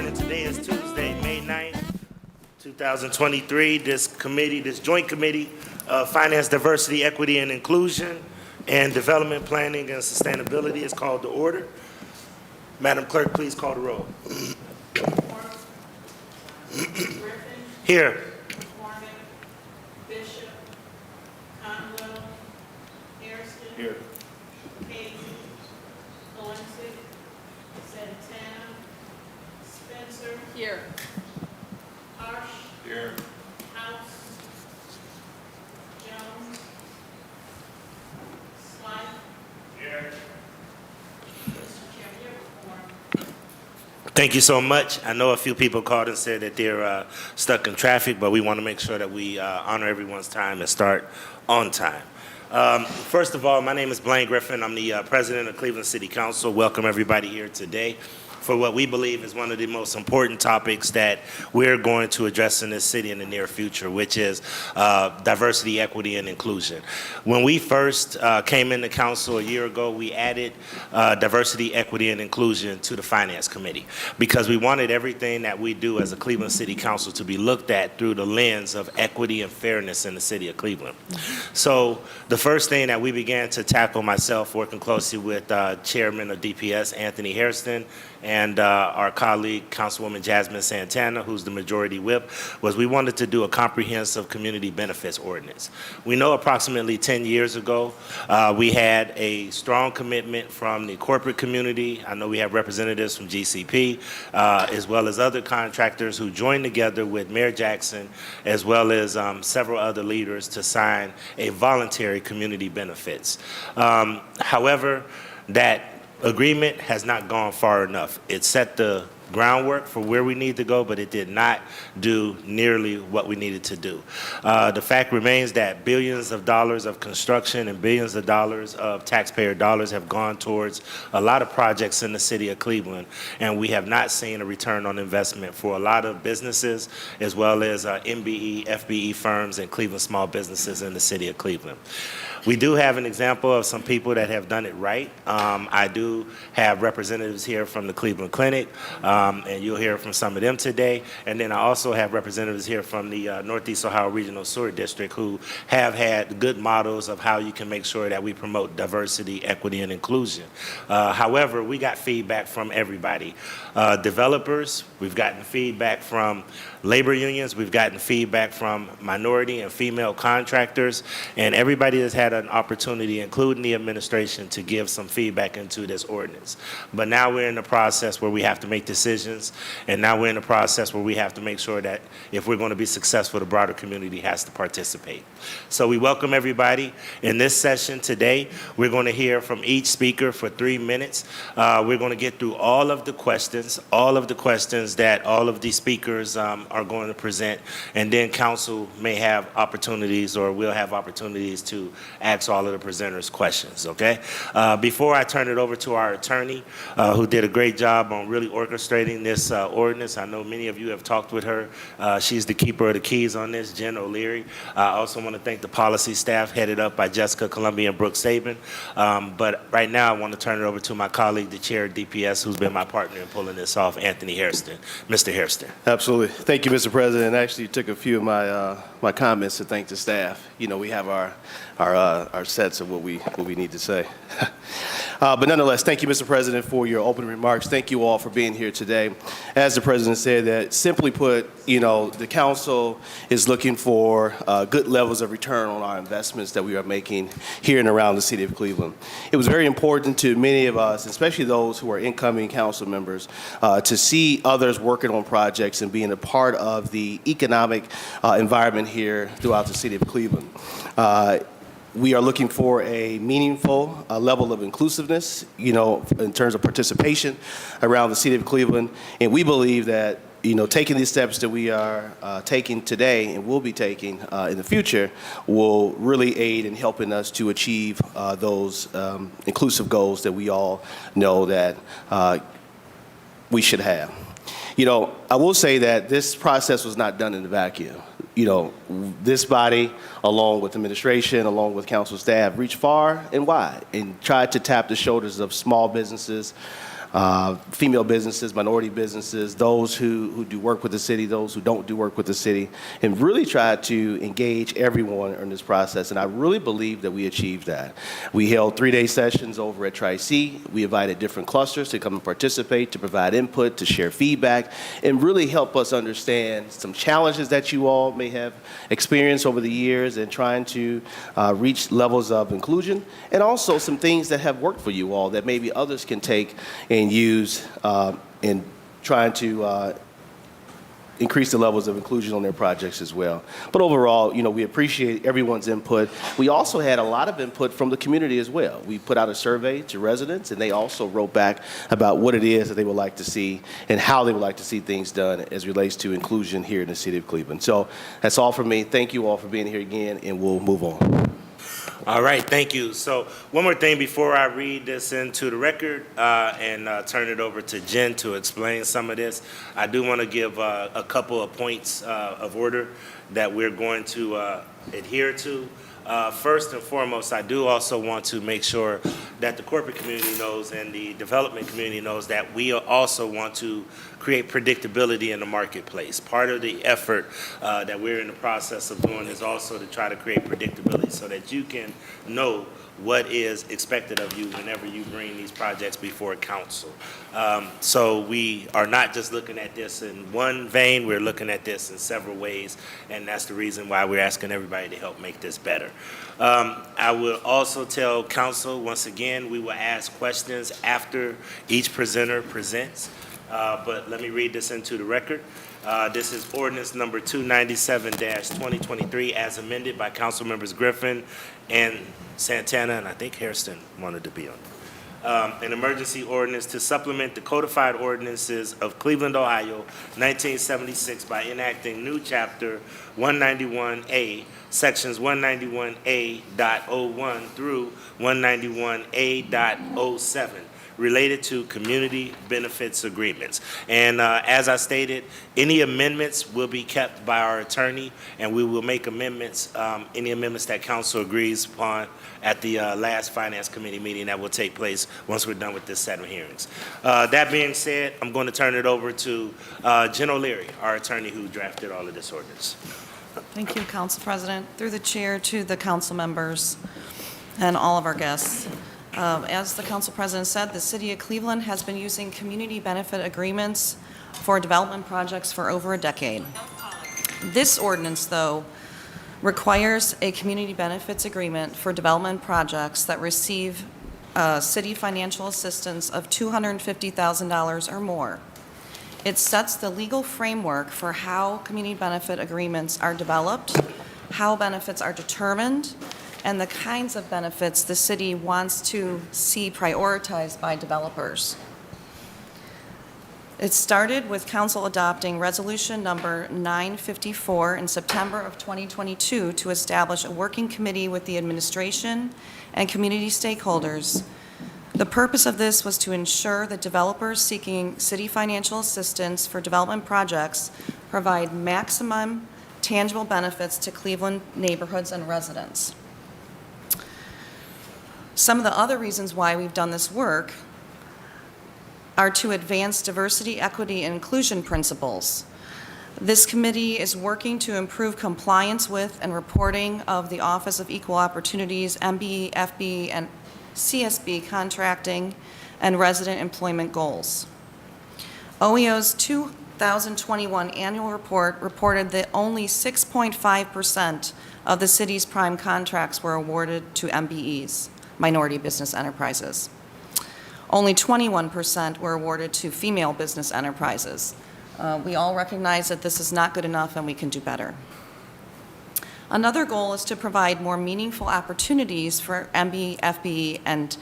morning. Today is Tuesday, May 9th, 2023. This joint committee of Finance, Diversity, Equity, and Inclusion and Development Planning and Sustainability is called to order. Madam Clerk, please call the roll. Here. Foreman, Bishop, Conwell, Harrison, Here. Casey, Valencia, Santana, Spencer. Here. Harsh. Here. House. Jones. Slight. Here. Mr. Chairman, you have a quorum. Thank you so much. I know a few people called and said that they're stuck in traffic, but we want to make sure that we honor everyone's time and start on time. First of all, my name is Blaine Griffin. I'm the president of Cleveland City Council. Welcome everybody here today for what we believe is one of the most important topics that we're going to address in this city in the near future, which is diversity, equity, and inclusion. When we first came into council a year ago, we added diversity, equity, and inclusion to the Finance Committee because we wanted everything that we do as a Cleveland City Council to be looked at through the lens of equity and fairness in the city of Cleveland. So the first thing that we began to tackle, myself working closely with Chairman of DPS, Anthony Hairston, and our colleague, Councilwoman Jasmine Santana, who's the majority whip, was we wanted to do a comprehensive community benefits ordinance. We know approximately 10 years ago, we had a strong commitment from the corporate community. I know we have representatives from GCP, as well as other contractors who joined together with Mayor Jackson, as well as several other leaders to sign a voluntary community benefits. However, that agreement has not gone far enough. It set the groundwork for where we need to go, but it did not do nearly what we needed to do. The fact remains that billions of dollars of construction and billions of dollars of taxpayer dollars have gone towards a lot of projects in the city of Cleveland, and we have not seen a return on investment for a lot of businesses, as well as MBE, FBE firms, and Cleveland small businesses in the city of Cleveland. We do have an example of some people that have done it right. I do have representatives here from the Cleveland Clinic, and you'll hear from some of them today. And then I also have representatives here from the Northeast Ohio Regional Sewer District who have had good models of how you can make sure that we promote diversity, equity, and inclusion. However, we got feedback from everybody. Developers, we've gotten feedback from labor unions, we've gotten feedback from minority and female contractors, and everybody has had an opportunity, including the administration, to give some feedback into this ordinance. But now we're in the process where we have to make decisions, and now we're in the process where we have to make sure that if we're going to be successful, the broader community has to participate. So we welcome everybody. In this session today, we're going to hear from each speaker for 3 minutes. We're going to get through all of the questions that all of these speakers are going to present, and then council may have opportunities, or we'll have opportunities to ask all of the presenters questions, okay? Before I turn it over to our attorney, who did a great job on really orchestrating this ordinance, I know many of you have talked with her. She's the keeper of the keys on this, Jen O'Leary. I also want to thank the policy staff headed up by Jessica Columbia and Brooke Saban. But right now I want to turn it over to my colleague, the chair of DPS, who's been my partner in pulling this off, Anthony Hairston. Mr. Hairston. Absolutely. Thank you, Mr. President. Actually, you took a few of my comments to thank the staff. You know, we have our sets of what we need to say. But nonetheless, thank you, Mr. President, for your opening remarks. Thank you all for being here today. As the President said, that simply put, you know, the council is looking for good levels of return on our investments that we are making here and around the city of Cleveland. It was very important to many of us, especially those who are incoming council members, to see others working on projects and being a part of the economic environment here throughout the city of Cleveland. We are looking for a meaningful level of inclusiveness, you know, in terms of participation around the city of Cleveland. And we believe that, you know, taking these steps that we are taking today and will be taking in the future will really aid in helping us to achieve those inclusive goals that we all know that we should have. You know, I will say that this process was not done in a vacuum. You know, this body, along with administration, along with council staff, reached far and wide and tried to tap the shoulders of small businesses, female businesses, minority businesses, those who do work with the city, those who don't do work with the city, and really try to engage everyone in this process. And I really believe that we achieved that. We held 3-day sessions over at Tri-C. We invited different clusters to come and participate, to provide input, to share feedback, and really help us understand some challenges that you all may have experienced over the years in trying to reach levels of inclusion, and also some things that have worked for you all that maybe others can take and use in trying to increase the levels of inclusion on their projects as well. But overall, we appreciate everyone's input. We also had a lot of input from the community as well. We put out a survey to residents, and they also wrote back about what it is that they would like to see and how they would like to see things done as it relates to inclusion here in the city of Cleveland. So that's all from me. Thank you all for being here again, and we'll move on. All right, thank you. So one more thing before I read this into the record and turn it over to Jen to explain some of this. I do want to give a couple of points of order that we're going to adhere to. First and foremost, I do also want to make sure that the corporate community knows and the development community knows that we also want to create predictability in the marketplace. Part of the effort that we're in the process of doing is also to try to create predictability so that you can know what is expected of you whenever you bring these projects before council. So we are not just looking at this in one vein, we're looking at this in several ways, and that's the reason why we're asking everybody to help make this better. I will also tell council, once again, we will ask questions after each presenter presents, but let me read this into the record. This is ordinance number 297-2023 as amended by council members Griffin and Santana, and I think Hairston wanted to be on it. An emergency ordinance to supplement the codified ordinances of Cleveland, Ohio, 1976 by enacting new chapter 191A, sections 191A.01 through 191A.07. related to community benefits agreements. And as I stated, any amendments will be kept by our attorney, and we will make amendments, any amendments that council agrees upon at the last Finance Committee meeting that will take place once we're done with this set of hearings. That being said, I'm going to turn it over to Jen O'Leary, our attorney who drafted all of this ordinance. Thank you, Council President. Through the chair to the council members and all of our guests. As the Council President said, the City of Cleveland has been using community benefit agreements for development projects for over a decade. This ordinance, though, requires a community benefits agreement for development projects that receive city financial assistance of $250,000 or more. It sets the legal framework for how community benefit agreements are developed, how benefits are determined, and the kinds of benefits the city wants to see prioritized by developers. It started with council adopting resolution number 954 in September of 2022 to establish a working committee with the administration and community stakeholders. The purpose of this was to ensure that developers seeking city financial assistance for development projects provide maximum tangible benefits to Cleveland neighborhoods and residents. Some of the other reasons why we've done this work are to advance diversity, equity, and inclusion principles. This committee is working to improve compliance with and reporting of the Office of Equal Opportunities, MBE, FBE, and CSB contracting and resident employment goals. OEO's 2021 annual report reported that only 6.5% of the city's prime contracts were awarded to MBEs. Minority business enterprises. Only 21% were awarded to female business enterprises. We all recognize that this is not good enough and we can do better. Another goal is to provide more meaningful opportunities for MBE, FBE, and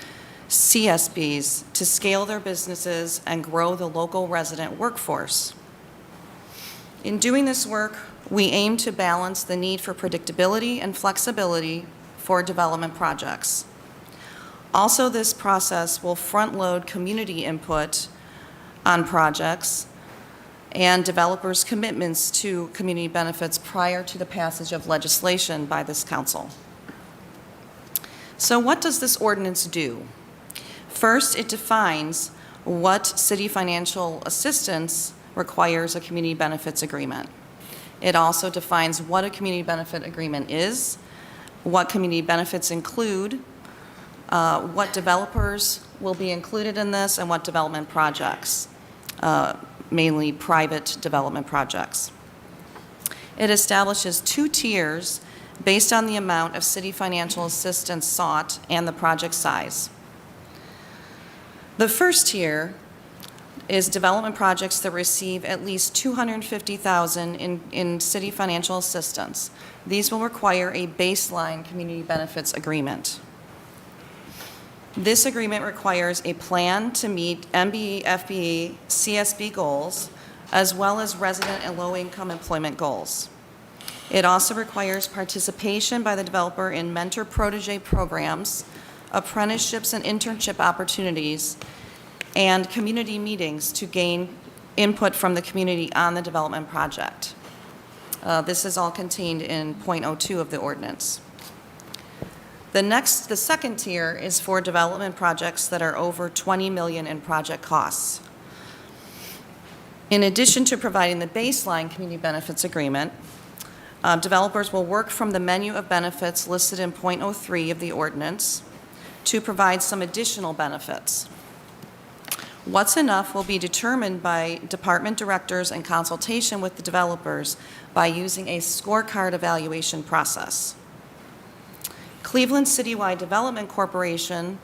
CSBs to scale their businesses and grow the local resident workforce. In doing this work, we aim to balance the need for predictability and flexibility for development projects. Also, this process will front-load community input on projects and developers' commitments to community benefits prior to the passage of legislation by this council. So what does this ordinance do? First, it defines what city financial assistance requires a community benefits agreement. It also defines what a community benefit agreement is, what community benefits include, what developers will be included in this, and what development projects, mainly private development projects. It establishes 2 tiers based on the amount of city financial assistance sought and the project size. The first tier is development projects that receive at least $250,000 in city financial assistance. These will require a baseline community benefits agreement. This agreement requires a plan to meet MBE, FBE, CSB goals, as well as resident and low-income employment goals. It also requires participation by the developer in mentor-protege programs, apprenticeships and internship opportunities, and community meetings to gain input from the community on the development project. This is all contained in .02 of the ordinance. The second tier is for development projects that are over $20 million in project costs. In addition to providing the baseline community benefits agreement, developers will work from the menu of benefits listed in .03 of the ordinance to provide some additional benefits. What's enough will be determined by department directors in consultation with the developers by using a scorecard evaluation process. Cleveland Citywide Development Corporation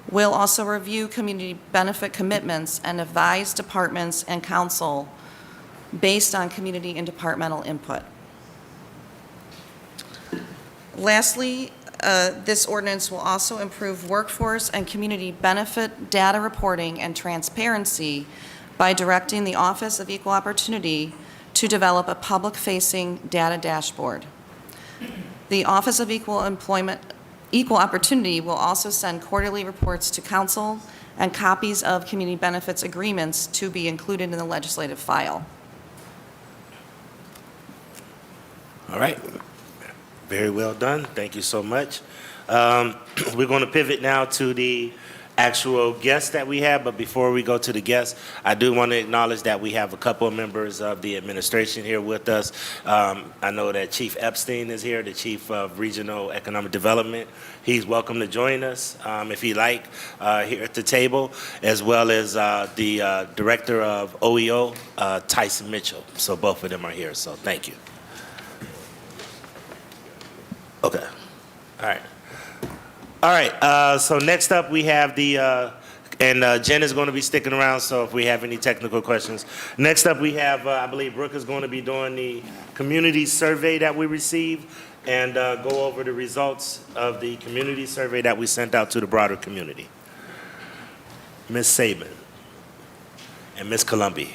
will also review community benefit commitments and advise departments and council based on community and departmental input. Lastly, this ordinance will also improve workforce and community benefit data reporting and transparency by directing the Office of Equal Opportunity to develop a public-facing data dashboard. The Office of Equal Opportunity will also send quarterly reports to council and copies of community benefits agreements to be included in the legislative file. All right. Very well done. Thank you so much. We're going to pivot now to the actual guests that we have, but before we go to the guests, I do want to acknowledge that we have a couple of members of the administration here with us. I know that Chief Epstein is here, the Chief of Regional Economic Development. He's welcome to join us if he'd like here at the table, as well as the Director of OEO, Tyson Mitchell. So both of them are here, so thank you. Okay. All right. All right. So next up we have the, and Jen is going to be sticking around, so if we have any technical questions. Next up we have, I believe Brooke is going to be doing the community survey that we received and go over the results of the community survey that we sent out to the broader community. Ms. Saban and Ms. Columbi.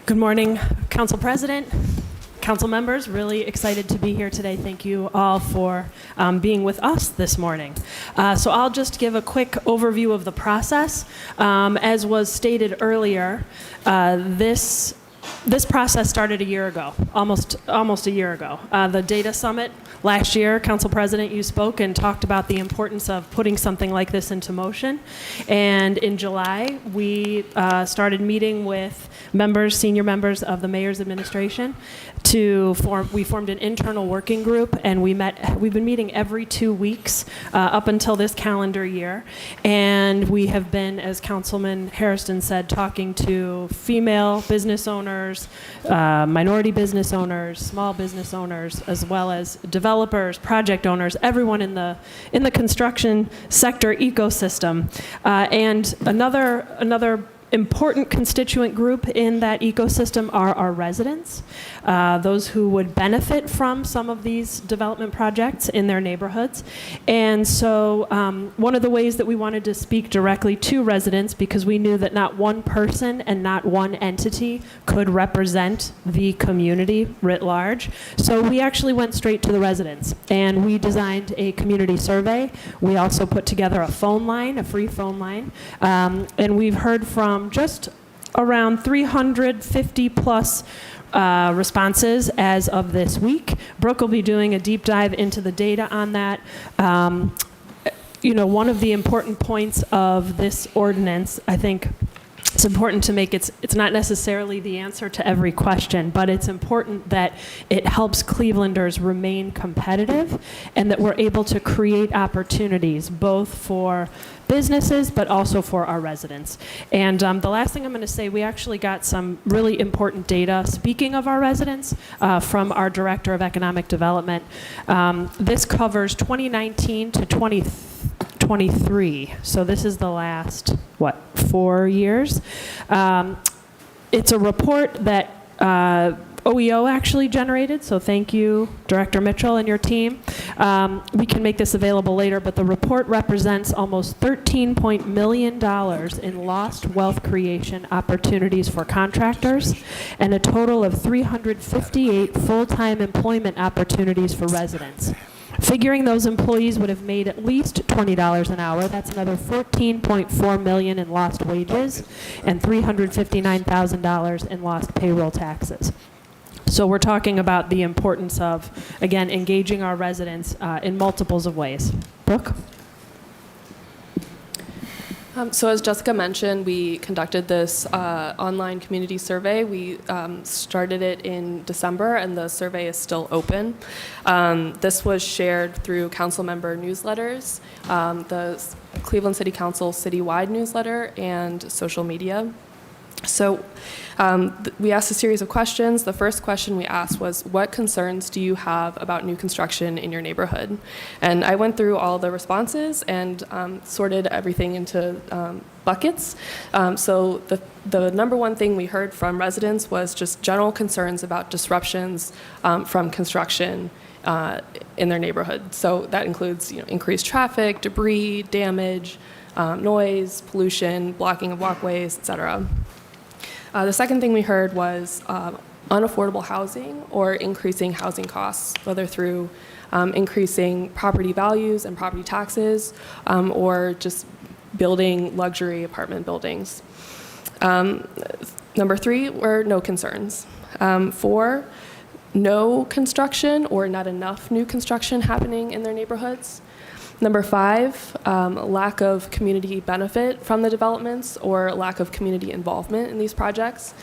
Good morning, Council President, Council members. Really excited to be here today. Thank you all for being with us this morning. So I'll just give a quick overview of the process. As was stated earlier, this process started a year ago, almost a year ago. The Data Summit last year, Council President, you spoke and talked about the importance of putting something like this into motion. And in July, we started meeting with senior members of the mayor's administration we formed an internal working group, and we've been meeting every 2 weeks up until this calendar year. And we have been, as Councilman Hairston said, talking to female business owners, minority business owners, small business owners, as well as developers, project owners, everyone in the construction sector ecosystem. And another important constituent group in that ecosystem are our residents, those who would benefit from some of these development projects in their neighborhoods. And so one of the ways that we wanted to speak directly to residents, because we knew that not one person and not one entity could represent the community writ large. So we actually went straight to the residents, and we designed a community survey. We also put together a phone line, a free phone line, and we've heard from just around 350 plus responses as of this week. Brooke will be doing a deep dive into the data on that. One of the important points of this ordinance, I think it's important to make it's not necessarily the answer to every question, but it's important that it helps Clevelanders remain competitive and that we're able to create opportunities both for businesses but also for our residents. And the last thing I'm going to say, we actually got some really important data, speaking of our residents, from our Director of Economic Development. This covers 2019 to 2023, so this is the last, 4 years. It's a report that OEO actually generated, so thank you, Director Mitchell and your team. We can make this available later, but the report represents almost $13 million in lost wealth creation opportunities for contractors and a total of 358 full-time employment opportunities for residents. Figuring those employees would have made at least $20 an hour, that's another $14.4 million in lost wages and $359,000 in lost payroll taxes. So we're talking about the importance of, again, engaging our residents in multiples of ways. Brooke? So as Jessica mentioned, we conducted this online community survey. We started it in December, and the survey is still open. This was shared through council member newsletters, the Cleveland City Council citywide newsletter, and social media. So we asked a series of questions. The first question we asked was, what concerns do you have about new construction in your neighborhood? And I went through all the responses and sorted everything into buckets. So the number one thing we heard from residents was just general concerns about disruptions from construction in their neighborhood. So that includes increased traffic, debris, damage, noise, pollution, blocking of walkways, et cetera. The second thing we heard was unaffordable housing or increasing housing costs, whether through increasing property values and property taxes or just building luxury apartment buildings. Number three were no concerns. 4, no construction or not enough new construction happening in their neighborhoods. Number 5, lack of community benefit from the developments or lack of community involvement in these projects.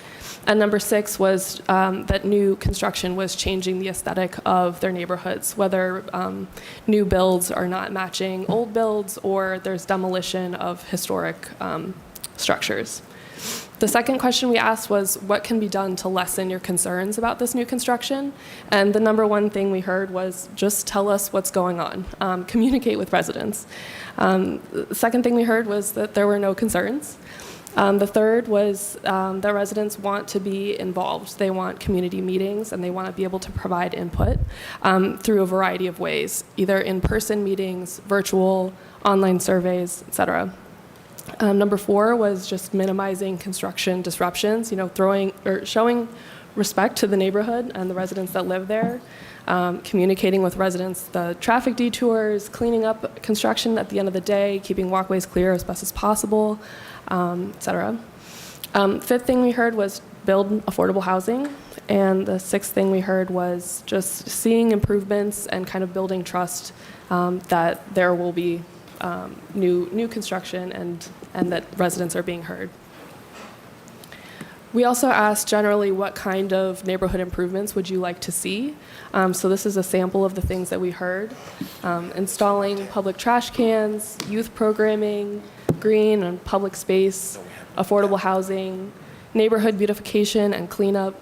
And number 6 was that new construction was changing the aesthetic of their neighborhoods, whether new builds are not matching old builds or there's demolition of historic structures. The second question we asked was, what can be done to lessen your concerns about this new construction? And the number one thing we heard was, just tell us what's going on. Communicate with residents. The second thing we heard was that there were no concerns. The third was that residents want to be involved. They want community meetings, and they want to be able to provide input through a variety of ways, either in-person meetings, virtual, online surveys, et cetera. Number 4 was just minimizing construction disruptions, showing respect to the neighborhood and the residents that live there, communicating with residents the traffic detours, cleaning up construction at the end of the day, keeping walkways clear as best as possible, et cetera. Fifth thing we heard was build affordable housing. And the sixth thing we heard was just seeing improvements and kind of building trust that there will be new construction and that residents are being heard. We also asked generally what kind of neighborhood improvements would you like to see. So this is a sample of the things that we heard. Installing public trash cans, youth programming, green and public space, affordable housing, neighborhood beautification and cleanup,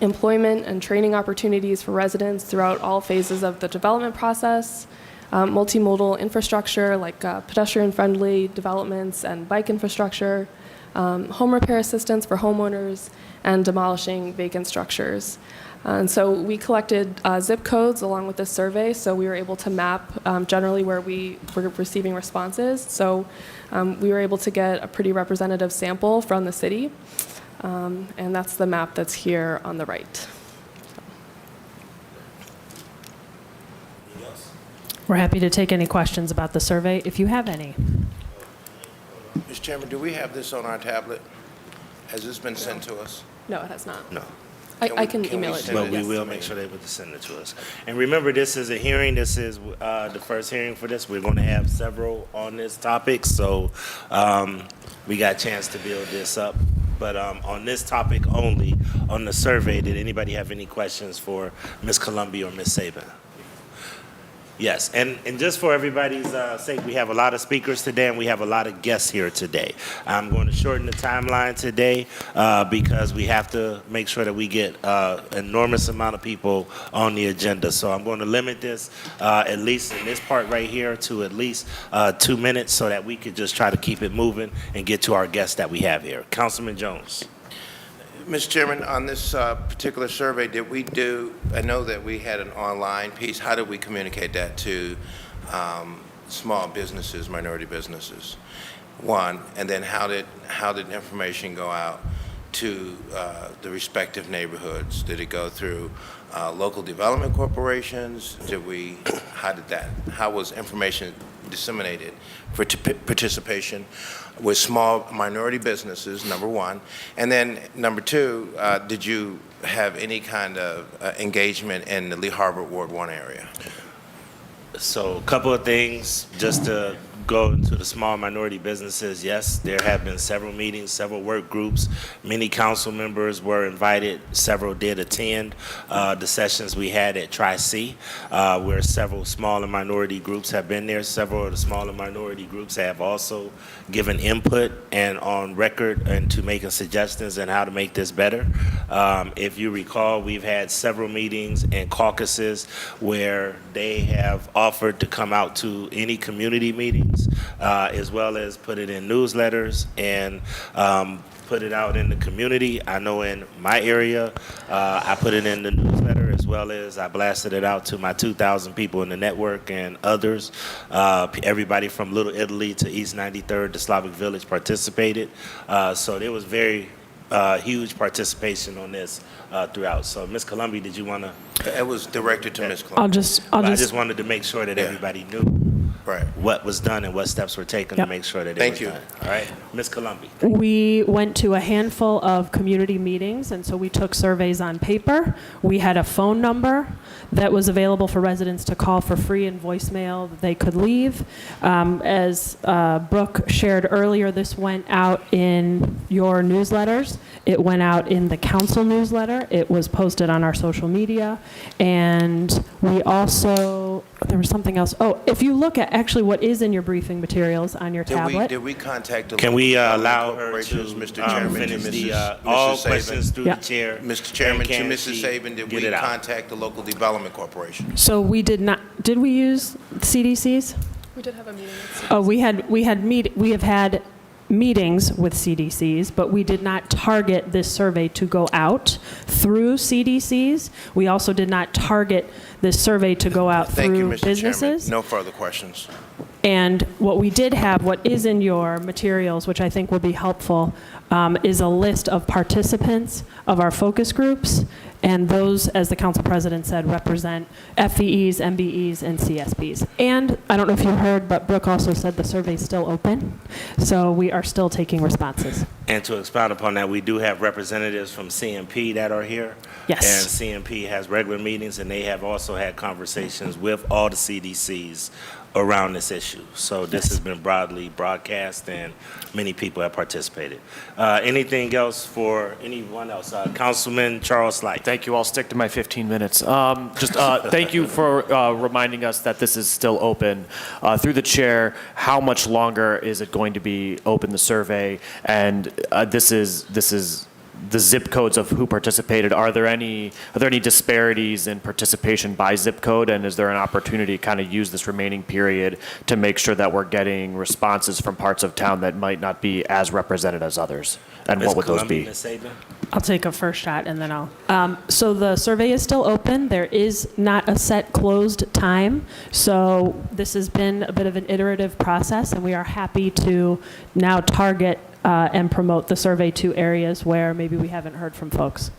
employment and training opportunities for residents throughout all phases of the development process, multimodal infrastructure like pedestrian-friendly developments and bike infrastructure, home repair assistance for homeowners, and demolishing vacant structures. And so we collected zip codes along with this survey, so we were able to map generally where we were receiving responses. So we were able to get a pretty representative sample from the city, and that's the map that's here on the right. We're happy to take any questions about the survey, if you have any. Mr. Chairman, do we have this on our tablet? Has this been sent to us? No, it has not. No. I can Can we email it to send you. But we yes. will make sure they will send it to us. And remember, this is a hearing. This is the first hearing for this. We're going to have several on this topic, so we got a chance to build this up. But on this topic only, on the survey, did anybody have any questions for Ms. Columbia or Ms. Saban? Yes, and just for everybody's sake, we have a lot of speakers today, and we have a lot of guests here today. I'm going to shorten the timeline today because we have to make sure that we get an enormous amount of people on the agenda. So I'm going to limit this, at least in this part right here, to at least 2 minutes so that we could just try to keep it moving and get to our guests that we have here. Councilman Jones. Mr. Chairman, on this particular survey, I know that we had an online piece. How did we communicate that to small businesses, minority businesses? One, and then how did information go out to the respective neighborhoods? Did it go through local development corporations? How was information disseminated for participation with small minority businesses, number one? And then number two, did you have any kind of engagement in the Lee Harbor Ward 1 area? So a couple of things just to go into the small minority businesses. Yes, there have been several meetings, several work groups. Many council members were invited. Several did attend the sessions we had at Tri-C, where several small and minority groups have been there. Several of the small and minority groups have also given input and on record and to making suggestions on how to make this better. If you recall, we've had several meetings and caucuses where they have offered to come out to any community meetings, as well as put it in newsletters and put it out in the community. I know in my area, I put it in the newsletter, as well as I blasted it out to my 2,000 people in the network and others. Everybody from Little Italy to East 93rd to Slavic Village participated. So there was very huge participation on this throughout. So Ms. Columbia, did you want to? It was directed to Ms. Columbia. I just wanted to make sure that everybody knew Right. what was done and what steps were taken Yep. to make sure that it Thank was you. done. All right, Ms. Columbia. We went to a handful of community meetings, and so we took surveys on paper. We had a phone number that was available for residents to call for free and voicemail that they could leave. As Brooke shared earlier, this went out in your newsletters. It went out in the council newsletter. It was posted on our social media. And we also, there was something else. Oh, if you look at actually what is in your briefing materials on your tablet. Did we contact the Can local we development allow her to corporations, Mr. Chairman, finish to the Mrs. all Saban? questions through Yeah. the chair? Mr. Chairman, And to can Mrs. she Saban, did get we it out? contact the local development corporation? So we did not, did we use CDCs? We did have a meeting with Oh, we have had meetings with CDCs, but we did not target this survey to go out through CDCs. We also did not target this survey to go out Thank you, through Mr. businesses. Chairman. No further questions. And what we did have, what is in your materials, which I think will be helpful, is a list of participants of our focus groups. And those, as the council president said, represent FVEs, MBEs, and CSBs. And I don't know if you heard, but Brooke also said the survey's still open. So we are still taking responses. And to expound upon that, we do have representatives from CMP that are here. Yes. And CMP has regular meetings, and they have also had conversations with all the CDCs around this issue. So this has been broadly broadcast, and many people have participated. Anything else for anyone else? Councilman Charles Slight. Thank you. I'll stick to my 15 minutes. Thank you for reminding us that this is still open. Through the chair, how much longer is it going to be open, the survey? And this is the zip codes of who participated. Are there any disparities in participation by zip code? And is there an opportunity to kind of use this remaining period to make sure that we're getting responses from parts of town that might not be as represented as others? And Ms. what would those Columbia, be? Ms. Saban? I'll take a first shot and then I'll. So the survey is still open. There is not a set closed time. So this has been a bit of an iterative process, and we are happy to now target and promote the survey to areas where maybe we haven't heard from folks.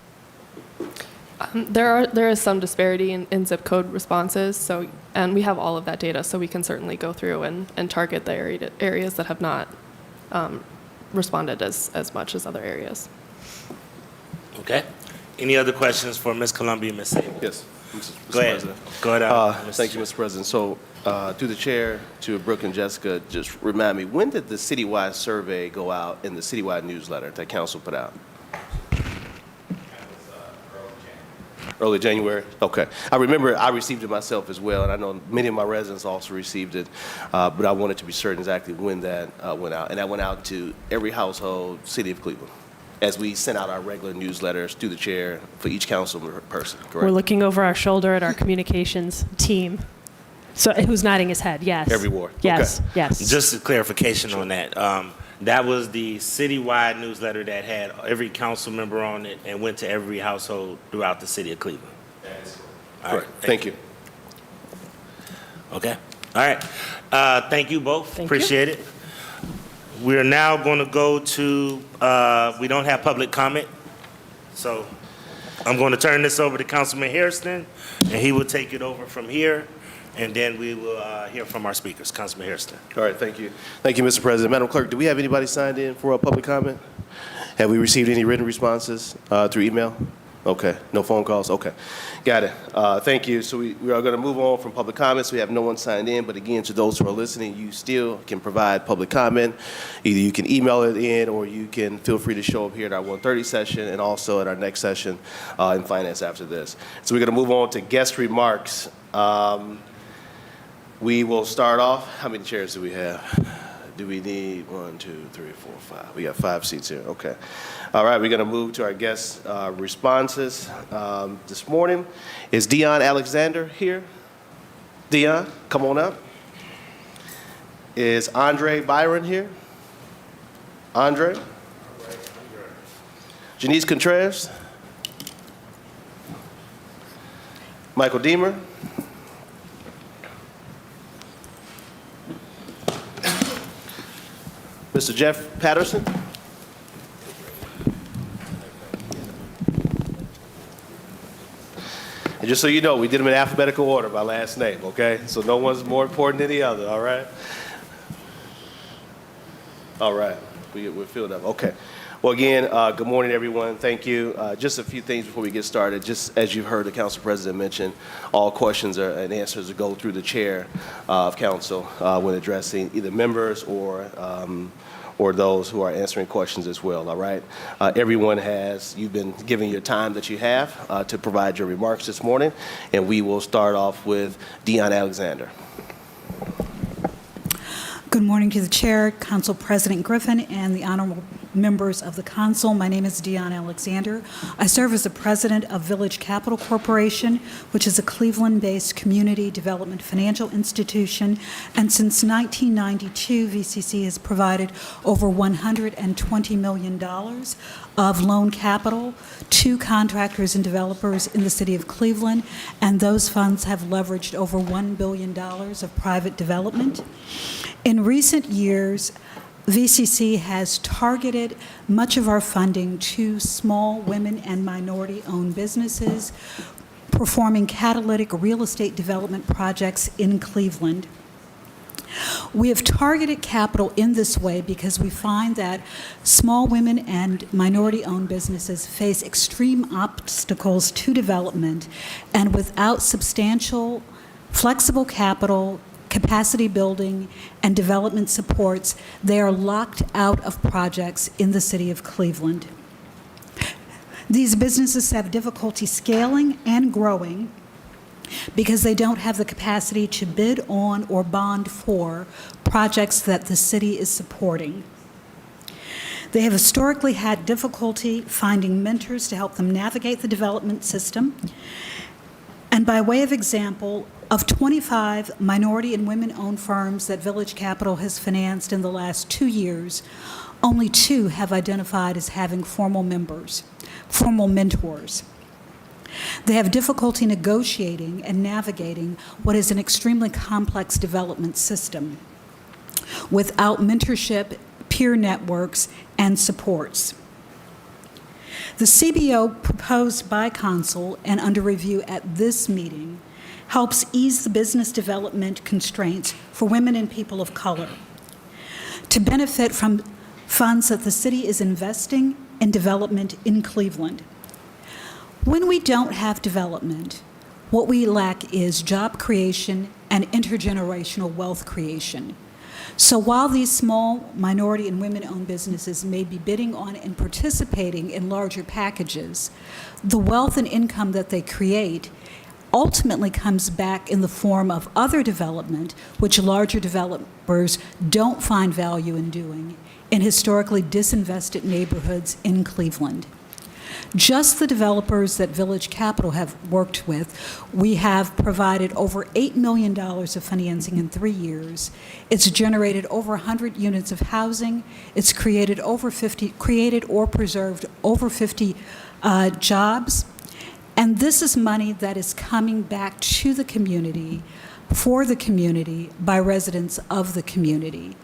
There is some disparity in zip code responses, and we have all of that data, so we can certainly go through and target the areas that have not responded as much as other areas. Okay. Any other questions for Ms. Columbia, Ms. Sable? Yes, Mr. Go ahead. President. Go ahead. Mr. Thank you, Mr. President. So, through the chair to Brooke and Jessica, just remind me, when did the citywide survey go out in the citywide newsletter that council put out? Early January? Okay. I remember I received it myself as well, and I know many of my residents also received it, but I wanted to be certain exactly when that went out. And that went out to every household, city of Cleveland, as we sent out our regular newsletters through the chair for each council person, correct? We're looking over our shoulder at our communications team. So who's nodding his head? Yes. Every ward. Yes, Okay. yes. Just a clarification on that. That was the citywide newsletter that had every council member on it and went to every household throughout the city of Cleveland. All right. Correct. Thank you. Okay. All right. Thank you both. Thank you. Appreciate it. We're now going to go to, we don't have public comment, so I'm going to turn this over to Councilman Hairston, and he will take it over from here, and then we will hear from our speakers. Councilman Hairston. All right, thank you. Thank you, Mr. President. Madam Clerk, do we have anybody signed in for a public comment? Have we received any written responses through email? Okay, no phone calls? Okay, got it. Thank you. So we are going to move on from public comments. We have no one signed in, but again, to those who are listening, you still can provide public comment. Either you can email it in, or you can feel free to show up here at our 1:30 session and also at our next session in finance after this. So we're going to move on to guest remarks. We will start off. How many chairs do we have? Do we need 1, 2, 3, 4, 5? We got 5 seats here. Okay. All right. We're going to move to our guest responses this morning. Is Dion Alexander here? Dion, come on up. Is Andre Byron here? Andre? Janice Contreras? Michael Deemer? Mr. Jeff Patterson? And just so you know, we did them in alphabetical order by last name, okay? So no one's more important than the other, all right? All right, we're filled up, okay. Well, again, good morning, everyone. Thank you. Just a few things before we get started. Just as you've heard the council president mention, all questions and answers go through the chair of council when addressing either members or those who are answering questions as well, all right? You've been given your time that you have to provide your remarks this morning, and we will start off with Dion Alexander. Good morning to the Chair, Council President Griffin, and the honorable members of the Council. My name is Dion Alexander. I serve as the President of Village Capital Corporation, which is a Cleveland-based community development financial institution, and since 1992, VCC has provided over $120 million of loan capital to contractors and developers in the city of Cleveland, and those funds have leveraged over $1 billion of private development. In recent years, VCC has targeted much of our funding to small women and minority-owned businesses performing catalytic real estate development projects in Cleveland. We have targeted capital in this way because we find that small women and minority-owned businesses face extreme obstacles to development, and without substantial, flexible capital, capacity building, and development supports, they are locked out of projects in the city of Cleveland. These businesses have difficulty scaling and growing because they don't have the capacity to bid on or bond for projects that the city is supporting. They have historically had difficulty finding mentors to help them navigate the development system. And by way of example, of 25 minority and women-owned firms that Village Capital has financed in the last 2 years, only 2 have identified as having formal mentors. They have difficulty negotiating and navigating what is an extremely complex development system without mentorship, peer networks, and supports. The CBO proposed by Council and under review at this meeting helps ease the business development constraints for women and people of color to benefit from funds that the city is investing in development in Cleveland. When we don't have development, what we lack is job creation and intergenerational wealth creation. So while these small minority and women-owned businesses may be bidding on and participating in larger packages, the wealth and income that they create ultimately comes back in the form of other development, which larger developers don't find value in doing, in historically disinvested neighborhoods in Cleveland. Just the developers that Village Capital have worked with, we have provided over $8 million of financing in 3 years. It's generated over 100 units of housing. It's created or preserved over 50 jobs. And this is money that is coming back to the community, for the community, by residents of the community.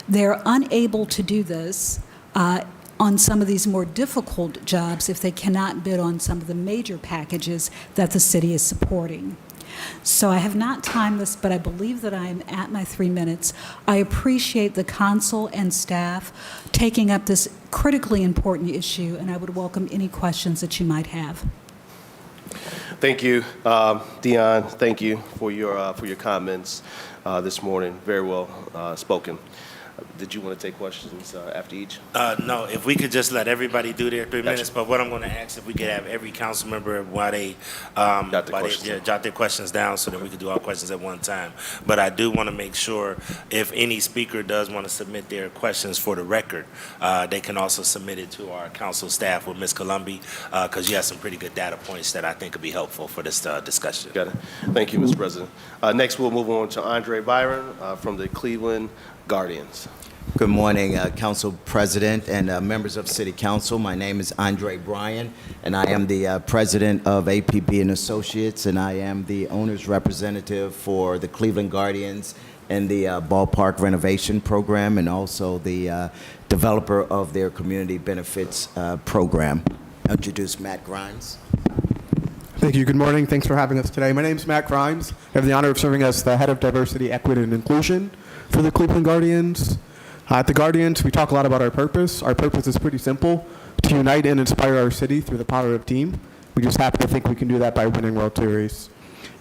They're unable to do this on some of these more difficult jobs if they cannot bid on some of the major packages that the city is supporting. So I have not timed this, but I believe that I am at my 3 minutes. I appreciate the council and staff taking up this critically important issue, and I would welcome any questions that you might have. Thank you, Dion. Thank you for your comments this morning. Very well spoken. Did you want to take questions after each? No, if we could just let everybody do their 3 minutes, but what I'm going to ask, if we could have every council member while they jot their questions down so that we could do all questions at one time. But I do want to make sure if any speaker does want to submit their questions for the record, they can also submit it to our council staff with Ms. Columbi, because you have some pretty good data points that I think could be helpful for this discussion. Got it. Thank you, Mr. President. Next, we'll move on to Andre Byron from the Cleveland Guardians. Good morning, Council President and members of City Council. My name is Andre Bryan, and I am the President of APB and Associates, and I am the owner's representative for the Cleveland Guardians and the ballpark renovation program, and also the developer of their community benefits program. I'll introduce Matt Grimes. Thank you. Good morning. Thanks for having us today. My name is Matt Grimes. I have the honor of serving as the head of diversity, equity, and inclusion for the Cleveland Guardians. At the Guardians, we talk a lot about our purpose. Our purpose is pretty simple: to unite and inspire our city through the power of team. We just happen to think we can do that by winning World Series.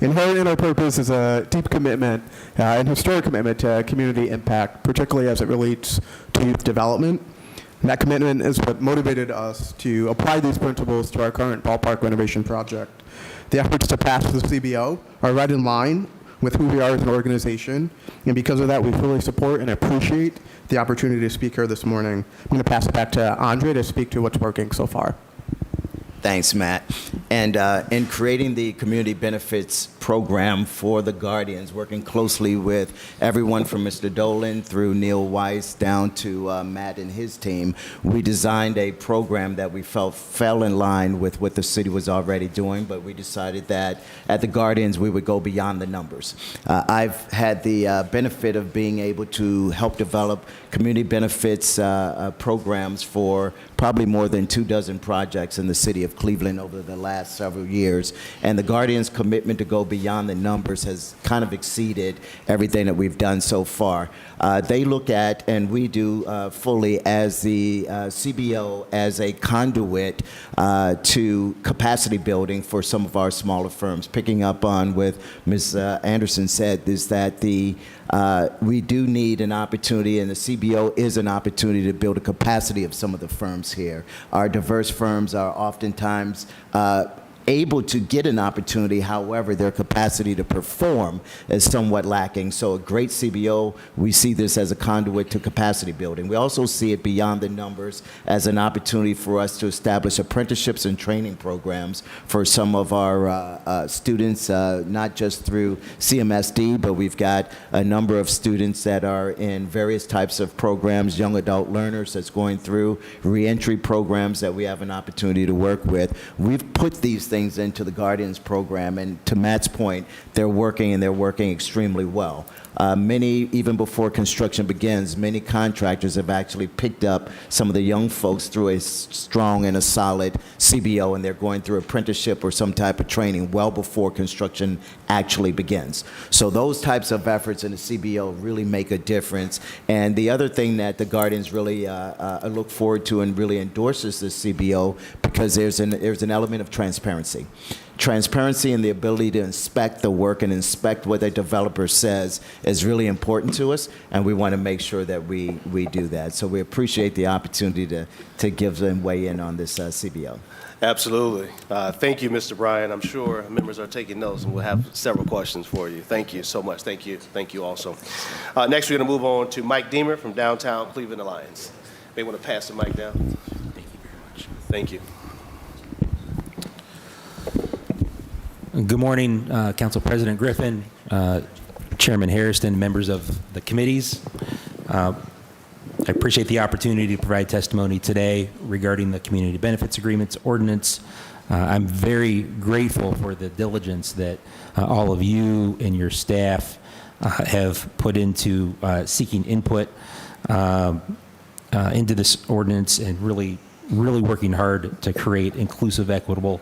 Inherent in our purpose is a deep commitment, and historic commitment to community impact, particularly as it relates to youth development. And that commitment is what motivated us to apply these principles to our current ballpark renovation project. The efforts to pass the CBO are right in line with who we are as an organization, and because of that, we fully support and appreciate the opportunity to speak here this morning. I'm going to pass it back to Andre to speak to what's working so far. Thanks, Matt. And in creating the community benefits program for the Guardians, working closely with everyone from Mr. Dolan through Neil Weiss down to Matt and his team, we designed a program that we felt fell in line with what the city was already doing, but we decided that at the Guardians we would go beyond the numbers. I've had the benefit of being able to help develop community benefits programs for probably more than 24 projects in the city of Cleveland over the last several years. And the Guardians' commitment to go beyond the numbers has kind of exceeded everything that we've done so far. They look at, and we do fully, as the CBO as a conduit to capacity building for some of our smaller firms. Picking up on what Ms. Anderson said is that we do need an opportunity, and the CBO is an opportunity to build a capacity of some of the firms here. Our diverse firms are oftentimes able to get an opportunity. However, their capacity to perform is somewhat lacking. So a great CBO, we see this as a conduit to capacity building. We also see it beyond the numbers as an opportunity for us to establish apprenticeships and training programs for some of our students, not just through CMSD, but we've got a number of students that are in various types of programs, young adult learners that's going through reentry programs that we have an opportunity to work with. We've put these things into the Guardians program, and to Matt's point, they're working, and they're working extremely well. Many, even before construction begins, many contractors have actually picked up some of the young folks through a strong and a solid CBO, and they're going through apprenticeship or some type of training well before construction actually begins. So those types of efforts in the CBO really make a difference. And the other thing that the Guardians really look forward to and really endorses this CBO, because there's an element of transparency. transparency. Transparency and the ability to inspect the work and inspect what the developer says is really important to us, and we want to make sure that we do that. So we appreciate the opportunity to give them weigh in on this CBO. Absolutely. Thank you, Mr. Bryan. I'm sure members are taking notes, and we'll have several questions for you. Thank you so much. Thank you. Thank you also. Next, we're going to move on to Mike Deemer from Downtown Cleveland Alliance. May want to pass the mic down. Thank you very much. Thank you. Good morning, Council President Griffin, Chairman Hairston, members of the committees. I appreciate the opportunity to provide testimony today regarding the Community Benefits Agreements Ordinance. I'm very grateful for the diligence that all of you and your staff have put into seeking input into this ordinance and really working hard to create inclusive, equitable,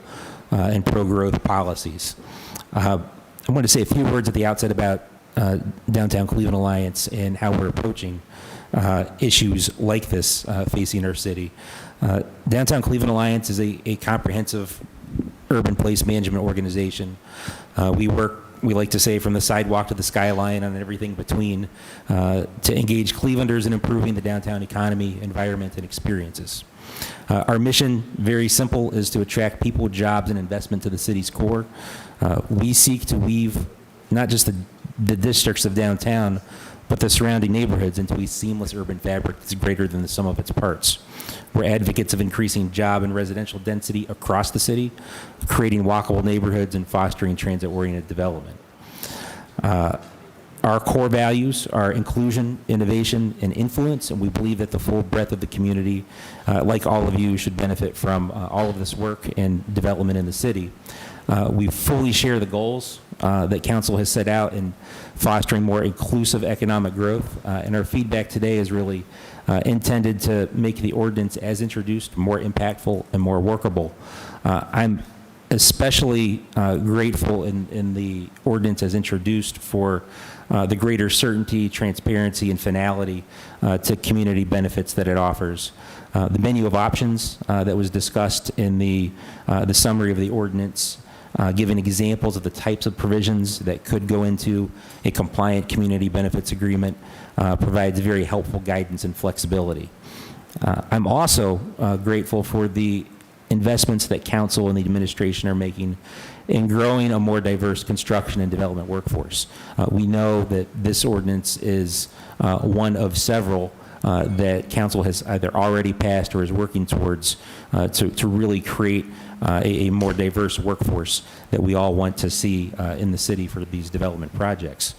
and pro-growth policies. I want to say a few words at the outset about Downtown Cleveland Alliance and how we're approaching issues like this facing our city. Downtown Cleveland Alliance is a comprehensive urban place management organization. We like to say, from the sidewalk to the skyline and everything between to engage Clevelanders in improving the downtown economy, environment, and experiences. Our mission, very simple, is to attract people, jobs, and investment to the city's core. We seek to weave not just the districts of downtown, but the surrounding neighborhoods into a seamless urban fabric that's greater than the sum of its parts. We're advocates of increasing job and residential density across the city, creating walkable neighborhoods, and fostering transit-oriented development. Our core values are inclusion, innovation, and influence, and we believe that the full breadth of the community, like all of you, should benefit from all of this work and development in the city. We fully share the goals that Council has set out in fostering more inclusive economic growth, and our feedback today is really intended to make the ordinance as introduced more impactful and more workable. I'm especially grateful in the ordinance as introduced for the greater certainty, transparency, and finality to community benefits that it offers. The menu of options that was discussed in the summary of the ordinance, giving examples of the types of provisions that could go into a compliant community benefits agreement, provides very helpful guidance and flexibility. I'm also grateful for the investments that Council and the administration are making in growing a more diverse construction and development workforce. We know that this ordinance is one of several that Council has either already passed or is working towards to really create a more diverse workforce that we all want to see in the city for these development projects.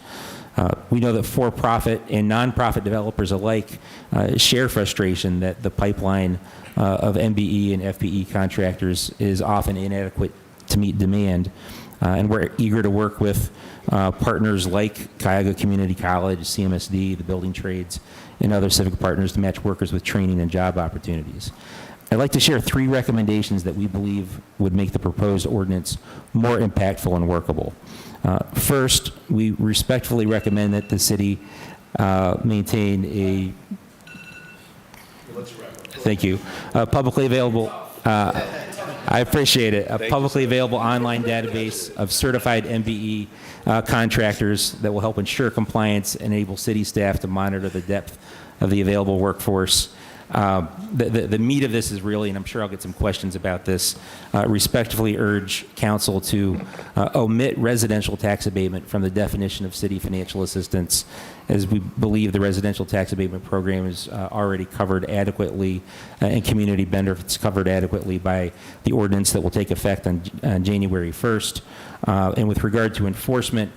We know that for-profit and nonprofit developers alike share frustration that the pipeline of MBE and FPE contractors is often inadequate to meet demand. And we're eager to work with partners like Cuyahoga Community College, CMSD, the building trades, and other civic partners to match workers with training and job opportunities. I'd like to share 3 recommendations that we believe would make the proposed ordinance more impactful and workable. First, we respectfully recommend that the city maintain a, thank you, publicly available, I appreciate it, a publicly available online database of certified MBE contractors that will help ensure compliance and enable city staff to monitor the depth of the available workforce. The meat of this is really, and I'm sure I'll get some questions about this, respectfully urge Council to omit residential tax abatement from the definition of city financial assistance, as we believe the residential tax abatement program is already covered adequately and community benefits covered adequately by the ordinance that will take effect on January 1st. And with regard to enforcement,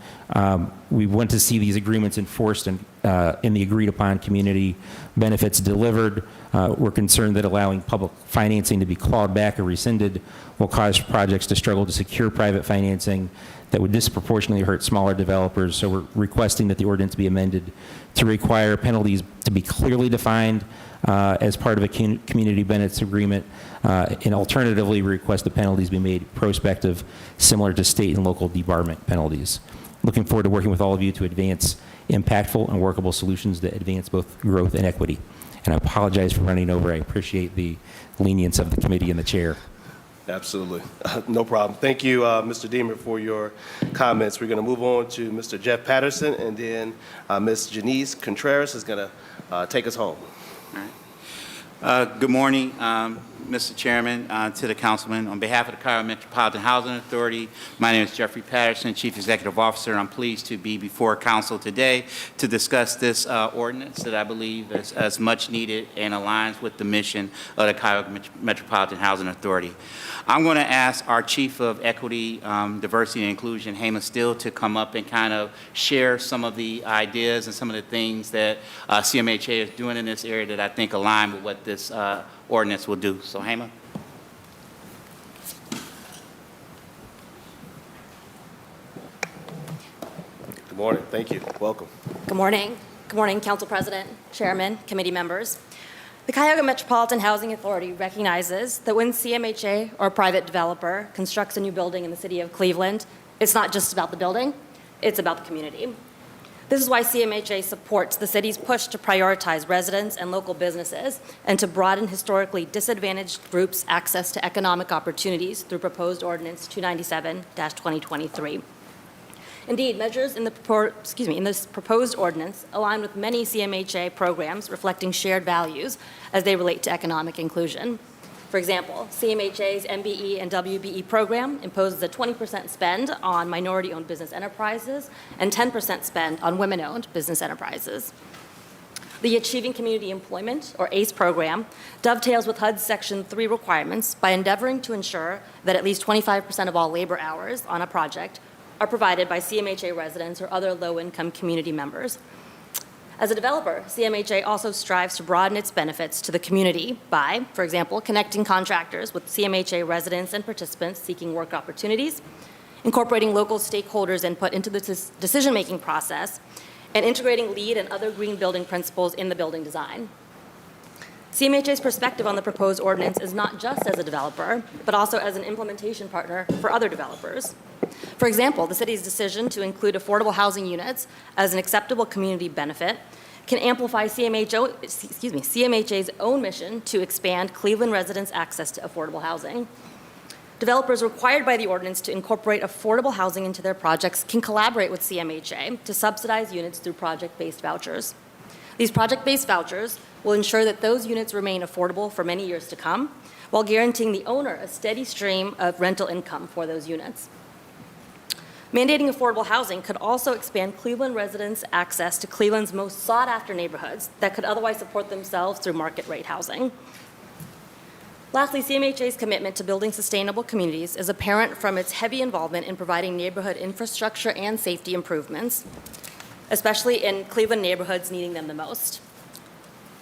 we want to see these agreements enforced in the agreed upon community benefits delivered. We're concerned that allowing public financing to be clawed back or rescinded will cause projects to struggle to secure private financing that would disproportionately hurt smaller developers. So we're requesting that the ordinance be amended to require penalties to be clearly defined as part of a community benefits agreement, and alternatively request the penalties be made prospective, similar to state and local debarment penalties. Looking forward to working with all of you to advance impactful and workable solutions that advance both growth and equity. And I apologize for running over. I appreciate the lenience of the committee and the chair. Absolutely. No problem. Thank you, Mr. Deemer, for your comments. We're going to move on to Mr. Jeff Patterson, and then Ms. Janice Contreras is going to take us home. Good morning, Mr. Chairman, to the councilman. On behalf of the Cairo Metropolitan Housing Authority, my name is Jeffrey Patterson, Chief Executive Officer. I'm pleased to be before council today to discuss this ordinance that I believe is as much needed and aligns with the mission of the Cairo Metropolitan Housing Authority. I'm going to ask our Chief of Equity, Diversity, and Inclusion, Hema Steele, to come up and kind of share some of the ideas and some of the things that CMHA is doing in this area that I think align with what this ordinance will do. So, Hema. Good morning. Thank you. Welcome. Good morning. Good morning, Council President, Chairman, committee members. The Cuyahoga Metropolitan Housing Authority recognizes that when CMHA or a private developer constructs a new building in the city of Cleveland, it's not just about the building, it's about the community. This is why CMHA supports the city's push to prioritize residents and local businesses and to broaden historically disadvantaged groups' access to economic opportunities through proposed ordinance 297-2023. Indeed, measures in this proposed ordinance align with many CMHA programs reflecting shared values as they relate to economic inclusion. For example, CMHA's MBE and WBE program imposes a 20% spend on minority-owned business enterprises and 10% spend on women-owned business enterprises. The Achieving Community Employment, or ACE program, dovetails with HUD's Section 3 requirements by endeavoring to ensure that at least 25% of all labor hours on a project are provided by CMHA residents or other low-income community members. As a developer, CMHA also strives to broaden its benefits to the community by, for example, connecting contractors with CMHA residents and participants seeking work opportunities, incorporating local stakeholders' input into the decision-making process, and integrating LEED and other green building principles in the building design. CMHA's perspective on the proposed ordinance is not just as a developer, but also as an implementation partner for other developers. For example, the city's decision to include affordable housing units as an acceptable community benefit can amplify CMHA's own mission to expand Cleveland residents' access to affordable housing. Developers required by the ordinance to incorporate affordable housing into their projects can collaborate with CMHA to subsidize units through project-based vouchers. These project-based vouchers will ensure that those units remain affordable for many years to come, while guaranteeing the owner a steady stream of rental income for those units. Mandating affordable housing could also expand Cleveland residents' access to Cleveland's most sought-after neighborhoods that could otherwise support themselves through market-rate housing. Lastly, CMHA's commitment to building sustainable communities is apparent from its heavy involvement in providing neighborhood infrastructure and safety improvements, especially in Cleveland neighborhoods needing them the most.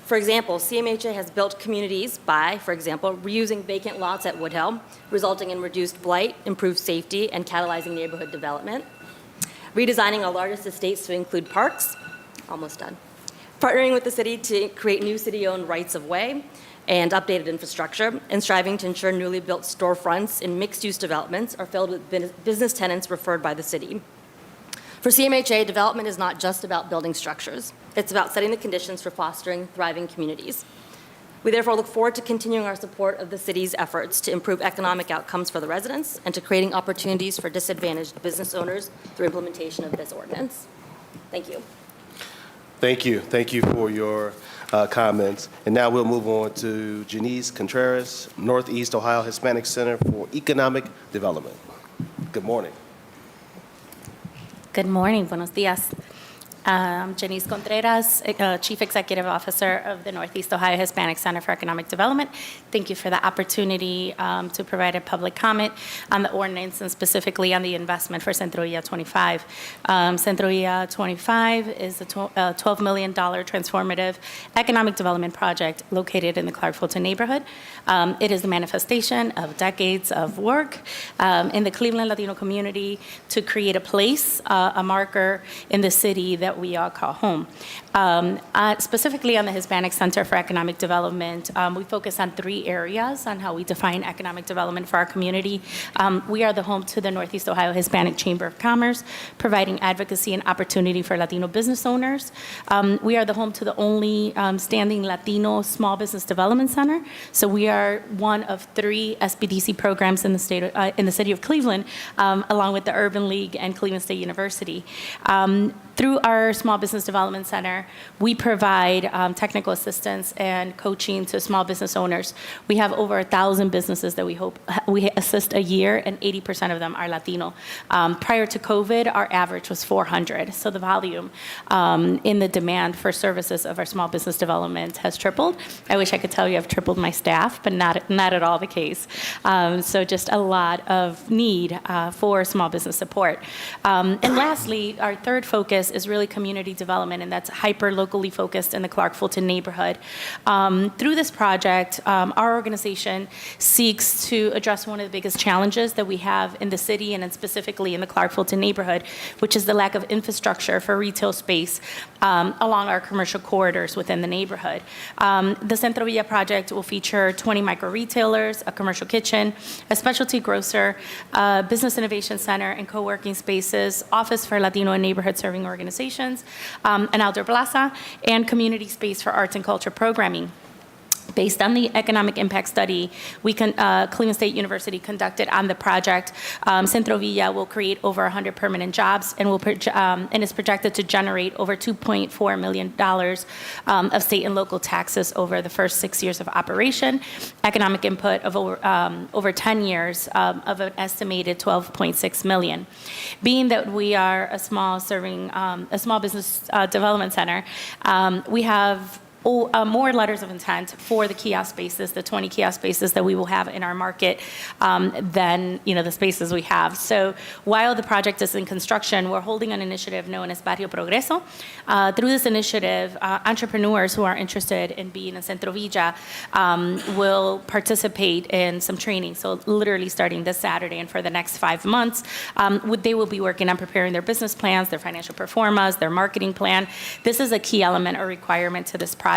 For example, CMHA has built communities by, for example, reusing vacant lots at Woodhill, resulting in reduced blight, improved safety, and catalyzing neighborhood development. Redesigning our largest estates to include parks, almost done. Partnering with the city to create new city-owned rights-of-way and updated infrastructure, and striving to ensure newly built storefronts in mixed-use developments are filled with business tenants referred by the city. For CMHA, development is not just about building structures. It's about setting the conditions for fostering thriving communities. We therefore look forward to continuing our support of the city's efforts to improve economic outcomes for the residents and to creating opportunities for disadvantaged business owners through implementation of this ordinance. Thank you. Thank you. Thank you for your comments. And now we'll move on to Janice Contreras, Northeast Ohio Hispanic Center for Economic Development. Good morning. Good morning, buenos dias. I'm Janice Contreras, Chief Executive Officer of the Northeast Ohio Hispanic Center for Economic Development. Thank you for the opportunity to provide a public comment on the ordinance and specifically on the investment for Centro Villa 25. Centro Villa 25 is a $12 million transformative economic development project located in the Clark Fulton neighborhood. It is the manifestation of decades of work in the Cleveland Latino community to create a place, a marker in the city that that we all call home. Specifically on the Hispanic Center for Economic Development, we focus on 3 areas on how we define economic development for our community. We are the home to the Northeast Ohio Hispanic Chamber of Commerce, providing advocacy and opportunity for Latino business owners. We are the home to the only standing Latino Small Business Development Center. So we are one of 3 SBDC programs in the city of Cleveland, along with the Urban League and Cleveland State University. Through our Small Business Development Center, we provide technical assistance and coaching to small business owners. We have over 1,000 businesses that we assist a year, and 80% of them are Latino. Prior to COVID, our average was 400. So the volume in the demand for services of our small business development has tripled. I wish I could tell you I've tripled my staff, but not at all the case. So just a lot of need for small business support. And lastly, our third focus is really community development, and that's hyper-locally focused in the Clark-Fulton neighborhood. Through this project, our organization seeks to address one of the biggest challenges that we have in the city and specifically in the Clark-Fulton neighborhood, which is the lack of infrastructure for retail space along our commercial corridors within the neighborhood. The Centro Villa project will feature 20 micro-retailers, a commercial kitchen, a specialty grocer, a business innovation center, and co-working spaces, office for Latino and neighborhood serving organizations, an outdoor plaza, and community space for arts and culture programming. Based on the economic impact study Cleveland State University conducted on the project, Centro Villa will create over 100 permanent jobs and is projected to generate over $2.4 million of state and local taxes over the first 6 years of operation, economic input of over 10 years of an estimated $12.6 million. Being that we are a small business development center, we have more letters of intent for the kiosk spaces, the 20 kiosk spaces that we will have in our market than the spaces we have. So while the project is in construction, we're holding an initiative known as Barrio Progreso. Through this initiative, entrepreneurs who are interested in being in Centro Villa will participate in some training. So literally starting this Saturday and for the next 5 months, they will be working on preparing their business plans, their financial performance, their marketing plan. This is a key element or requirement to this project.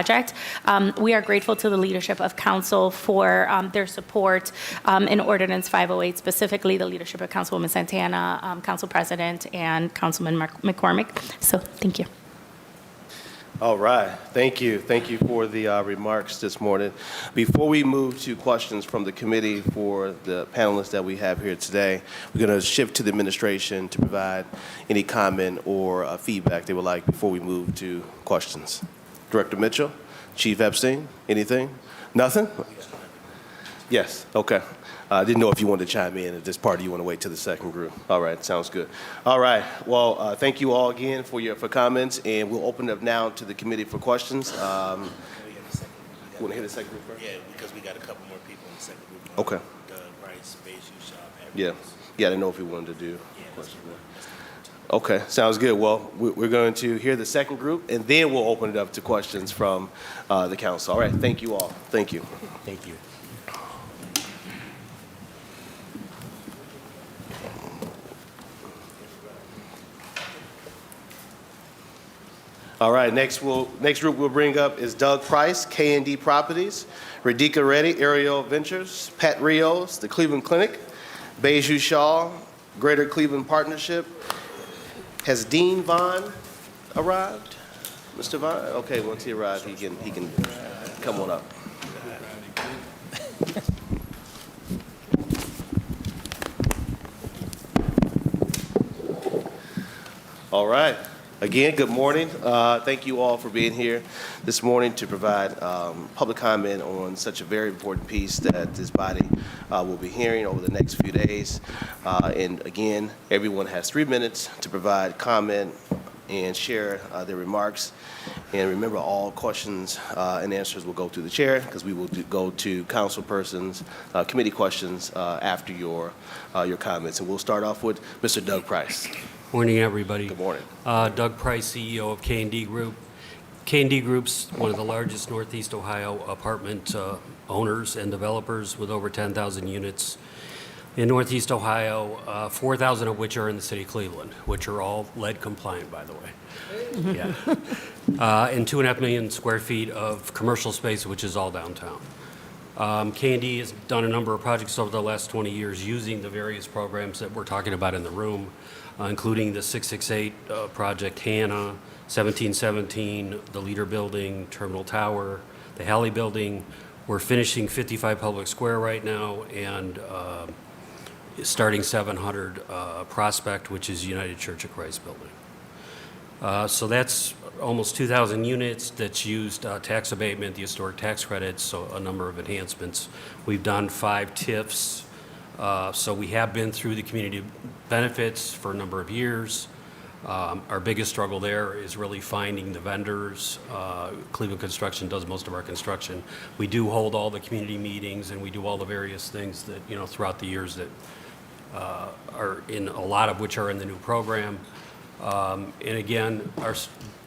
We are grateful to the leadership of council for their support in Ordinance 508, specifically the leadership of Councilwoman Santana, Council President, and Councilman McCormick. So thank you. All right. Thank you. Thank you for the remarks this morning. Before we move to questions from the committee for the panelists that we have here today, we're going to shift to the administration to provide any comment or feedback they would like before we move to questions. Director Mitchell, Chief Epstein, anything? Nothing? Yes, okay. I didn't know if you wanted to chime in at this part or you want to wait till the second group. All right, sounds good. All right, well, thank you all again for comments, and we'll open it up now to the committee for questions. You want to hear the second group first? Yeah, because we got a couple more people in the second group. Okay. Doug, Bryce, Beju, Shop, Yeah, I didn't know if you wanted to do questions. Okay, sounds good. Well, we're going to hear the second group, and then we'll open it up to questions from the council. All right, thank you all. Thank you. Thank you. All right, next group we'll bring up is Doug Price, K&D Properties, Radhika Reddy, Aerial Ventures, Pat Rios, the Cleveland Clinic, Beju Shaw, Greater Cleveland Partnership. Has Dean Vaughn arrived? Mr. Vaughn? Okay, once he arrives, he can come on up. All right. Again, good morning. Thank you all for being here this morning to provide public comment on such a very important piece that this body will be hearing over the next few days. And again, everyone has 3 minutes to provide comment and share their remarks. And remember, all questions and answers will go through the chair because we will go to council persons, committee questions after your comments. And we'll start off with Mr. Doug Price. Morning, everybody. Good morning. Doug Price, CEO of K&D Group. K&D Group's one of the largest Northeast Ohio apartment owners and developers with over 10,000 units. in Northeast Ohio, 4,000 of which are in the city of Cleveland, which are all lead compliant, by the way. Yeah. And 2.5 million square feet of commercial space, which is all downtown. K&D has done a number of projects over the last 20 years using the various programs that we're talking about in the room, including the 668 project, HANA, 1717, the Leader Building, Terminal Tower, the Halley Building. We're finishing 55 Public Square right now, and starting 700 Prospect, which is United Church of Christ building. So that's almost 2,000 units that's used tax abatement, the historic tax credits, so a number of enhancements. We've done 5 TIFs, so we have been through the community benefits for a number of years. Our biggest struggle there is really finding the vendors. Cleveland Construction does most of our construction. We do hold all the community meetings, and we do all the various things that, you know, throughout the years that are in, a lot of which are in the new program. And again, our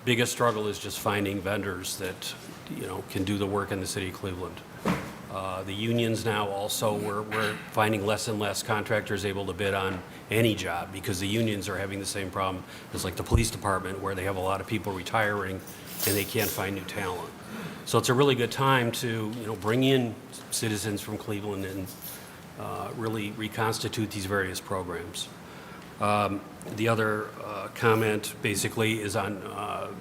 biggest struggle is just finding vendors that, you know, can do the work in the city of Cleveland. The unions now also, we're finding less and less contractors able to bid on any job, because the unions are having the same problem as like the police department, where they have a lot of people retiring and they can't find new talent. So it's a really good time to, you know, bring in citizens from Cleveland and really reconstitute these various programs. The other comment basically is on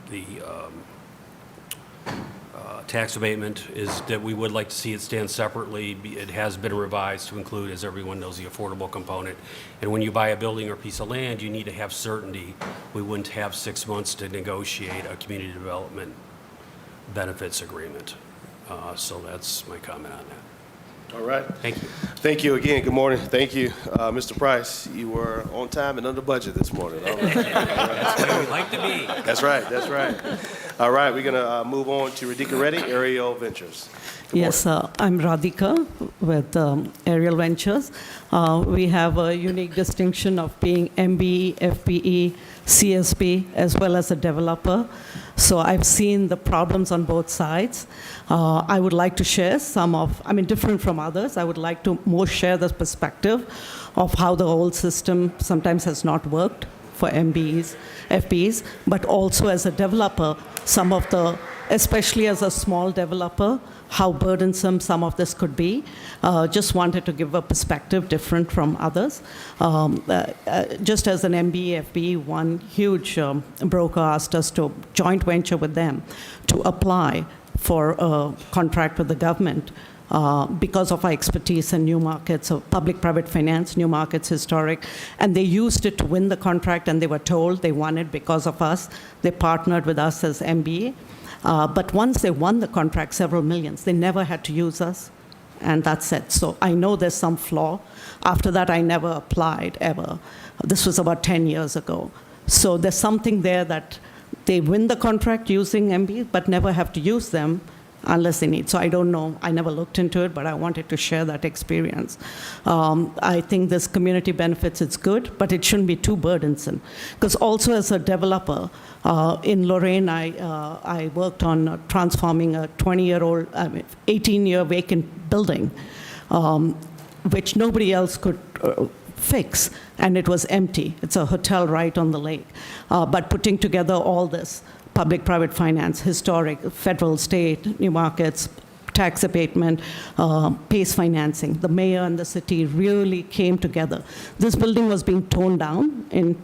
the tax abatement, is that we would like to see it stand separately. It has been revised to include, as everyone knows, the affordable component. And when you buy a building or piece of land, you need to have certainty. We wouldn't have 6 months to negotiate a community development benefits agreement. So that's my comment on that. All right. Thank you. Thank you again. Good morning. Thank you, Mr. Price. You were on time and under budget this morning. All right. That's where we like to be. That's right. That's right. All right. We're going to move on to Radhika Reddy, Aerial Ventures. Yes, I'm Radhika with Aerial Ventures. We have a unique distinction of being MBE, FPE, CSP, as well as a developer. So I've seen the problems on both sides. I would like to share some of, different from others. I would like to more share the perspective of how the whole system sometimes has not worked for MBEs, FPEs, but also as a developer, some of the, especially as a small developer, how burdensome some of this could be. Just wanted to give a perspective different from others. Just as an MBE, FBE, one huge broker asked us to joint venture with them to apply for a contract with the government because of our expertise in new markets, of public-private finance, new markets, historic. And they used it to win the contract, and they were told they won it because of us. They partnered with us as MBE. But once they won the contract, several millions, they never had to use us, and that's it. So I know there's some flaw. After that, I never applied, ever. This was about 10 years ago. So there's something there that they win the contract using MBE, but never have to use them unless they need. So I don't know. I never looked into it, but I wanted to share that experience. I think this community benefits, it's good, but it shouldn't be too burdensome. Because also as a developer, in Lorraine, I worked on transforming a 20-year-old, 18-year vacant building, which nobody else could fix, and it was empty. It's a hotel right on the lake. But putting together all this, public-private finance, historic, federal, state, new markets, tax abatement, PACE financing, the mayor and the city really came together. This building was being torn down in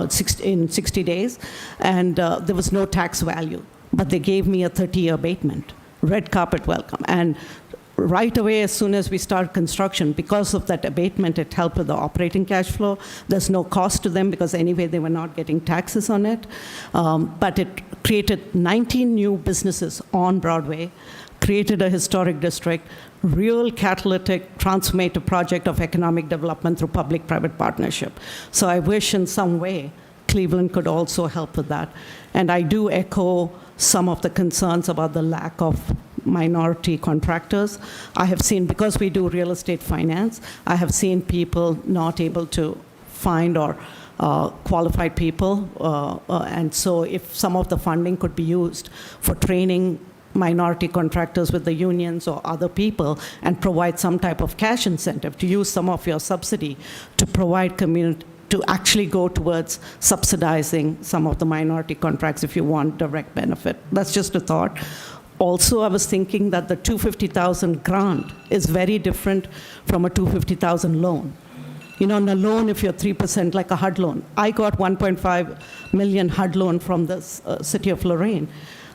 60 days, and there was no tax value. But they gave me a 30-year abatement, red carpet welcome. And right away, as soon as we started construction, because of that abatement, it helped with the operating cash flow. There's no cost to them because anyway, they were not getting taxes on it. But it created 19 new businesses on Broadway, created a historic district, real catalytic, transformative project of economic development through public-private partnership. So I wish in some way Cleveland could also help with that. And I do echo some of the concerns about the lack of minority contractors. I have seen, because we do real estate finance, I have seen people not able to find or qualified people. And so if some of the funding could be used for training minority contractors with the unions or other people and provide some type of cash incentive to use some of your subsidy to provide community, to actually go towards subsidizing some of the minority contracts if you want direct benefit. That's just a thought. Also, I was thinking that the $250,000 grant is very different from a $250,000 loan. You know, in a loan, if you're 3%, like a HUD loan. I got $1.5 million HUD loan from the city of Lorraine.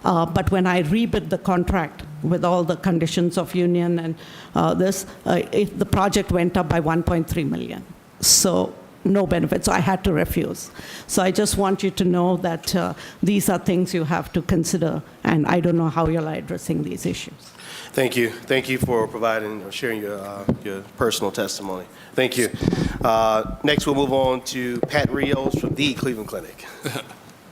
But when I rebid the contract with all the conditions of union and the project went up by $1.3 million. So no benefit, so I had to refuse. So I just want you to know that these are things you have to consider, and I don't know how you're addressing these issues. Thank you. Thank you for providing or sharing your personal testimony. Thank you. Next, we'll move on to Pat Rios from the Cleveland Clinic.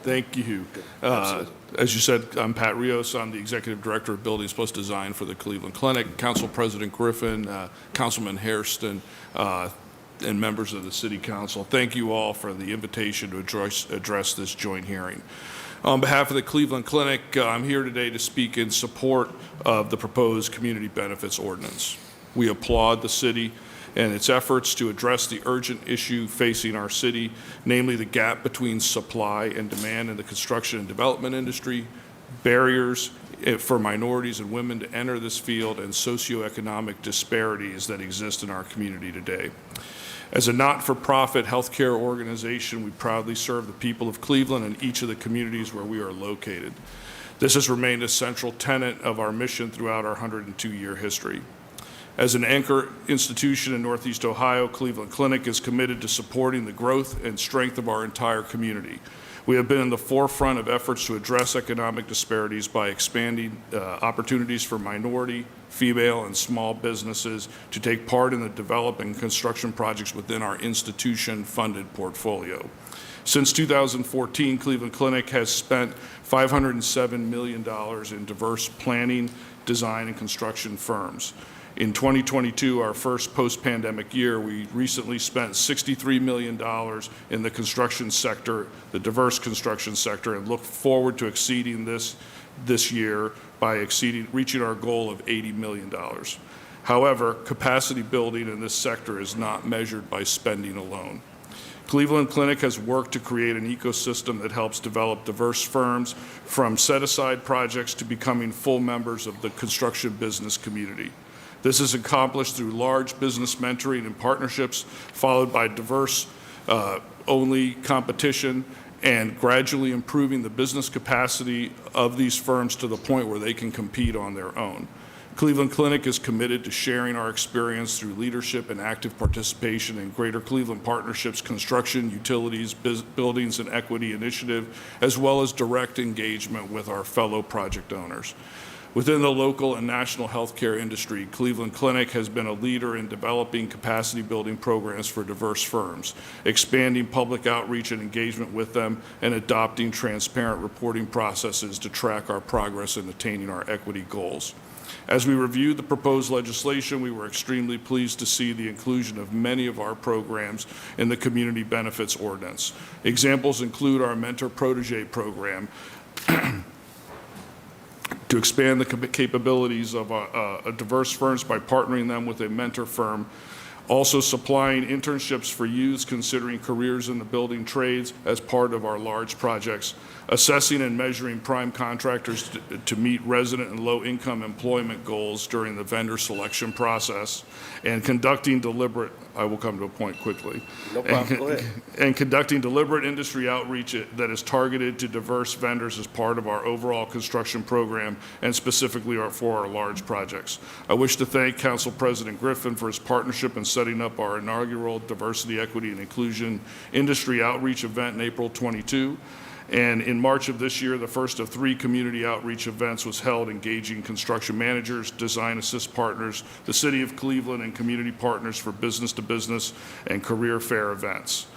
Thank you. As you said, I'm Pat Rios. I'm the Executive Director of Buildings Plus Design for the Cleveland Clinic. Council President Griffin, Councilman Hairston, and members of the City Council, thank you all for the invitation to address this joint hearing. On behalf of the Cleveland Clinic, I'm here today to speak in support of the proposed community benefits ordinance. We applaud the city and its efforts to address the urgent issue facing our city, namely the gap between supply and demand in the construction and development industry, barriers for minorities and women to enter this field, and socioeconomic disparities that exist in our community today. As a not-for-profit healthcare organization, we proudly serve the people of Cleveland and each of the communities where we are located. This has remained a central tenet of our mission throughout our 102-year history. As an anchor institution in Northeast Ohio, Cleveland Clinic is committed to supporting the growth and strength of our entire community. We have been in the forefront of efforts to address economic disparities by expanding opportunities for minority, female, and small businesses to take part in the development and construction projects within our institution-funded portfolio. Since 2014, Cleveland Clinic has spent $507 million in diverse planning, design, and construction firms. In 2022, our first post-pandemic year, we recently spent $63 million in the construction sector, the diverse construction sector, and look forward to exceeding this year by reaching our goal of $80 million. However, capacity building in this sector is not measured by spending alone. Cleveland Clinic has worked to create an ecosystem that helps develop diverse firms from set-aside projects to becoming full members of the construction business community. This is accomplished through large business mentoring and partnerships, followed by diverse-only competition, and gradually improving the business capacity of these firms to the point where they can compete on their own. Cleveland Clinic is committed to sharing our experience through leadership and active participation in Greater Cleveland Partnerships Construction, Utilities, Buildings, and Equity Initiative, as well as direct engagement with our fellow project owners. Within the local and national healthcare industry, Cleveland Clinic has been a leader in developing capacity building programs for diverse firms, expanding public outreach and engagement with them, and adopting transparent reporting processes to track our progress in attaining our equity goals. As we reviewed the proposed legislation, we were extremely pleased to see the inclusion of many of our programs in the Community Benefits Ordinance. Examples include our Mentor Protege program, to expand the capabilities of diverse firms by partnering them with a mentor firm, also supplying internships for youths considering careers in the building trades as part of our large projects, assessing and measuring prime contractors to meet resident and low-income employment goals during the vendor selection process, and conducting deliberate, I will come to a point quickly. No problem, go ahead. And conducting deliberate industry outreach that is targeted to diverse vendors as part of our overall construction program and specifically for our large projects. I wish to thank Council President Griffin for his partnership in setting up our inaugural Diversity, Equity, and Inclusion Industry Outreach event in April 22. And in March of this year, the first of 3 community outreach events was held, engaging construction managers, design assist partners, the City of Cleveland, and community partners for business-to-business and career fair events.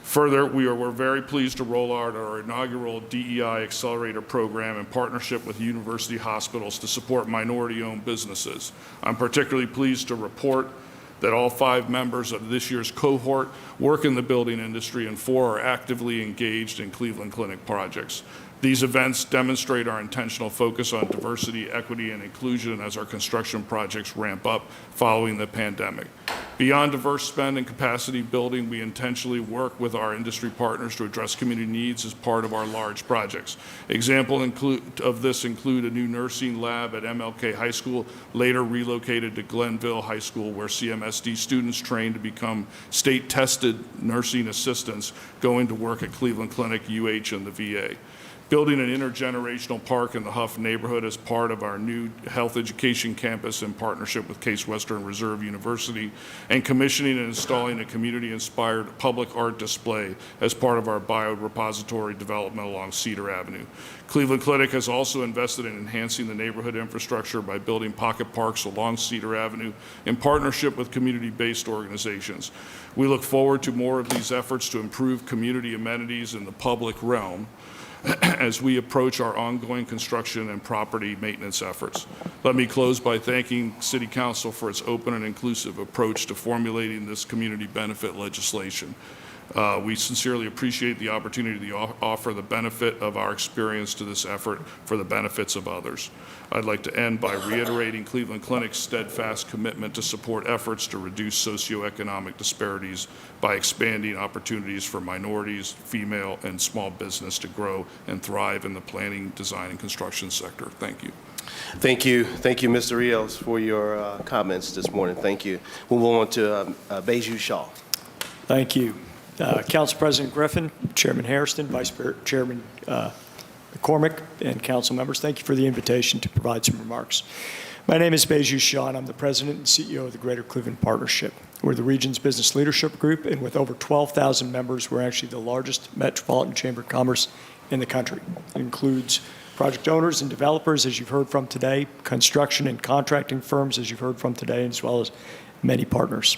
Further, we're very pleased to roll out our inaugural DEI Accelerator program in partnership with university hospitals to support minority-owned businesses. I'm particularly pleased to report that all 5 members of this year's cohort work in the building industry and 4 are actively engaged in Cleveland Clinic projects. These events demonstrate our intentional focus on diversity, equity, and inclusion as our construction projects ramp up following the pandemic. Beyond diverse spend and capacity building, we intentionally work with our industry partners to address community needs as part of our large projects. Examples of this include a new nursing lab at MLK High School, later relocated to Glenville High School, where CMSD students train to become state-tested nursing assistants going to work at Cleveland Clinic, UH, and the VA. Building an intergenerational park in the Huff neighborhood as part of our new health education campus in partnership with Case Western Reserve University, and commissioning and installing a community-inspired public art display as part of our biorepository development along Cedar Avenue. Cleveland Clinic has also invested in enhancing the neighborhood infrastructure by building pocket parks along Cedar Avenue in partnership with community-based organizations. We look forward to more of these efforts to improve community amenities in the public realm as we approach our ongoing construction and property maintenance efforts. Let me close by thanking City Council for its open and inclusive approach to formulating this community benefit legislation. We sincerely appreciate the opportunity to offer the benefit of our experience to this effort for the benefits of others. I'd like to end by reiterating Cleveland Clinic's steadfast commitment to support efforts to reduce socioeconomic disparities by expanding opportunities for minorities, female, and small business to grow and thrive in the planning, design, and construction sector. Thank you. Thank you, Mr. Rios, for your comments this morning. Thank you. We'll move on to Baiju Shaw. Thank you. Council President Griffin, Chairman Hairston, Vice Chairman McCormick, and council members, thank you for the invitation to provide some remarks. My name is Baiju Shaw, and I'm the President and CEO of the Greater Cleveland Partnership. We're the region's business leadership group, and with over 12,000 members, we're actually the largest metropolitan chamber of commerce in the country. It includes project owners and developers, as you've heard from today, construction and contracting firms, as you've heard from today, as well as many partners.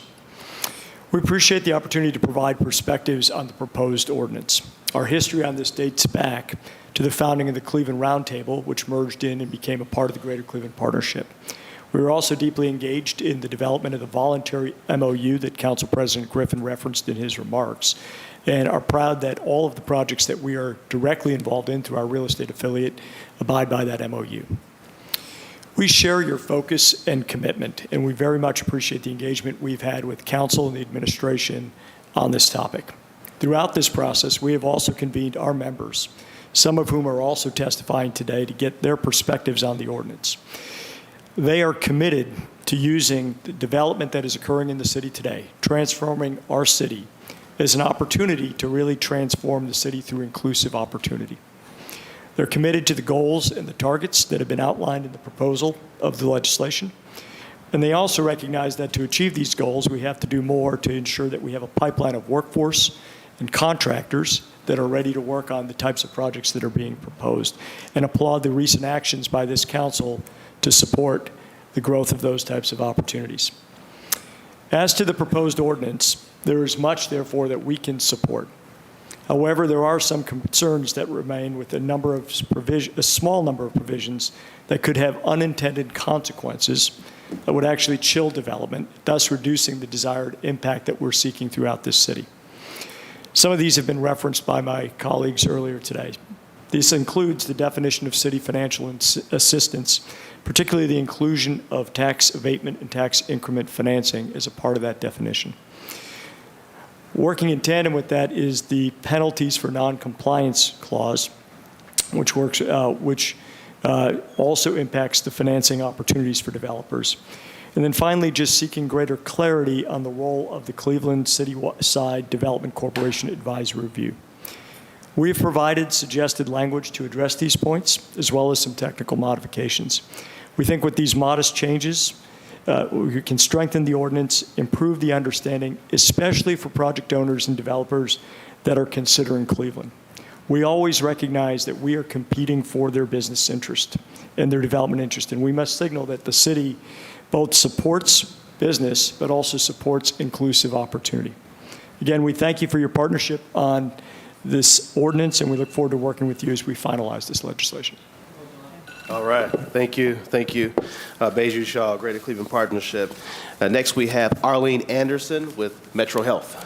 We appreciate the opportunity to provide perspectives on the proposed ordinance. Our history on this dates back to the founding of the Cleveland Roundtable, which merged in and became a part of the Greater Cleveland Partnership. We were also deeply engaged in the development of the voluntary MOU that Council President Griffin referenced in his remarks, and are proud that all of the projects that we are directly involved in through our real estate affiliate abide by that MOU. We share your focus and commitment, and we very much appreciate the engagement we've had with council and the administration on this topic. Throughout this process, we have also convened our members, some of whom are also testifying today, to get their perspectives on the ordinance. They are committed to using the development that is occurring in the city today, transforming our city, as an opportunity to really transform the city through inclusive opportunity. They're committed to the goals and the targets that have been outlined in the proposal of the legislation. And they also recognize that to achieve these goals, we have to do more to ensure that we have a pipeline of workforce and contractors that are ready to work on the types of projects that are being proposed, and applaud the recent actions by this council to support the growth of those types of opportunities. As to the proposed ordinance, there is much, therefore, that we can support. However, there are some concerns that remain with a small number of provisions that could have unintended consequences that would actually chill development, thus reducing the desired impact that we're seeking throughout this city. Some of these have been referenced by my colleagues earlier today. This includes the definition of city financial assistance, particularly the inclusion of tax abatement and tax increment financing as a part of that definition. Working in tandem with that is the penalties for noncompliance clause, which also impacts the financing opportunities for developers. And then finally, just seeking greater clarity on the role of the Cleveland Cityside Development Corporation Advisory Review. We have provided suggested language to address these points, as well as some technical modifications. We think with these modest changes, we can strengthen the ordinance, improve the understanding, especially for project owners and developers that are considering Cleveland. We always recognize that we are competing for their business interest and their development interest, and we must signal that the city both supports business but also supports inclusive opportunity. Again, we thank you for your partnership on this ordinance, and we look forward to working with you as we finalize this legislation. All right. Thank you. Thank you, Baiju Shaw, Greater Cleveland Partnership. Next, we have Arlene Anderson with Metro Health.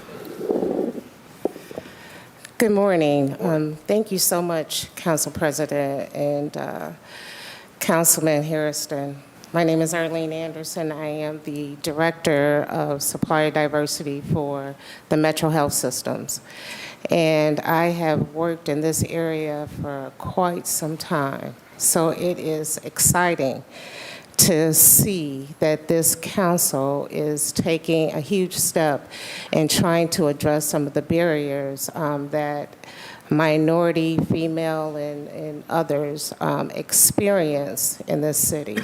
Good morning. Thank you so much, Council President and Councilman Harrison. My name is Arlene Anderson. I am the Director of Supplier Diversity for the Metro Health Systems. And I have worked in this area for quite some time. So it is exciting to see that this council is taking a huge step in trying to address some of the barriers that minority, female, and others experience in this city.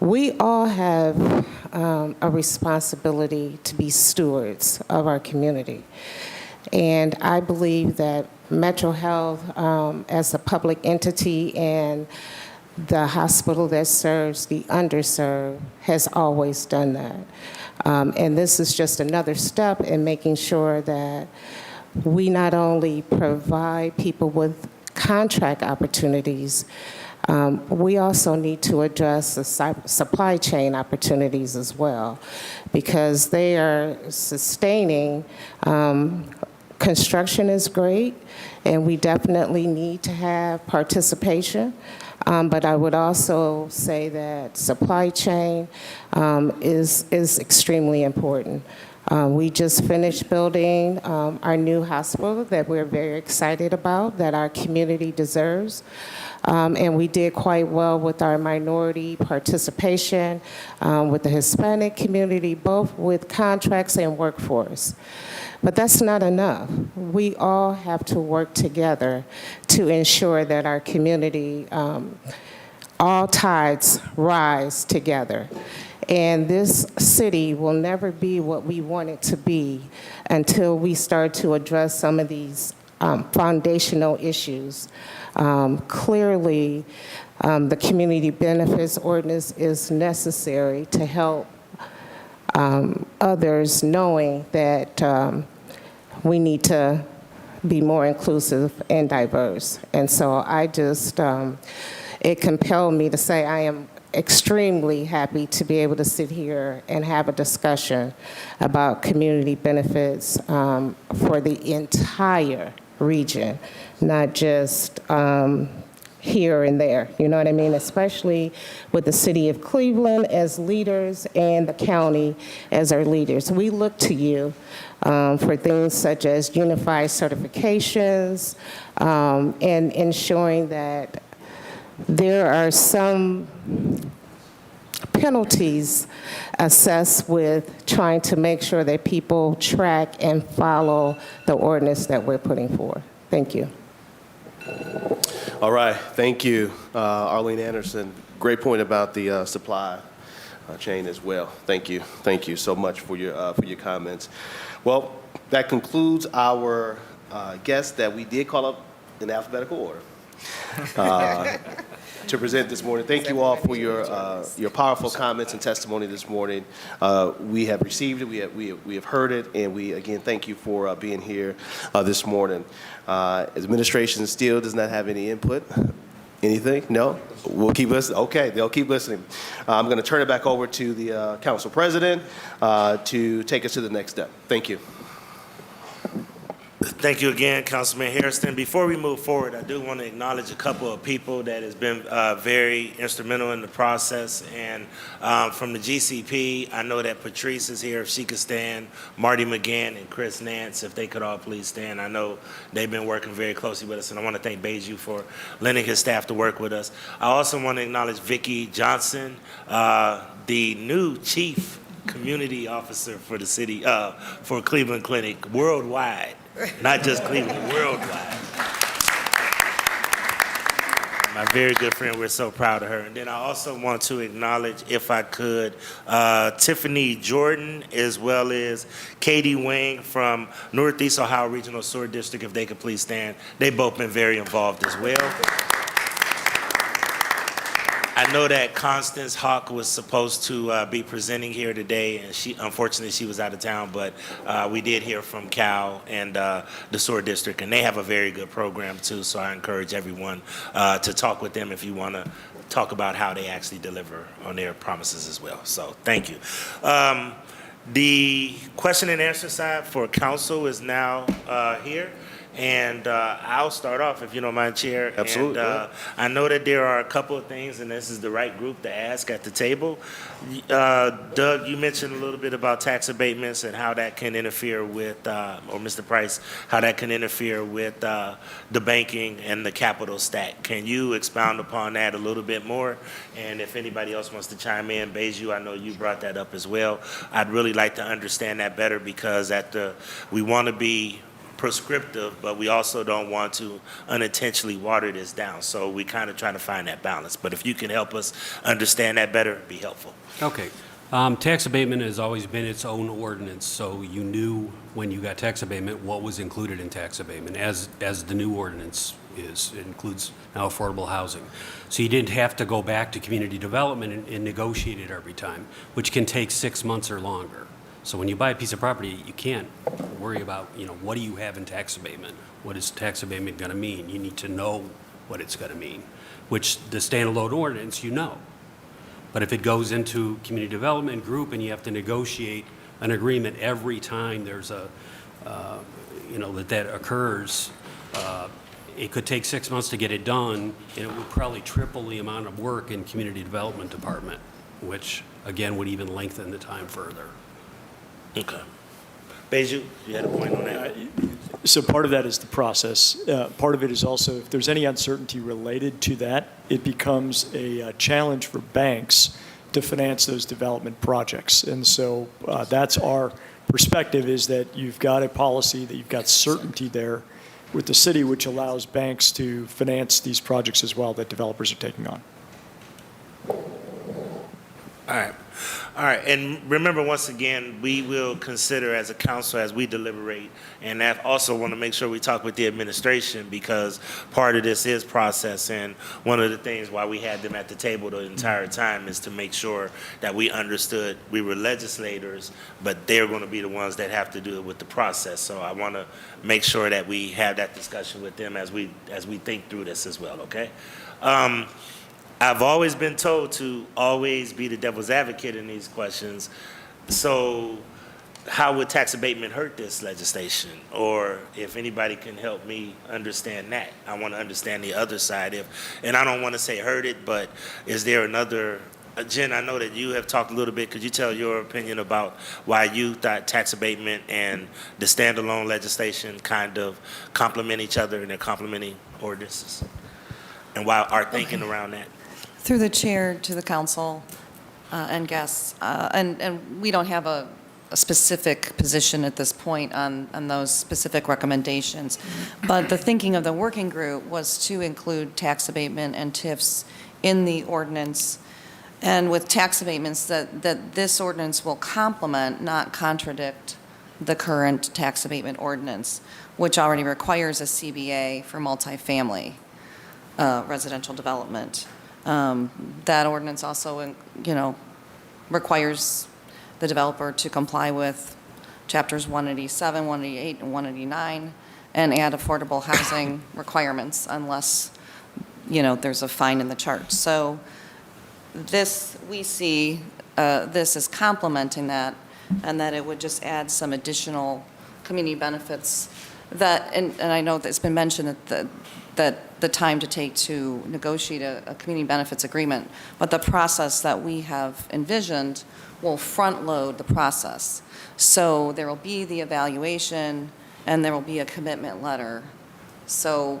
We all have a responsibility to be stewards of our community. And I believe that Metro Health, as a public entity and the hospital that serves the underserved, has always done that. And this is just another step in making sure that we not only provide people with contract opportunities, we also need to address the supply chain opportunities as well, because they are sustaining. Construction is great, and we definitely need to have participation. But I would also say that supply chain is extremely important. We just finished building our new hospital that we're very excited about, that our community deserves. And we did quite well with our minority participation, with the Hispanic community, both with contracts and workforce. But that's not enough. We all have to work together to ensure that our community, all tides rise together. And this city will never be what we want it to be until we start to address some of these foundational issues. Clearly, the community benefits ordinance is necessary to help others, knowing that we need to be more inclusive and diverse. And so I just, it compelled me to say I am extremely happy to be able to sit here and have a discussion about community benefits for the entire region, not just here and there, you know what I mean? Especially with the city of Cleveland as leaders and the county as our leaders. We look to you for things such as unified certifications and ensuring that there are some penalties assessed with trying to make sure that people track and follow the ordinance that we're putting forward. Thank you. All right, thank you, Arlene Anderson. Great point about the supply chain as well. Thank you so much for your comments. Well, that concludes our guests that we did call up in alphabetical order to present this morning. Thank you all for your powerful comments and testimony this morning. We have received it, we have heard it, and we again thank you for being here this morning. Administration still does not have any input. Anything? No? We'll keep listening. Okay, they'll keep listening. I'm going to turn it back over to the Council President to take us to the next step. Thank you. Thank you again, Councilman Harrison. Before we move forward, I do want to acknowledge a couple of people that has been very instrumental in the process. And from the GCP, I know that Patrice is here, if she could stand, Marty McGann and Chris Nance, if they could all please stand. I know they've been working very closely with us, and I want to thank Beju for lending his staff to work with us. I also want to acknowledge Vicki Johnson, the new Chief Community Officer for the city, for Cleveland Clinic worldwide. Not just Cleveland, worldwide. My very good friend, we're so proud of her. And then I also want to acknowledge, if I could, Tiffany Jordan, as well as Katie Wing from Northeast Ohio Regional Sewer District, if they could please stand. They've both been very involved as well. I know that Constance Hawk was supposed to be presenting here today, and unfortunately she was out of town, but we did hear from Cal and the Sewer District, and they have a very good program too, so I encourage everyone to talk with them if you want to talk about how they actually deliver on their promises as well. So thank you. The question and answer side for council is now here. And I'll start off, if you don't mind, Chair. Absolutely. And I know that there are a couple of things, and this is the right group to ask at the table. Doug, you mentioned a little bit about tax abatements and how that can interfere with, or Mr. Price, how that can interfere with the banking and the capital stack. Can you expound upon that a little bit more? And if anybody else wants to chime in, Beju, I know you brought that up as well. I'd really like to understand that better because we want to be prescriptive, but we also don't want to unintentionally water this down. So we kind of trying to find that balance. But if you can help us understand that better, it'd be helpful. Okay. Tax abatement has always been its own ordinance, so you knew when you got tax abatement what was included in tax abatement, as the new ordinance is. It includes now affordable housing. So you didn't have to go back to community development and negotiate it every time, which can take 6 months or longer. So when you buy a piece of property, you can't worry about, what do you have in tax abatement? What is tax abatement going to mean? You need to know what it's going to mean, which the standalone ordinance, you know. But if it goes into community development group and you have to negotiate an agreement every time there's that occurs, it could take 6 months to get it done, and it would probably triple the amount of work in community development department, which again would even lengthen the time further. Okay. Beju, you had a point on that. So part of that is the process. Part of it is also if there's any uncertainty related to that, it becomes a challenge for banks to finance those development projects. And so that's our perspective, is that you've got a policy, that you've got certainty there with the city, which allows banks to finance these projects as well that developers are taking on. All right, and remember, once again, we will consider as a council as we deliberate, and I also want to make sure we talk with the administration because part of this is process, and one of the things why we had them at the table the entire time is to make sure that we understood we were legislators, but they're going to be the ones that have to do it with the process. So I want to make sure that we have that discussion with them as we think through this as well, okay? I've always been told to always be the devil's advocate in these questions. So how would tax abatement hurt this legislation? Or if anybody can help me understand that. I want to understand the other side. And I don't want to say hurt it, but is there another, Jen, I know that you have talked a little bit. Could you tell your opinion about why you thought tax abatement and the standalone legislation kind of complement each other and they're complementing ordinances? And why our thinking around that? Through the chair to the council and guests, and we don't have a specific position at this point on those specific recommendations, but the thinking of the working group was to include tax abatement and TIFs in the ordinance, and with tax abatements that this ordinance will complement, not contradict, the current tax abatement ordinance, which already requires a CBA for multifamily residential development. That ordinance also, requires the developer to comply with chapters 187, 188, and 189, and add affordable housing requirements unless, there's a fine in the chart. So we see this as complementing that, and that it would just add some additional community benefits that, and I know that it's been mentioned that the time to take to negotiate a community benefits agreement, but the process that we have envisioned will front load the process. So there will be the evaluation and there will be a commitment letter. So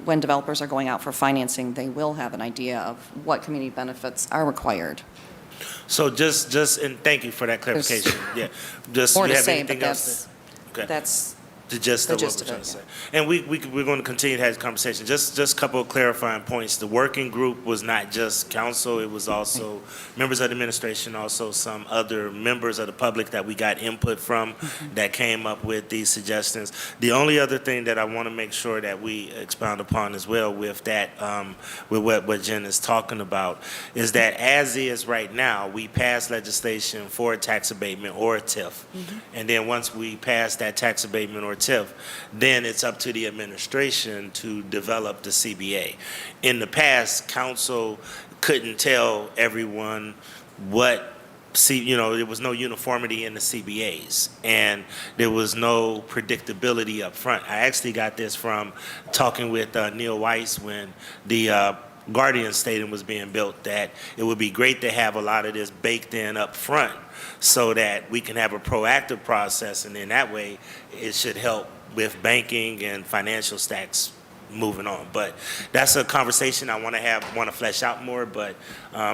when developers are going out for financing, they will have an idea of what community benefits are required. So and thank you for that clarification. Yeah, More you to have say, anything but else? Okay. that's The gist of what we're trying to say. And we're going to continue to have this conversation. Just a couple of clarifying points. The working group was not just council, it was also members of the administration, also some other members of the public that we got input from that came up with these suggestions. The only other thing that I want to make sure that we expound upon as well with that, with what Jen is talking about, is that as is right now, we pass legislation for a tax abatement or a TIF. And then once we pass that tax abatement or TIF, then it's up to the administration to develop the CBA. In the past, council couldn't tell everyone what there was no uniformity in the CBAs, and there was no predictability up front. I actually got this from talking with Neil Weiss when the Guardian Stadium was being built, that it would be great to have a lot of this baked in up front so that we can have a proactive process, and then that way it should help with banking and financial stacks moving on. But that's a conversation I want to flesh out more, but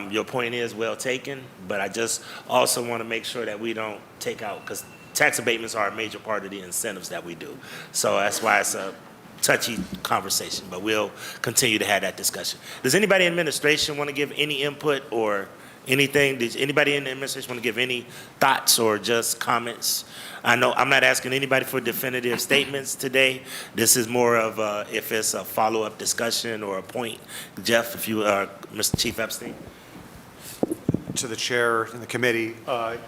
your point is well taken, but I just also want to make sure that we don't take out, because tax abatements are a major part of the incentives that we do. So that's why it's a touchy conversation, but we'll continue to have that discussion. Does anybody in administration want to give any input or anything? Does anybody in the administration want to give any thoughts or just comments? I know I'm not asking anybody for definitive statements today. This is more of if it's a follow-up discussion or a point. Jeff, if you Mr. Chief Epstein. To the chair and the committee, I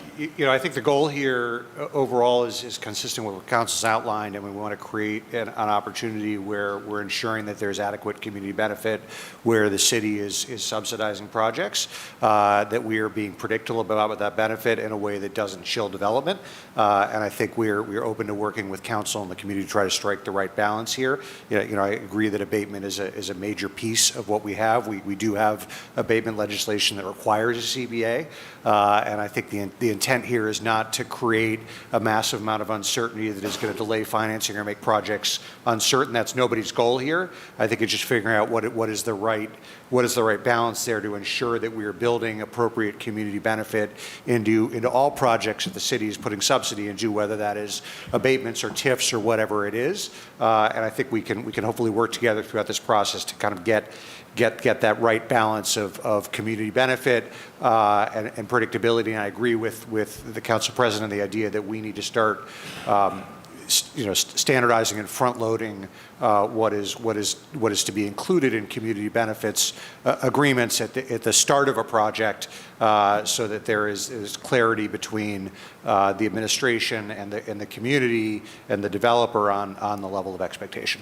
think the goal here overall is consistent with what council's outlined, and we want to create an opportunity where we're ensuring that there's adequate community benefit, where the city is subsidizing projects, that we are being predictable about that benefit in a way that doesn't chill development. And I think we're open to working with council and the community to try to strike the right balance here. I agree that abatement is a major piece of what we have. We do have abatement legislation that requires a CBA. And I think the intent here is not to create a massive amount of uncertainty that is going to delay financing or make projects uncertain. That's nobody's goal here. I think it's just figuring out what is the right balance there to ensure that we are building appropriate community benefit into all projects that the city is putting subsidy into, whether that is abatements or TIFs or whatever it is. And I think we can hopefully work together throughout this process to kind of get that right balance of community benefit and predictability. And I agree with the council president, the idea that we need to start standardizing and front loading what is to be included in community benefits agreements at the start of a project, so that there is clarity between the administration and the community and the developer on the level of expectation.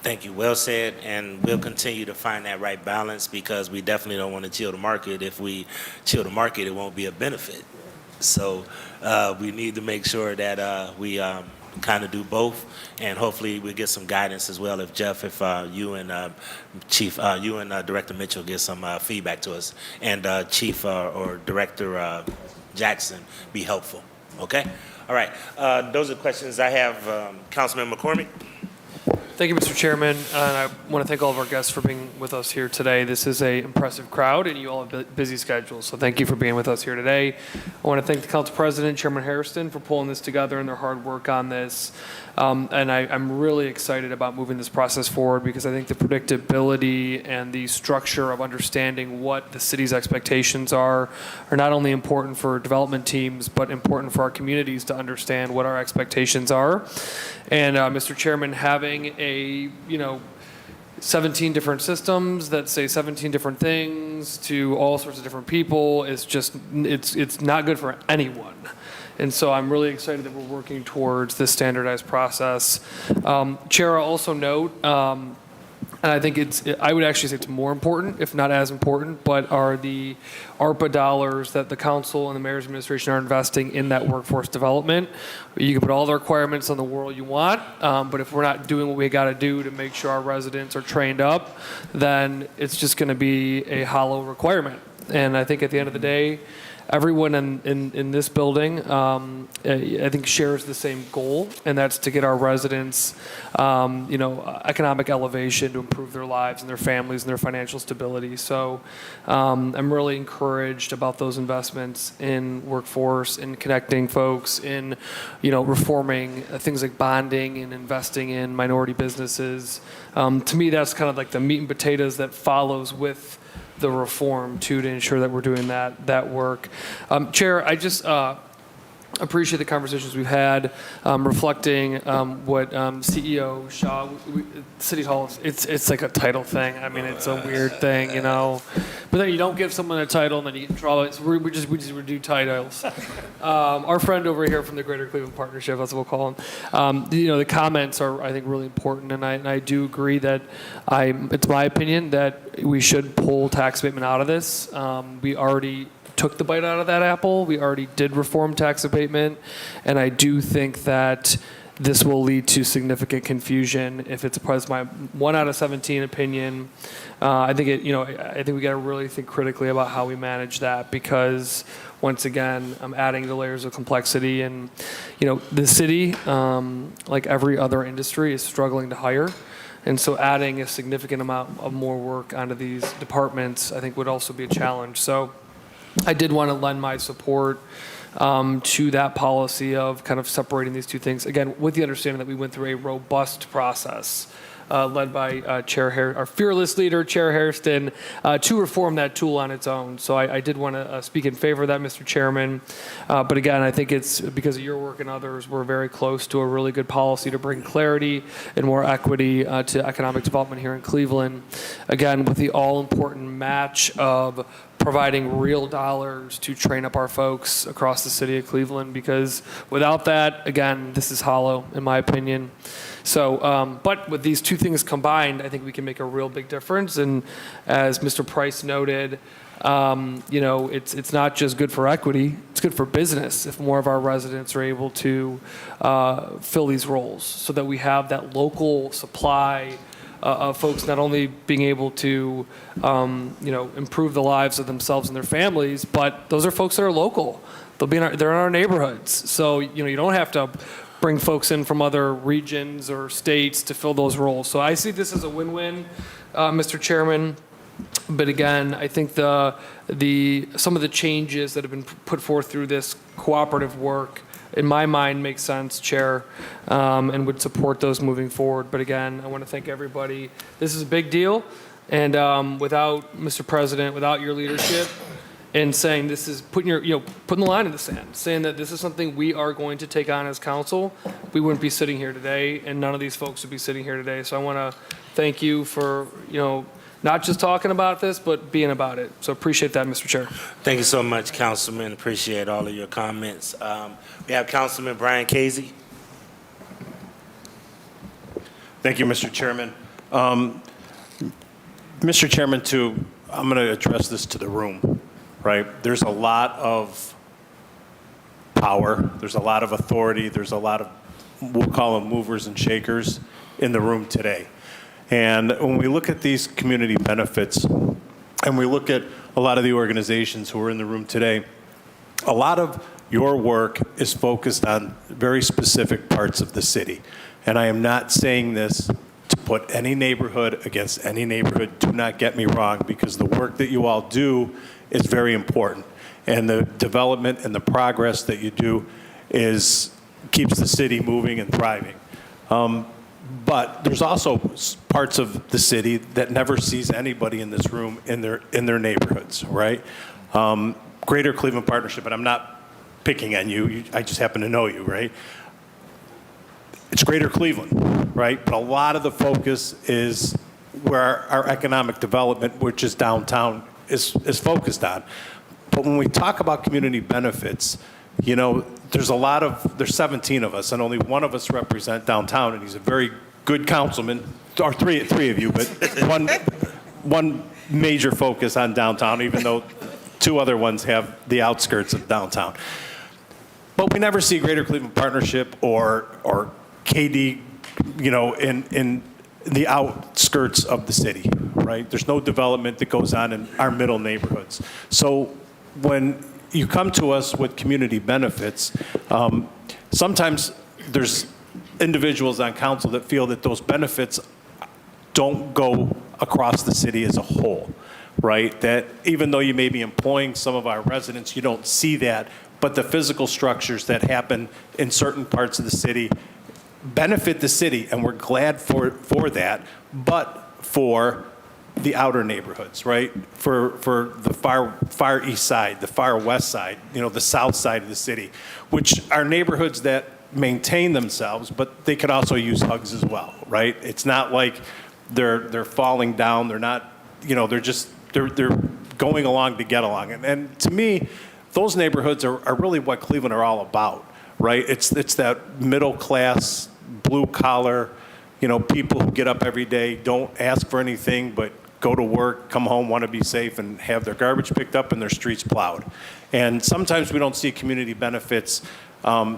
Thank you. Well said, and we'll continue to find that right balance, because we definitely don't want to chill the market. If we chill the market, it won't be a benefit. So we need to make sure that we kind of do both, and hopefully we get some guidance as well. If Jeff, if you and Director Mitchell get some feedback to us, and Chief or Director Jackson be helpful. Okay. All right. Those are the questions I have. Councilman McCormick. Thank you, Mr. Chairman, and I want to thank all of our guests for being with us here today. This is an impressive crowd, and you all have busy schedules, so thank you for being with us here today. I want to thank the Council President, Chairman Hairston, for pulling this together and their hard work on this. And I'm really excited about moving this process forward, because I think the predictability and the structure of understanding what the city's expectations are not only important for development teams, but important for our communities to understand what our expectations are. And Mr. Chairman, having 17 different systems that say 17 different things to all sorts of different people is just, it's not good for anyone. And so I'm really excited that we're working towards this standardized process. Chair, I'll also note, and I think I would actually say it's more important, if not as important, but are the ARPA dollars that the council and the mayor's administration are investing in that workforce development. You can put all the requirements on the world you want, but if we're not doing what we got to do to make sure our residents are trained up, then it's just going to be a hollow requirement. And I think at the end of the day, everyone in this building, I think, shares the same goal, and that's to get our residents, economic elevation, to improve their lives and their families and their financial stability. So I'm really encouraged about those investments in workforce, in connecting folks, in, reforming things like bonding and investing in minority businesses. To me, that's kind of like the meat and potatoes that follows with the reform to ensure that we're doing that work. Chair, I just appreciate the conversations we've had, reflecting what CEO Shaw, City Hall, it's like a title thing. I mean, it's a weird thing, But then you don't give someone a title, and then you get in trouble. We just do titles. Our friend over here from the Greater Cleveland Partnership, that's what we'll call him. The comments are, I think, really important, and I do agree that it's my opinion that we should pull tax abatement out of this. We already took the bite out of that apple. We already did reform tax abatement, and I do think that this will lead to significant confusion if it's my 1 out of 17 opinion. I think I think we got to really think critically about how we manage that, because once again, I'm adding the layers of complexity, and the city, like every other industry, is struggling to hire. And so adding a significant amount of more work onto these departments, I think, would also be a challenge. So I did want to lend my support to that policy of kind of separating these two things. Again, with the understanding that we went through a robust process led by our fearless leader, Chair Hairston, to reform that tool on its own. So I did want to speak in favor of that, Mr. Chairman. But again, I think it's because of your work and others, we're very close to a really good policy to bring clarity and more equity to economic development here in Cleveland. Again, with the all-important match of providing real dollars to train up our folks across the city of Cleveland, because without that, again, this is hollow, in my opinion. So, but with these two things combined, I think we can make a real big difference. And as Mr. Price noted, it's not just good for equity, it's good for business if more of our residents are able to fill these roles, so that we have that local supply of folks not only being able to, improve the lives of themselves and their families, but those are folks that are local. They're in our neighborhoods. So, you don't have to bring folks in from other regions or states to fill those roles. So I see this as a win-win, Mr. Chairman. But again, I think some of the changes that have been put forth through this cooperative work, in my mind, makes sense, Chair, and would support those moving forward. But again, I want to thank everybody. This is a big deal, and without, Mr. President, without your leadership in saying this is putting the line in the sand, saying that this is something we are going to take on as council, we wouldn't be sitting here today, and none of these folks would be sitting here today. So I want to thank you for, not just talking about this, but being about it. So appreciate that, Mr. Chair. Thank you so much, Councilman. Appreciate all of your comments. We have Councilman Brian Casey. Thank you, Mr. Chairman. Mr. Chairman, I'm going to address this to the room, right? There's a lot of power. There's a lot of authority. There's a lot of, we'll call them movers and shakers in the room today. And when we look at these community benefits, and we look at a lot of the organizations who are in the room today, a lot of your work is focused on very specific parts of the city. And I am not saying this to put any neighborhood against any neighborhood. Do not get me wrong, because the work that you all do is very important. And the development and the progress that you do keeps the city moving and thriving. But there's also parts of the city that never sees anybody in this room in their neighborhoods, right? Greater Cleveland Partnership, and I'm not picking on you, I just happen to know you, right? It's Greater Cleveland, right? But a lot of the focus is where our economic development, which is downtown, is focused on. But when we talk about community benefits, there's 17 of us, and only one of us represent downtown, and he's a very good councilman, or three of you, but one major focus on downtown, even though two other ones have the outskirts of downtown. But we never see Greater Cleveland Partnership or KD, in the outskirts of the city, right? There's no development that goes on in our middle neighborhoods. So when you come to us with community benefits, sometimes there's individuals on council that feel that those benefits don't go across the city as a whole, right? That even though you may be employing some of our residents, you don't see that, but the physical structures that happen in certain parts of the city benefit the city, and we're glad for that, but for the outer neighborhoods, right? For the far east side, the far west side, the south side of the city, which are neighborhoods that maintain themselves, but they could also use hugs as well, right? It's not like they're falling down. They're not, they're going along to get along. And to me, those neighborhoods are really what Cleveland are all about, right? It's that middle class, blue collar, people who get up every day, don't ask for anything, but go to work, come home, want to be safe, and have their garbage picked up and their streets plowed. And sometimes we don't see community benefits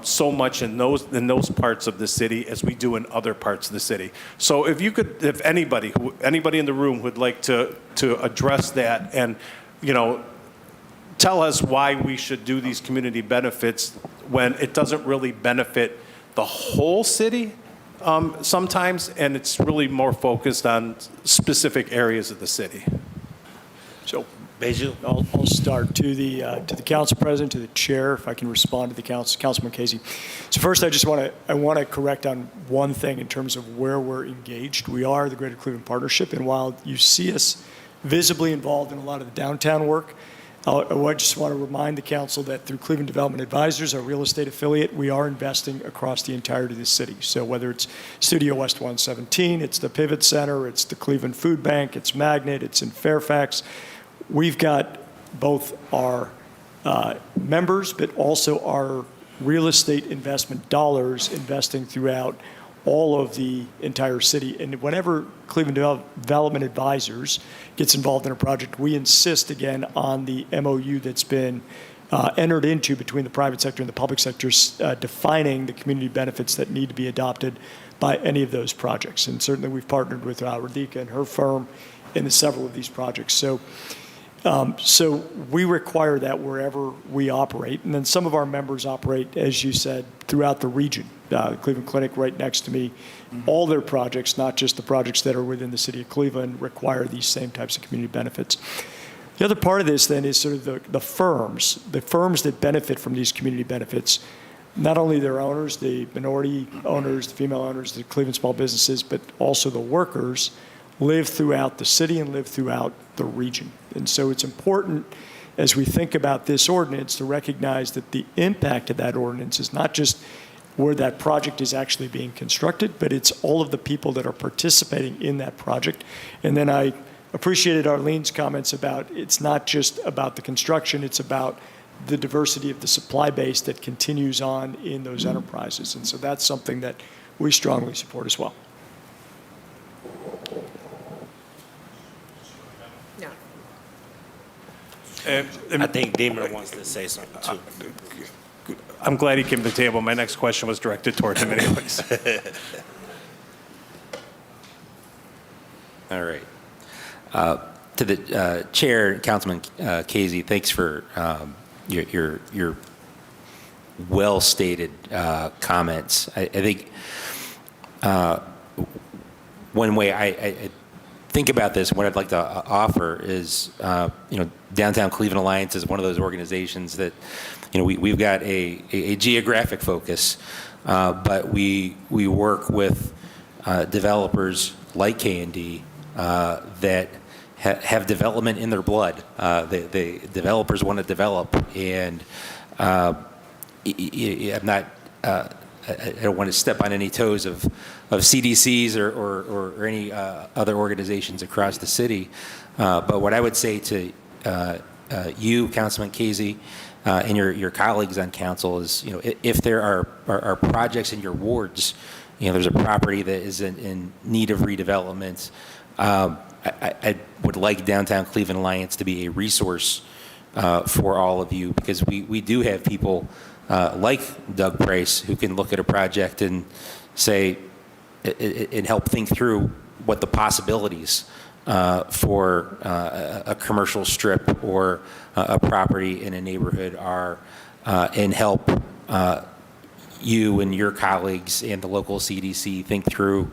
so much in those parts of the city as we do in other parts of the city. So if anybody in the room would like to address that and, tell us why we should do these community benefits when it doesn't really benefit the whole city sometimes, and it's really more focused on specific areas of the city. So Beju? I'll start to the council president, to the chair, if I can respond to the Councilman Casey. So first, I want to correct on one thing in terms of where we're engaged. We are the Greater Cleveland Partnership, and while you see us visibly involved in a lot of the downtown work, I just want to remind the council that through Cleveland Development Advisors, our real estate affiliate, we are investing across the entirety of the city. So whether it's Studio West 117, it's the Pivot Center, it's the Cleveland Food Bank, it's Magnet, it's in Fairfax, we've got both our members, but also our real estate investment dollars investing throughout all of the entire city. And whenever Cleveland Development Advisors gets involved in a project, we insist again on the MOU that's been entered into between the private sector and the public sectors, defining the community benefits that need to be adopted by any of those projects. And certainly we've partnered with Radhika and her firm in several of these projects. So we require that wherever we operate. And then some of our members operate, as you said, throughout the region. Cleveland Clinic right next to me, all their projects, not just the projects that are within the city of Cleveland, require these same types of community benefits. The other part of this then is sort of the firms that benefit from these community benefits, not only their owners, the minority owners, the female owners, the Cleveland small businesses, but also the workers live throughout the city and live throughout the region. And so it's important as we think about this ordinance to recognize that the impact of that ordinance is not just where that project is actually being constructed, but it's all of the people that are participating in that project. And then I appreciated Arlene's comments about it's not just about the construction, it's about the diversity of the supply base that continues on in those enterprises. And so that's something that we strongly support as well. I think Deemer wants to say something too. I'm glad he came to the table. My next question was directed toward him anyways. All right. To the chair, Councilman Casey, thanks for your well-stated comments. I think one way I think about this, what I'd like to offer is, Downtown Cleveland Alliance is one of those organizations that, we've got a geographic focus, but we work with developers like K&D that have development in their blood. The developers want to develop, and I don't want to step on any toes of CDCs or any other organizations across the city. But what I would say to you, Councilman Casey, and your colleagues on council is, if there are projects in your wards, there's a property that is in need of redevelopment, I would like Downtown Cleveland Alliance to be a resource for all of you, because we do have people like Doug Price who can look at a project and say, and help think through what the possibilities for a commercial strip or a property in a neighborhood are, and help you and your colleagues and the local CDC think through,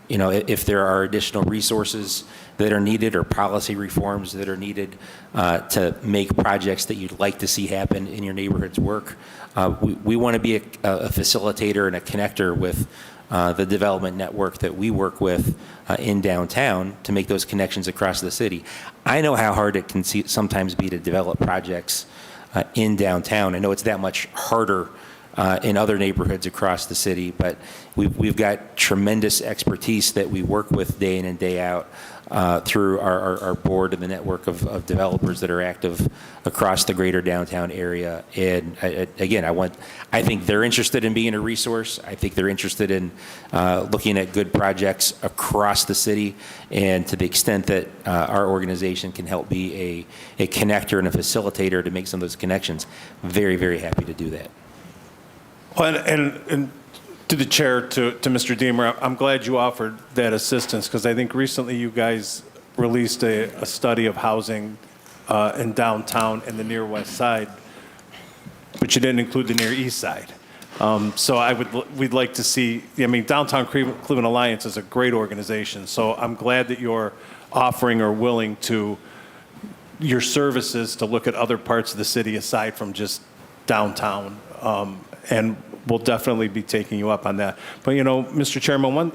if there are additional resources that are needed or policy reforms that are needed to make projects that you'd like to see happen in your neighborhood's work. We want to be a facilitator and a connector with the development network that we work with in downtown to make those connections across the city. I know how hard it can sometimes be to develop projects in downtown. I know it's that much harder in other neighborhoods across the city. But we've got tremendous expertise that we work with day in and day out through our board and the network of developers that are active across the greater downtown area. And again, I think they're interested in being a resource. I think they're interested in looking at good projects across the city. And to the extent that our organization can help be a connector and a facilitator to make some of those connections, very, very happy to do that. Well, and to the chair, to Mr. Deemer, I'm glad you offered that assistance, because I think recently you guys released a study of housing in downtown and the near west side, but you didn't include the near east side. So we'd like to see, I mean, Downtown Cleveland Alliance is a great organization, so I'm glad that you're offering or willing to your services to look at other parts of the city aside from just downtown. And we'll definitely be taking you up on that. But, you know, Mr. Chairman,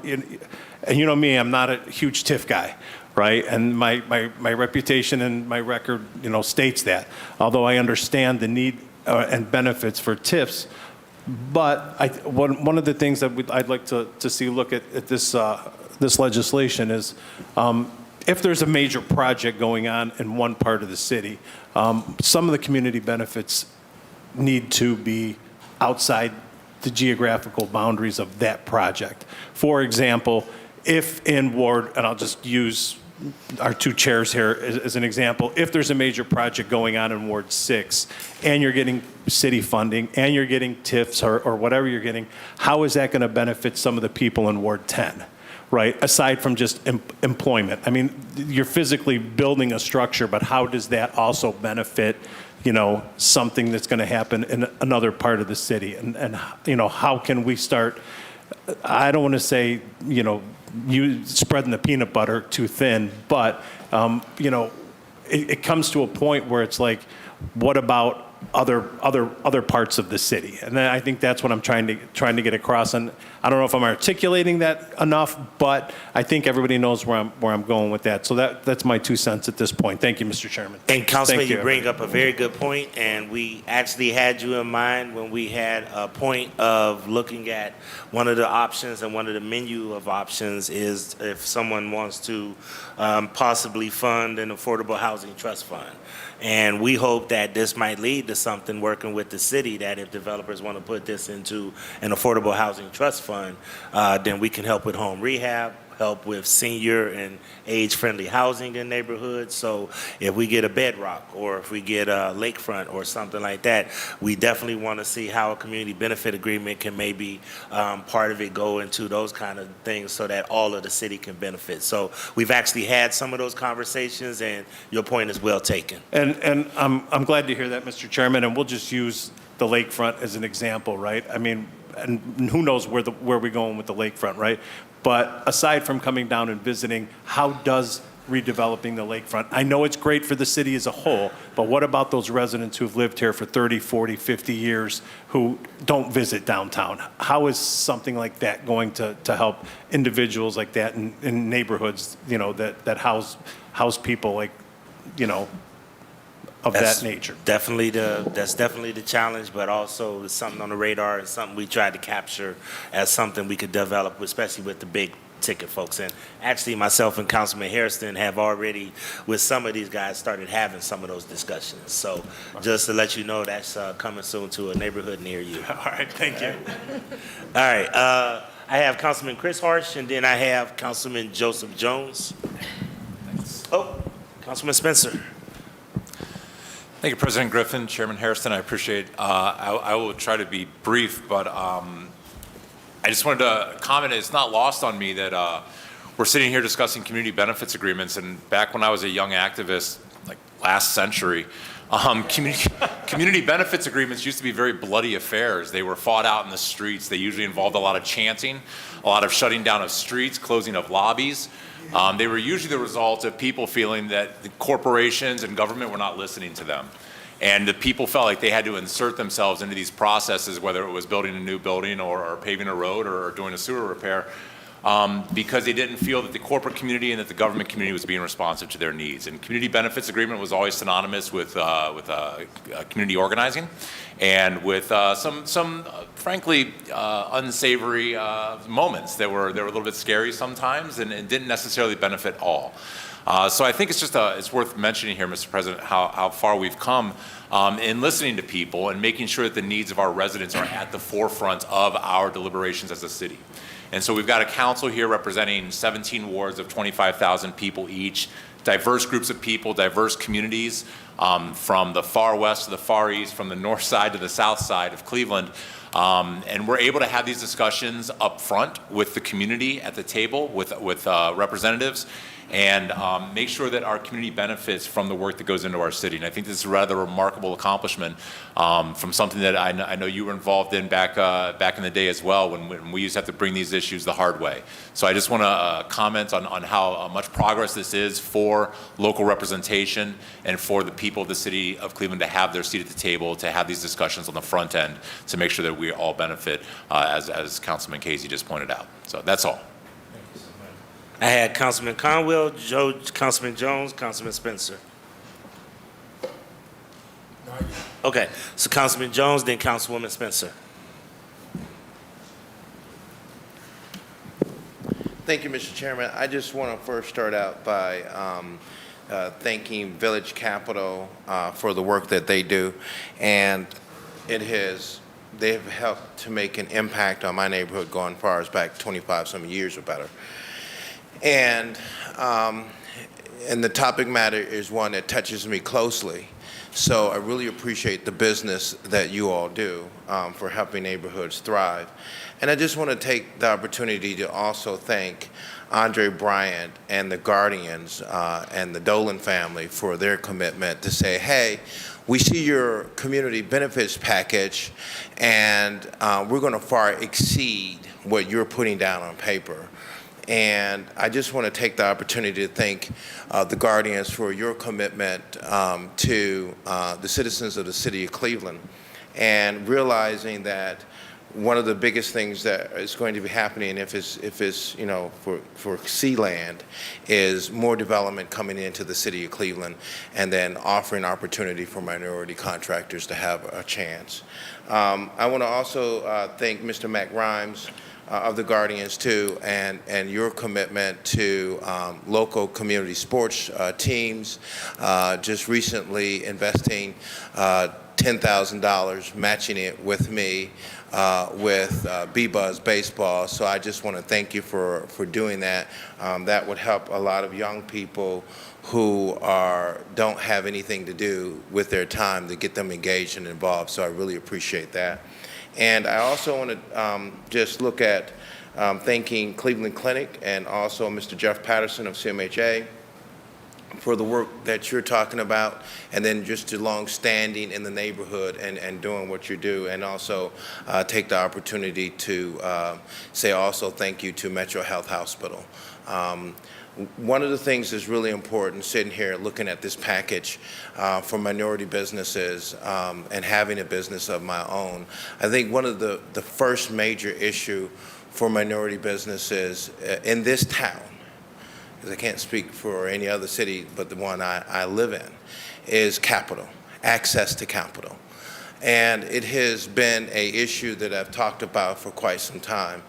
and you know me, I'm not a huge TIF guy, right? And my reputation and my record, you know, states that. Although I understand the need and benefits for TIFs, but one of the things that I'd like to see look at this legislation is if there's a major project going on in one part of the city, some of the community benefits need to be outside the geographical boundaries of that project. For example, if in Ward, and I'll just use our two chairs here as an example, if there's a major project going on in Ward 6 and you're getting city funding and you're getting TIFs or whatever you're getting, how is that going to benefit some of the people in Ward 10? Right, aside from just employment. I mean, you're physically building a structure, but how does that also benefit, you know, something that's going to happen in another part of the city? And you know, how can we start, I don't want to say, you know, you spreading the peanut butter too thin, but, you know, it comes to a point where it's like, what about other parts of the city? And then I think that's what I'm trying to get across. And I don't know if I'm articulating that enough, but I think everybody knows where I'm going with that. So that's my 2 cents at this point. Thank you, Mr. Chairman. And Councilman, you bring up a very good point, and we actually had you in mind when we had a point of looking at one of the options, and one of the menu of options is if someone wants to possibly fund an affordable housing trust fund. And we hope that this might lead to something working with the city, that if developers want to put this into an affordable housing trust fund, then we can help with home rehab, help with senior and age-friendly housing in neighborhoods. So if we get a Bedrock or if we get a Lakefront or something like that, we definitely want to see how a community benefit agreement can maybe part of it go into those kind of things so that all of the city can benefit. So we've actually had some of those conversations, and your point is well taken. And I'm glad to hear that, Mr. Chairman, and we'll just use the Lakefront as an example, right? I mean, and who knows where we're going with the Lakefront, right? But aside from coming down and visiting, how does redeveloping the lakefront? I know it's great for the city as a whole, but what about those residents who've lived here for 30, 40, 50 years who don't visit downtown? How is something like that going to help individuals like that in neighborhoods, you know, that house people like, you know, of that nature? That's definitely the challenge, but also it's something on the radar and something we tried to capture as something we could develop, especially with the big ticket folks. And actually myself and Councilman Hairston have already, with some of these guys, started having some of those discussions. So just to let you know, that's coming soon to a neighborhood near you. All right, thank you. All right, I have Councilman Chris Harsh, and then I have Councilman Joseph Jones. Oh, Councilman Spencer. Thank you, President Griffin, Chairman Hairston. I appreciate it. I will try to be brief, but I just wanted to comment. It's not lost on me that we're sitting here discussing community benefits agreements. And back when I was a young activist, like last century, community benefits agreements used to be very bloody affairs. They were fought out in the streets. They usually involved a lot of chanting, a lot of shutting down of streets, closing of lobbies. They were usually the result of people feeling that the corporations and government were not listening to them. And the people felt like they had to insert themselves into these processes, whether it was building a new building or paving a road or doing a sewer repair. because they didn't feel that the corporate community and that the government community was being responsive to their needs. And community benefits agreement was always synonymous with community organizing, and with some frankly unsavory moments that were a little bit scary sometimes, and didn't necessarily benefit all. So I think it's worth mentioning here, Mr. President, how far we've come in listening to people and making sure that the needs of our residents are at the forefront of our deliberations as a city. And so we've got a council here representing 17 wards of 25,000 people each, diverse groups of people, diverse communities, from the far west to the far east, from the north side to the south side of Cleveland. And we're able to have these discussions up front with the community at the table, with representatives, and make sure that our community benefits from the work that goes into our city. And I think this is a rather remarkable accomplishment from something that I know you were involved in back in the day as well, when we used to have to bring these issues the hard way. So I just want to comment on how much progress this is for local representation and for the people of the city of Cleveland to have their seat at the table, to have these discussions on the front end, to make sure that we all benefit, as Councilman Casey just pointed out. So that's all. I had Councilman Conwell, Councilman Jones, Councilman Spencer. Okay, so Councilman Jones, then Councilwoman Spencer. Thank you, Mr. Chairman. I just want to first start out by thanking Village Capital for the work that they do, and they have helped to make an impact on my neighborhood going far as back 25 some years or better. And the topic matter is one that touches me closely. So I really appreciate the business that you all do for helping neighborhoods thrive. And I just want to take the opportunity to also thank Andre Bryant and the Guardians and the Dolan family for their commitment to say, hey, we see your community benefits package, and we're going to far exceed what you're putting down on paper. And I just want to take the opportunity to thank the Guardians for your commitment to the citizens of the city of Cleveland, and realizing that one of the biggest things that is going to be happening if it's you know, for Sealand, is more development coming into the city of Cleveland, and then offering opportunity for minority contractors to have a chance. I want to also thank Mr. Mac Rhymes of the Guardians too, and your commitment to local community sports teams, just recently investing $10,000, matching it with me with B-Buzz Baseball. So I just want to thank you for doing that. That would help a lot of young people who don't have anything to do with their time, to get them engaged and involved. So I really appreciate that. And I also want to just look at thanking Cleveland Clinic and also Mr. Jeff Patterson of CMHA for the work that you're talking about, and then just to long standing in the neighborhood and doing what you do, and also take the opportunity to say also thank you to Metro Health Hospital. One of the things that's really important sitting here looking at this package for minority businesses and having a business of my own, I think one of the first major issue for minority businesses in this town, because I can't speak for any other city but the one I live in, is capital, access to capital. And it has been an issue that I've talked about for quite some time.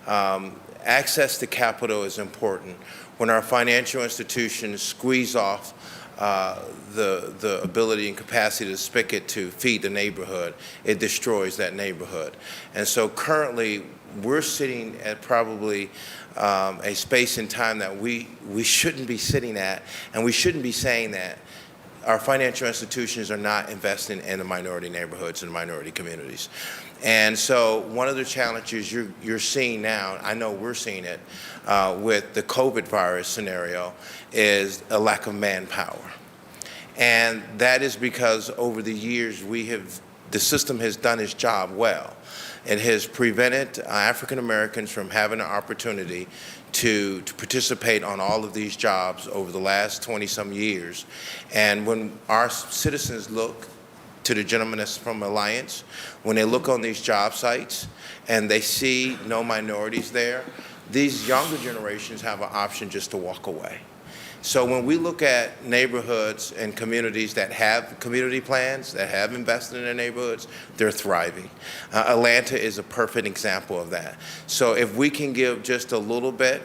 Access to capital is important. When our financial institutions squeeze off the ability and capacity of the spigot to feed the neighborhood, it destroys that neighborhood. And so currently, we're sitting at probably a space in time that we shouldn't be sitting at, and we shouldn't be saying that our financial institutions are not investing in the minority neighborhoods and minority communities. And so one of the challenges you're seeing now, I know we're seeing it with the COVID virus scenario, is a lack of manpower. And that is because over the years the system has done its job well. It has prevented African Americans from having an opportunity to participate on all of these jobs over the last 20-some years. And when our citizens look to the gentleman that's from Alliance, when they look on these job sites and they see no minorities there, these younger generations have an option just to walk away. So when we look at neighborhoods and communities that have community plans, that have invested in their neighborhoods, they're thriving. Atlanta is a perfect example of that. So if we can give just a little bit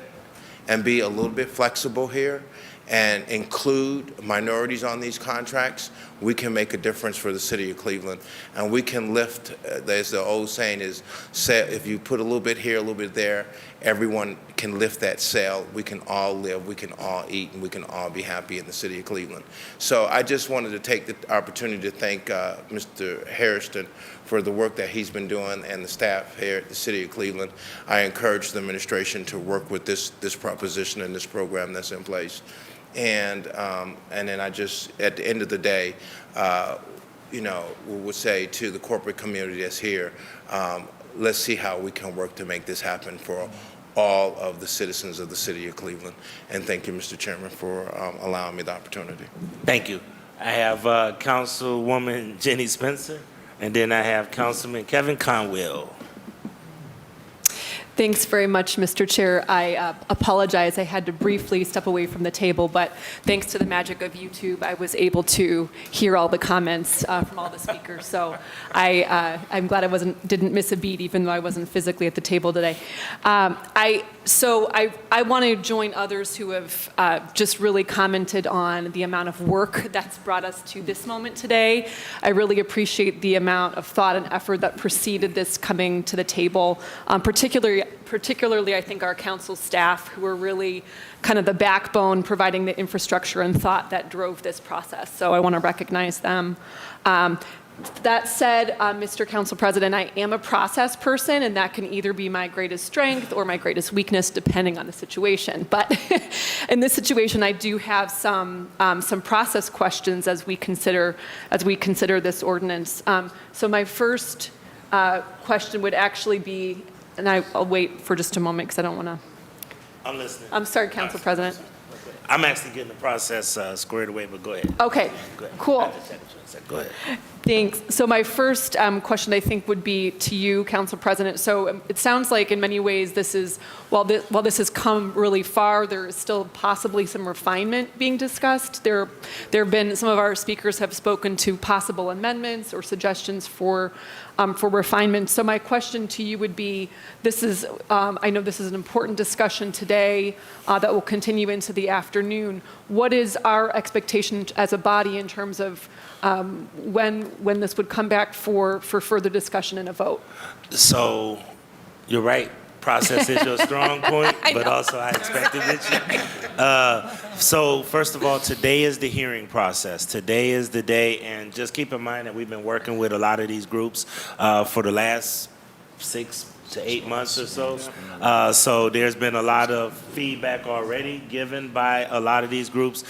and be a little bit flexible here and include minorities on these contracts, we can make a difference for the city of Cleveland. And we can lift, as the old saying is, if you put a little bit here, a little bit there, everyone can lift that sail. We can all live, we can all eat, and we can all be happy in the city of Cleveland. So I just wanted to take the opportunity to thank Mr. Hairston for the work that he's been doing and the staff here at the city of Cleveland. I encourage the administration to work with this proposition and this program that's in place. And then I just, at the end of the day, we would say to the corporate community that's here, let's see how we can work to make this happen for all of the citizens of the city of Cleveland. And thank you, Mr. Chairman, for allowing me the opportunity. Thank you. I have Councilwoman Jenny Spencer, and then I have Councilman Kevin Conwell. Thanks very much, Mr. Chair. I apologize. I had to briefly step away from the table, but thanks to the magic of YouTube, I was able to hear all the comments from all the speakers. So I'm glad I didn't miss a beat, even though I wasn't physically at the table today. I want to join others who have just really commented on the amount of work that's brought us to this moment today. I really appreciate the amount of thought and effort that preceded this coming to the table, particularly I think our council staff, who are really kind of the backbone, providing the infrastructure and thought that drove this process. So I want to recognize them. That said, Mr. Council President, I am a process person, and that can either be my greatest strength or my greatest weakness, depending on the situation. But in this situation, I do have some process questions as we consider this ordinance. So my first question would actually be, and I'll wait for just a moment because I don't want to. I'm listening. I'm sorry, Council President. I'm actually getting the process squared away, but go ahead. Okay, Go ahead. cool. Go ahead. Thanks. So my first question, I think, would be to you, Council President. So it sounds like in many ways this is, while this has come really far, there is still possibly some refinement being discussed. There have been, some of our speakers have spoken to possible amendments or suggestions for refinement. So my question to you would be, I know this is an important discussion today that will continue into the afternoon. What is our expectation as a body in terms of when this would come back for further discussion and a vote? So you're right. Process is your strong point, but also I expected it. So first of all, today is the hearing process. Today is the day, and just keep in mind that we've been working with a lot of these groups for the last 6 to 8 months or so. So there's been a lot of feedback already given by a lot of these groups.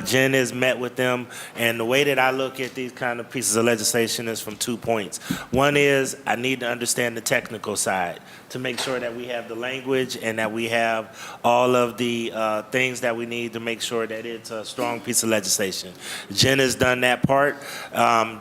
Jen has met with them, and the way that I look at these kind of pieces of legislation is from 2 points. One is I need to understand the technical side to make sure that we have the language and that we have all of the things that we need to make sure that it's a strong piece of legislation. Jen has done that part.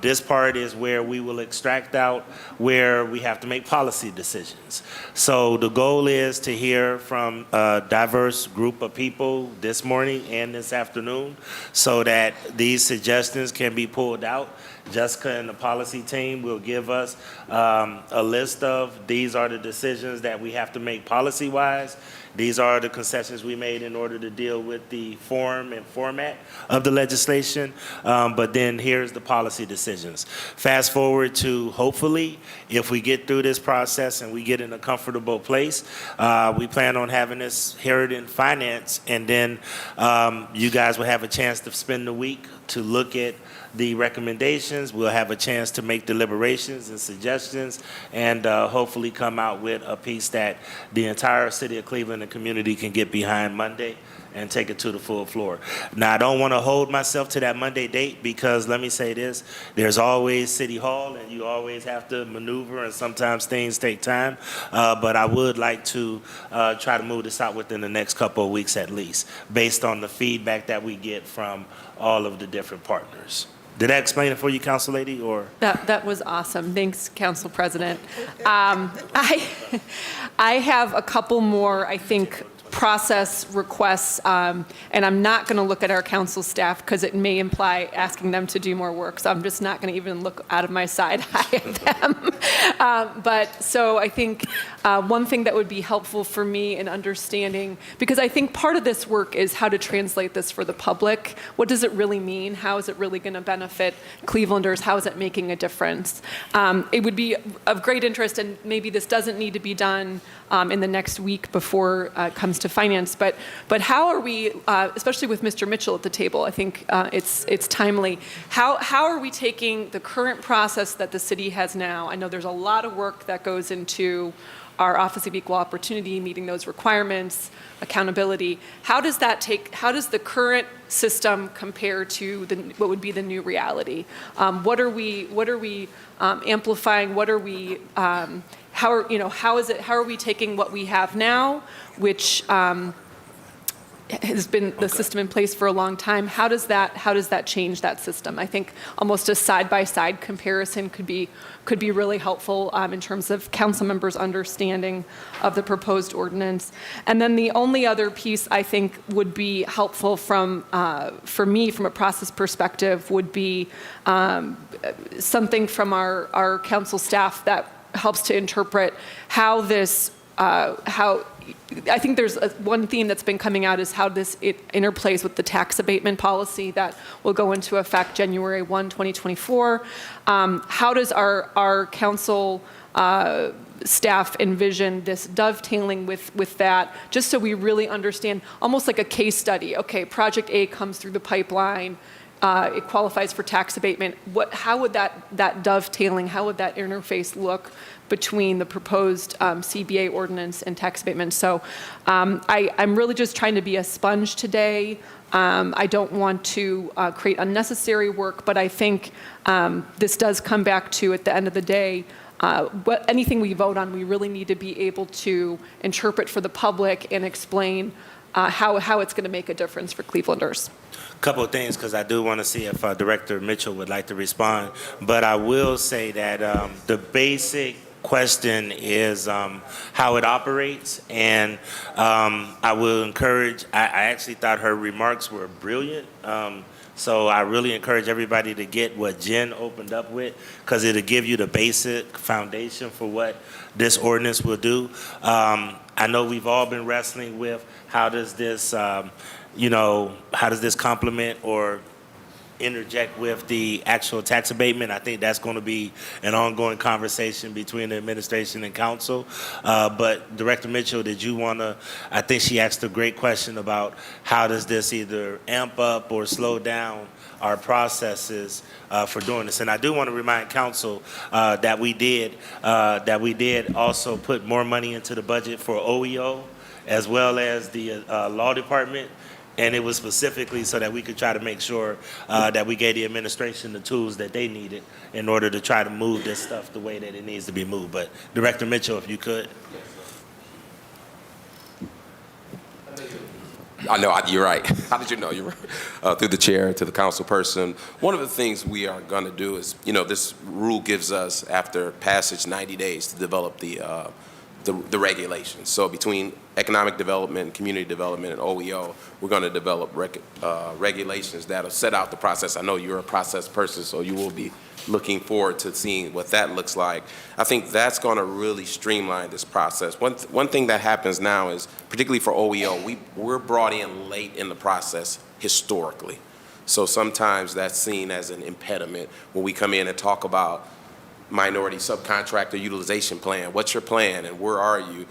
This part is where we will extract out where we have to make policy decisions. So the goal is to hear from a diverse group of people this morning and this afternoon so that these suggestions can be pulled out. Jessica and the policy team will give us a list of these are the decisions that we have to make policy-wise. These are the concessions we made in order to deal with the form and format of the legislation. But then here's the policy decisions. Fast forward to hopefully, if we get through this process and we get in a comfortable place, we plan on having this heard in finance, and then you guys will have a chance to spend the week to look at the recommendations. We'll have a chance to make deliberations and suggestions, and hopefully come out with a piece that the entire city of Cleveland and community can get behind Monday and take it to the full floor. Now, I don't want to hold myself to that Monday date because, let me say this, there's always City Hall and you always have to maneuver, and sometimes things take time, but I would like to try to move this out within the next couple of weeks at least, based on the feedback that we get from all of the different partners. Did that explain it for you, Council Lady, or? That was awesome. Thanks, Council President. I have a couple more, I think, process requests, and I'm not going to look at our council staff because it may imply asking them to do more work, so I'm just not going to even look out of my side eye at them. But so I think one thing that would be helpful for me in understanding, because I think part of this work is how to translate this for the public. What does it really mean? How is it really going to benefit Clevelanders? How is it making a difference? It would be of great interest, and maybe this doesn't need to be done in the next week before it comes to finance, but how are we, especially with Mr. Mitchell at the table, I think it's timely. How are we taking the current process that the city has now? I know there's a lot of work that goes into our Office of Equal Opportunity, meeting those requirements, accountability. How does the current system compare to what would be the new reality? What are we amplifying? What are we how are we taking what we have now, which has been the system in place for a long time? How does that change that system? I think almost a side-by-side comparison could be really helpful in terms of council members' understanding of the proposed ordinance. And then the only other piece I think would be helpful for me from a process perspective would be something from our council staff that helps to interpret how this, I think there's one theme that's been coming out is how it interplays with the tax abatement policy that will go into effect January 1, 2024. How does our council staff envision this dovetailing with that, just so we really understand, almost like a case study. Okay, Project A comes through the pipeline. It qualifies for tax abatement. How would that dovetailing, how would that interface look between the proposed CBA ordinance and tax abatement? So I'm really just trying to be a sponge today. I don't want to create unnecessary work, but I think this does come back to, at the end of the day, anything we vote on, we really need to be able to interpret for the public and explain how it's going to make a difference for Clevelanders. Couple of things, because I do want to see if Director Mitchell would like to respond. But I will say that the basic question is how it operates, and I will encourage, I actually thought her remarks were brilliant. So I really encourage everybody to get what Jen opened up with, because it'll give you the basic foundation for what this ordinance will do. I know we've all been wrestling with how does this, how does this complement or interject with the actual tax abatement. I think that's going to be an ongoing conversation between the administration and council. But Director Mitchell, did you want to, I think she asked a great question about how does this either amp up or slow down our processes for doing this. And I do want to remind council that we did also put more money into the budget for OEO as well as the law department. And it was specifically so that we could try to make sure that we gave the administration the tools that they needed in order to try to move this stuff the way that it needs to be moved. But Director Mitchell, if you could. I know, you're right. How did you know? You're right. Through the chair to the council person. One of the things we are going to do is, this rule gives us, after passage, 90 days to develop the regulations. So between economic development, community development, and OEO, we're going to develop regulations that'll set out the process. I know you're a process person, so you will be looking forward to seeing what that looks like. I think that's going to really streamline this process. One thing that happens now is, particularly for OEO, we're brought in late in the process historically. So sometimes that's seen as an impediment when we come in and talk about minority subcontractor utilization plan. What's your plan and where are you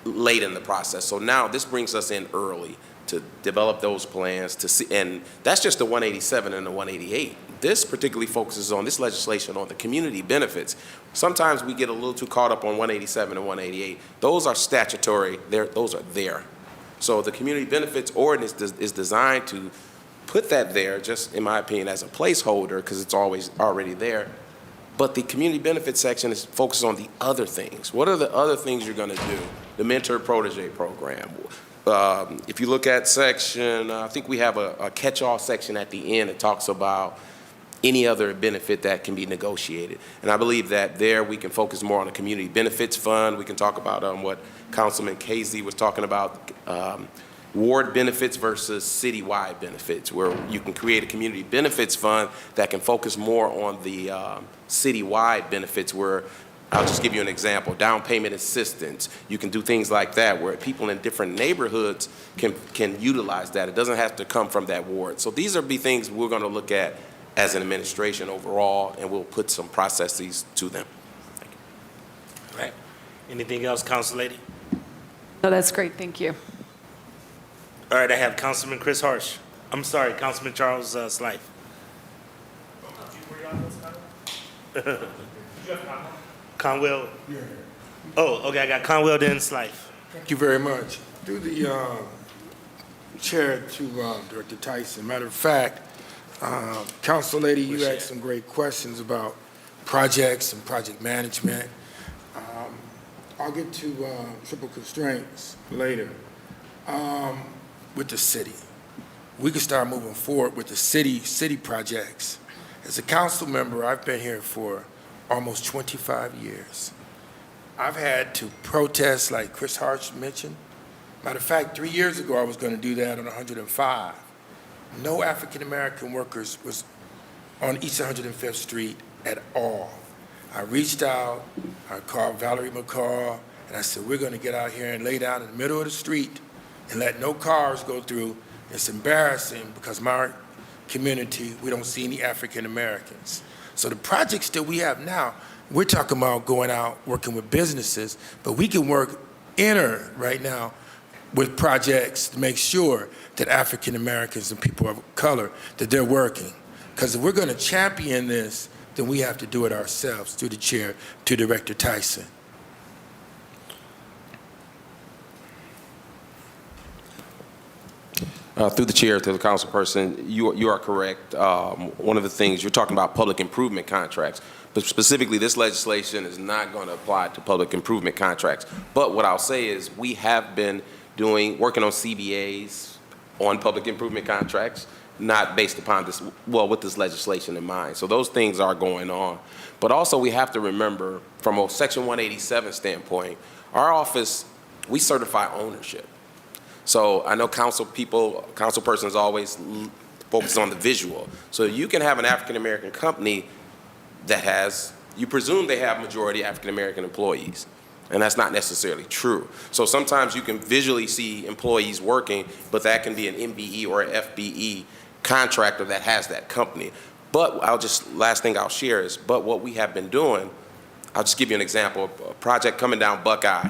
late in the process? So now this brings us in early to develop those plans to see, and that's just the 187 and the 188. This particularly focuses on this legislation on the community benefits. Sometimes we get a little too caught up on 187 and 188. Those are statutory, those are there. So the community benefits ordinance is designed to put that there, just in my opinion, as a placeholder, because it's always already there. But the community benefits section is focused on the other things. What are the other things you're going to do? The mentor protege program. If you look at section, I think we have a catch-all section at the end that talks about any other benefit that can be negotiated. And I believe that there we can focus more on the community benefits fund. We can talk about what Councilman Casey was talking about, ward benefits versus citywide benefits, where you can create a community benefits fund that can focus more on the citywide benefits, where I'll just give you an example, down payment assistance. You can do things like that where people in different neighborhoods can utilize that. It doesn't have to come from that ward. So these are be things we're going to look at as an administration overall, and we'll put some processes to them. Thank you. All right. Anything else, Council Lady? No, that's great. Thank you. All right, I have Councilman Chris Harsh. I'm sorry, Councilman Charles Slife. Conwell. Oh, okay, I got Conwell, then Slife. Thank you very much. Through the chair to Director Tyson. Matter of fact, Council Lady, you asked some great questions about projects and project management. I'll get to triple constraints later. With the city, we can start moving forward with the city projects. As a council member, I've been here for almost 25 years. I've had to protest, like Chris Harsh mentioned. Matter of fact, 3 years ago, I was going to do that on 105. No African-American workers was on East 105th Street at all. I reached out, I called Valerie McCall, and I said, we're going to get out here and lay down in the middle of the street and let no cars go through. It's embarrassing because my community, we don't see any African Americans. So the projects that we have now, we're talking about going out, working with businesses, but we can work right now with projects to make sure that African Americans and people of color, that they're working. Because if we're going to champion this, then we have to do it ourselves, through the chair, to Director Tyson. Through the chair to the council person, you are correct. One of the things, you're talking about public improvement contracts, but specifically this legislation is not going to apply to public improvement contracts. But what I'll say is we have been working on CBAs on public improvement contracts, not based upon this, well, with this legislation in mind. So those things are going on. But also we have to remember, from a Section 187 standpoint, our office, we certify ownership. So I know council persons always focus on the visual. So you can have an African-American company that you presume they have majority African-American employees, and that's not necessarily true. So sometimes you can visually see employees working, but that can be an MBE or an FBE contractor that has that company. But last thing I'll share is, but what we have been doing, I'll just give you an example. A project coming down Buckeye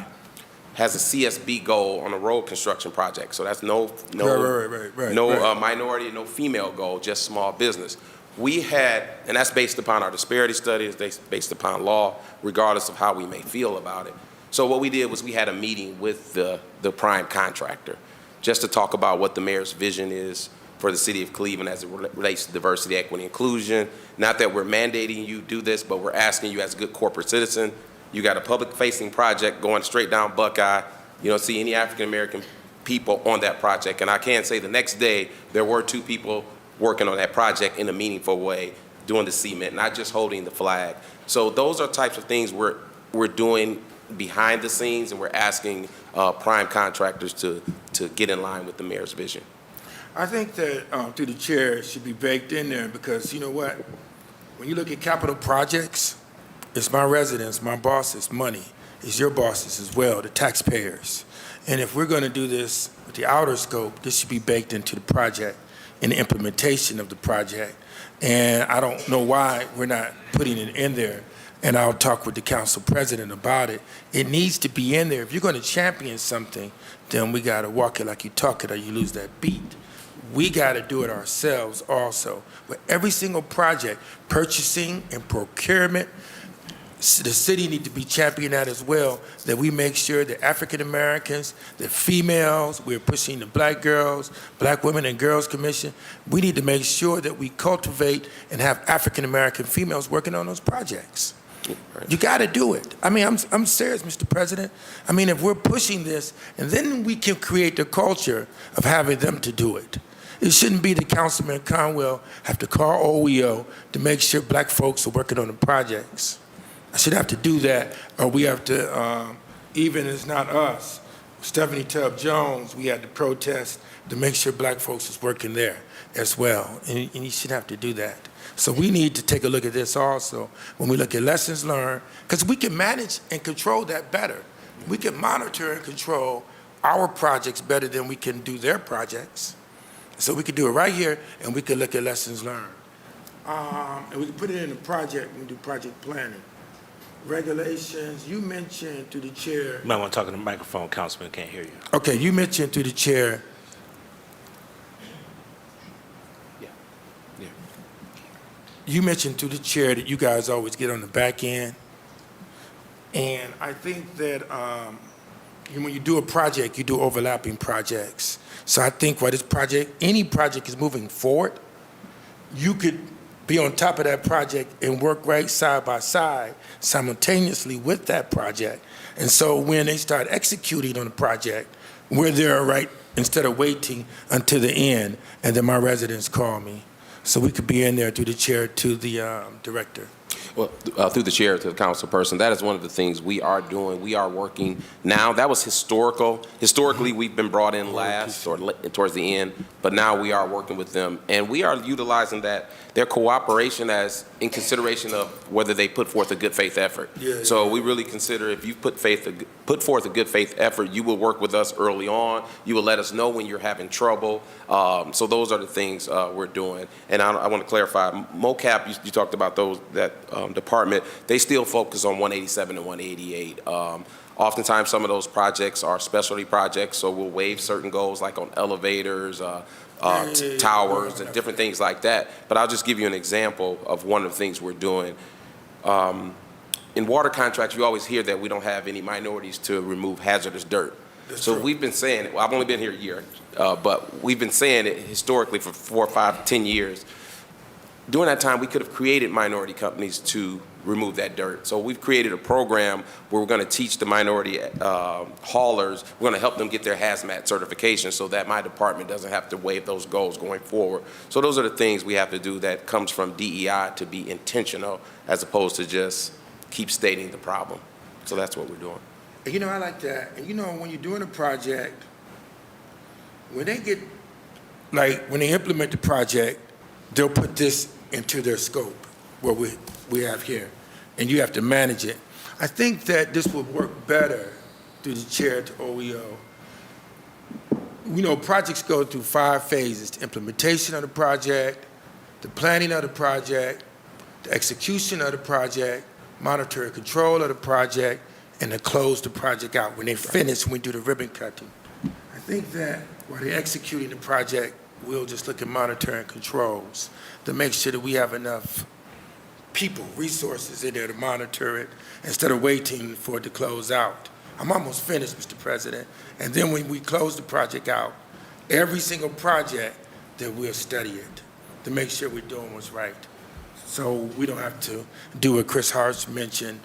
has a CSB goal on a road construction project. So that's no minority, no female goal, just small business. We had, and that's based upon our disparity studies, based upon law, regardless of how we may feel about it. So what we did was we had a meeting with the prime contractor just to talk about what the mayor's vision is for the city of Cleveland as it relates to diversity, equity, inclusion. Not that we're mandating you do this, but we're asking you as a good corporate citizen. You got a public-facing project going straight down Buckeye. You don't see any African-American people on that project. And I can say the next day, there were 2 people working on that project in a meaningful way, doing the cement, not just holding the flag. So those are types of things we're doing behind the scenes, and we're asking prime contractors to get in line with the mayor's vision. I think that through the chair, it should be baked in there because, you know what? When you look at capital projects, it's my residents, my bosses' money. It's your bosses as well, the taxpayers. And if we're going to do this with the outer scope, this should be baked into the project and the implementation of the project. And I don't know why we're not putting it in there. And I'll talk with the council president about it. It needs to be in there. If you're going to champion something, then we got to walk it like you talk it or you lose that beat. We got to do it ourselves also. With every single project, purchasing and procurement, the city need to be championing that as well, that we make sure that African Americans, the females, we're pushing the black girls, Black Women and Girls Commission. We need to make sure that we cultivate and have African American females working on those projects. Right. You got to do it. I mean, I'm serious, Mr. President. I mean, if we're pushing this, and then we can create the culture of having them to do it. It shouldn't be that Councilman Conwell have to call OEO to make sure black folks are working on the projects. I should have to do that, or we have to, even if it's not us, Stephanie Tubb Jones, we had to protest to make sure black folks is working there as well, and you should have to do that. So we need to take a look at this also when we look at lessons learned, because we can manage and control that better. We can monitor and control our projects better than we can do their projects. So we could do it right here, and we could look at lessons learned. And we can put it in a project when we do project planning. Regulations, you mentioned to the chair. You might want to talk in the microphone, Councilman, can't hear you. Okay, you mentioned to the chair. Yeah. You mentioned to the chair that you guys always get on the back end. And I think that when you do a project, you do overlapping projects. So I think while this project, any project is moving forward, you could be on top of that project and work right side by side simultaneously with that project. And so when they start executing on the project, we're there right instead of waiting until the end and then my residents call me. So we could be in there through the chair to the director. Well, through the chair to the council person, that is one of the things we are doing. We are working now. That was historical. Historically, we've been brought in last or towards the end, but now we are working with them, and we are utilizing their cooperation as in consideration of whether they put forth a good faith effort. So we really consider if you put forth a good faith effort, you will work with us early on. You will let us know when you're having trouble. So those are the things we're doing. And I want to clarify, MOCAP, you talked about that department, they still focus on 187 and 188. Oftentimes, some of those projects are specialty projects, so we'll waive certain goals like on elevators, towers, and different things like that. But I'll just give you an example of one of the things we're doing. In water contracts, you always hear that we don't have any minorities to remove hazardous dirt. So we've been saying it. Well, I've only been here a year, but we've been saying it historically for 4, 5, 10 years. During that time, we could have created minority companies to remove that dirt. So we've created a program where we're going to teach the minority haulers, we're going to help them get their hazmat certification so that my department doesn't have to waive those goals going forward. So those are the things we have to do that comes from DEI to be intentional as opposed to just keep stating the problem. So that's what we're doing. You know, I like that. And you know, when you're doing a project, when they get, like, when they implement the project, they'll put this into their scope, what we have here, and you have to manage it. I think that this would work better through the chair to OEO. You know, projects go through 5 phases: the implementation of the project, the planning of the project, the execution of the project, monitor and control of the project, and to close the project out. When they finish, we do the ribbon cutting. I think that while they're executing the project, we'll just look at monitoring controls to make sure that we have enough people, resources in there to monitor it instead of waiting for it to close out. I'm almost finished, Mr. President. And then when we close the project out, every single project, then we'll study it to make sure we're doing what's right. So we don't have to do what Chris Harsh mentioned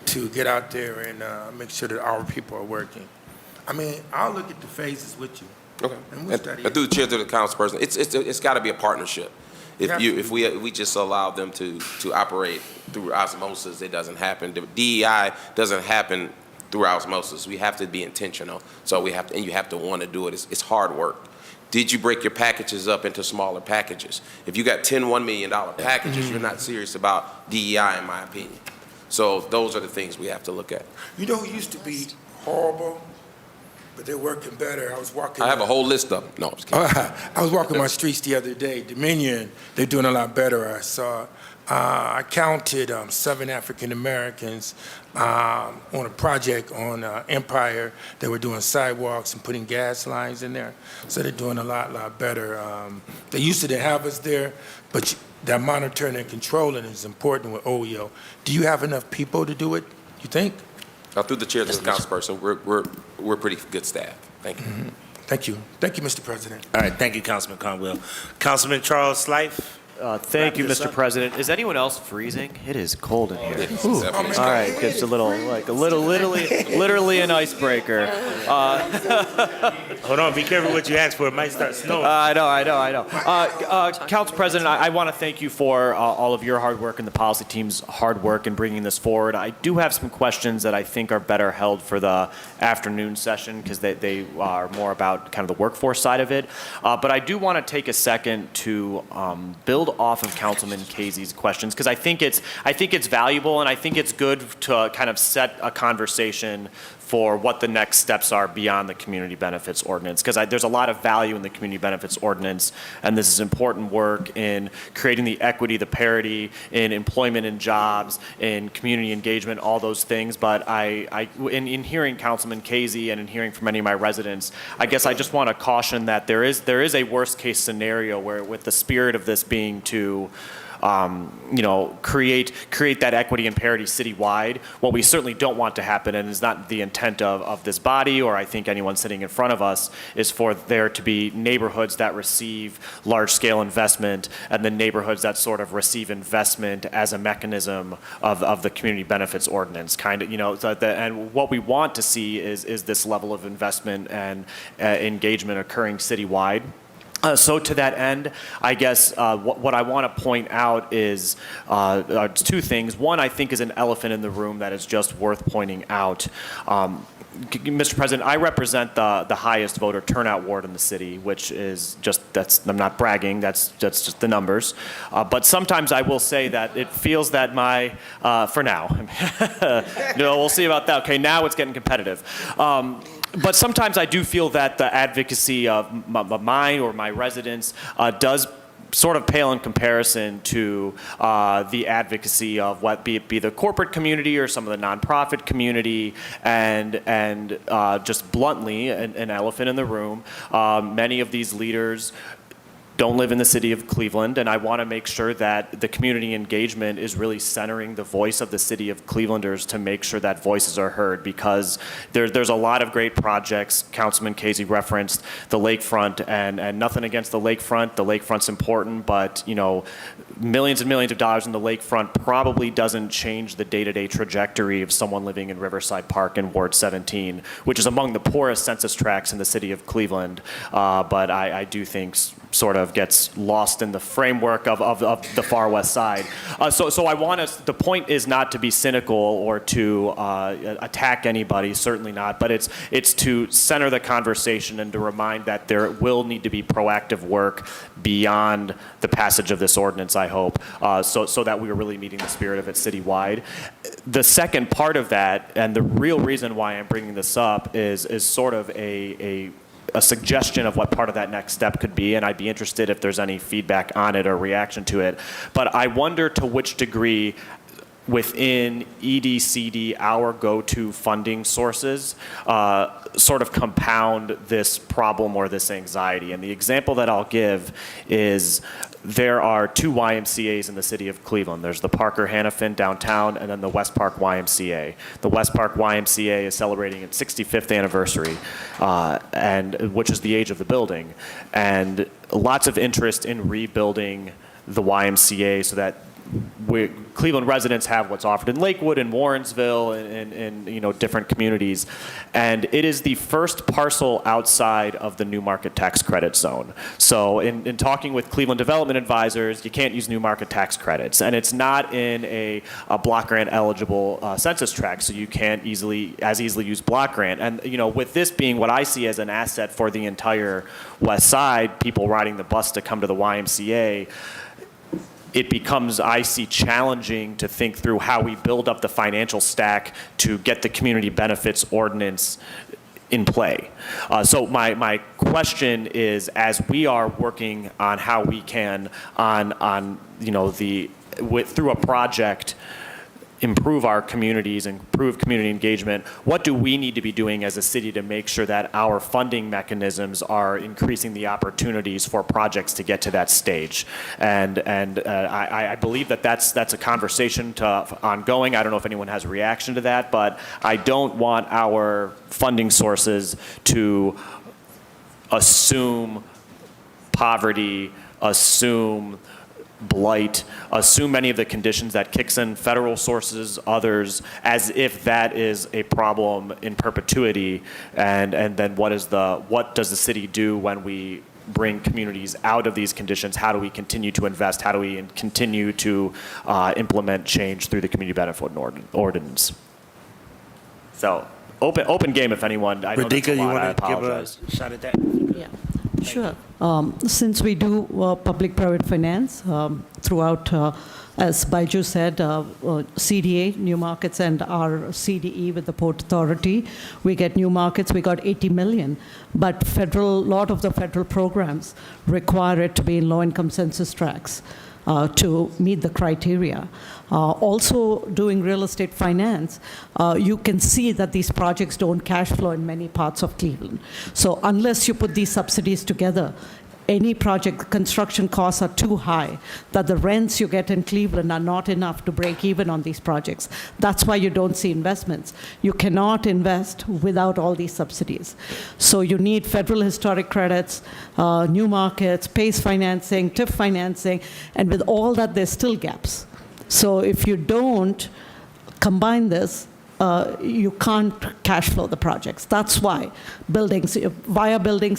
to get out there and make sure that our people are working. I mean, I'll look at the phases with you. Okay. And we'll study it. Through the chair to the council person, it's got to be a partnership. If we just allow them to operate through osmosis, it doesn't happen. The DEI doesn't happen through osmosis. We have to be intentional. So we have to, and you have to want to do it. It's hard work. Did you break your packages up into smaller packages? If you got 10 $1 million packages, you're not serious about DEI, in my opinion. So those are the things we have to look at. You know who used to be horrible, but they're working better? I was walking. I have a whole list of them. No, I'm just kidding. I was walking my streets the other day. Dominion, they're doing a lot better. I saw. I counted 7 African Americans on a project on Empire. They were doing sidewalks and putting gas lines in there. So they're doing a lot better. They used to have us there, but that monitoring and controlling is important with OEO. Do you have enough people to do it, you think? Through the chair to the council person, we're pretty good staff. Thank you. Thank you. Thank you, Mr. President. All right, thank you, Councilman Conwell. Councilman Charles Slife, Thank you, Mr. President. Is anyone else freezing? It is cold in here. Ooh. All right, just a little, literally an icebreaker. Hold on, be careful what you ask for. It might start snowing. I know. Council President, I want to thank you for all of your hard work and the policy team's hard work in bringing this forward. I do have some questions that I think are better held for the afternoon session because they are more about kind of the workforce side of it. But I do want to take a second to build off of Councilman Casey's questions because I think it's valuable and I think it's good to kind of set a conversation for what the next steps are beyond the community benefits ordinance because there's a lot of value in the community benefits ordinance and this is important work in creating the equity, the parity in employment and jobs, in community engagement, all those things. But in hearing Councilman Casey and in hearing from many of my residents, I guess I just want to caution that there is a worst case scenario where with the spirit of this being to create that equity and parity citywide. What we certainly don't want to happen, and is not the intent of this body, or I think anyone sitting in front of us, is for there to be neighborhoods that receive large-scale investment, and then neighborhoods that sort of receive investment as a mechanism of the community benefits ordinance. And what we want to see is this level of investment and engagement occurring citywide. So to that end, I guess what I want to point out is two things. One, I think, is an elephant in the room that is just worth pointing out. Mr. President, I represent the highest voter turnout ward in the city, which is I'm not bragging, that's just the numbers. But sometimes I will say that it feels that for now, we'll see about that. Okay, now it's getting competitive. But sometimes I do feel that the advocacy of mine or my residents does sort of pale in comparison to the advocacy of what be the corporate community or some of the nonprofit community, and just bluntly, an elephant in the room. Many of these leaders don't live in the city of Cleveland, and I want to make sure that the community engagement is really centering the voice of the city of Clevelanders to make sure that voices are heard, because there's a lot of great projects. Councilman Casey referenced the lakefront, and nothing against the lakefront. The lakefront's important, but millions and millions of dollars in the lakefront probably doesn't change the day-to-day trajectory of someone living in Riverside Park in Ward 17, which is among the poorest census tracts in the city of Cleveland. But I do think sort of gets lost in the framework of the far west side. So I want us, the point is not to be cynical or to attack anybody, certainly not, but it's to center the conversation and to remind that there will need to be proactive work beyond the passage of this ordinance, I hope, so that we are really meeting the spirit of it citywide. The second part of that, and the real reason why I'm bringing this up, is sort of a suggestion of what part of that next step could be, and I'd be interested if there's any feedback on it or reaction to it. But I wonder to which degree within EDCD, our go-to funding sources, sort of compound this problem or this anxiety. And the example that I'll give is there are two YMCAs in the city of Cleveland. There's the Parker Hannafin downtown, and then the West Park YMCA. The West Park YMCA is celebrating its 65th anniversary, and which is the age of the building. And lots of interest in rebuilding the YMCA so that Cleveland residents have what's offered in Lakewood and Warrensville and different communities. And it is the first parcel outside of the New Market Tax Credit Zone. So in talking with Cleveland Development Advisors, you can't use New Market Tax Credits. And it's not in a block grant eligible census tract, so you can't as easily use block grant. And with this being what I see as an asset for the entire West Side, people riding the bus to come to the YMCA, it becomes, I see, challenging to think through how we build up the financial stack to get the community benefits ordinance in play. So my question is, as we are working on how we can, through a project, improve our communities, improve community engagement, what do we need to be doing as a city to make sure that our funding mechanisms are increasing the opportunities for projects to get to that stage? And I believe that's a conversation ongoing. I don't know if anyone has a reaction to that, but I don't want our funding sources to assume poverty, assume blight, assume many of the conditions that kicks in, federal sources, others, as if that is a problem in perpetuity, and then what does the city do when we bring communities out of these conditions? How do we continue to invest? How do we continue to implement change through the community benefit ordinance? So open game if anyone. I know that's a Radhika, you lot. I want to give apologize. a shot at that? Yeah, sure. Since we do public-private finance throughout, as Baiju said, CDA, New Markets, and our CDE with the Port Authority, we get New Markets, we got 80 million. But lot of the federal programs require it to be in low-income census tracts to meet the criteria. Also doing real estate finance, you can see that these projects don't cash flow in many parts of Cleveland. So unless you put these subsidies together, any project construction costs are too high, that the rents you get in Cleveland are not enough to break even on these projects. That's why you don't see investments. You cannot invest without all these subsidies. So you need federal historic credits, New Markets, PACE financing, TIF financing, and with all that, there's still gaps. So if you don't combine this, you can't cash flow the projects. That's why buildings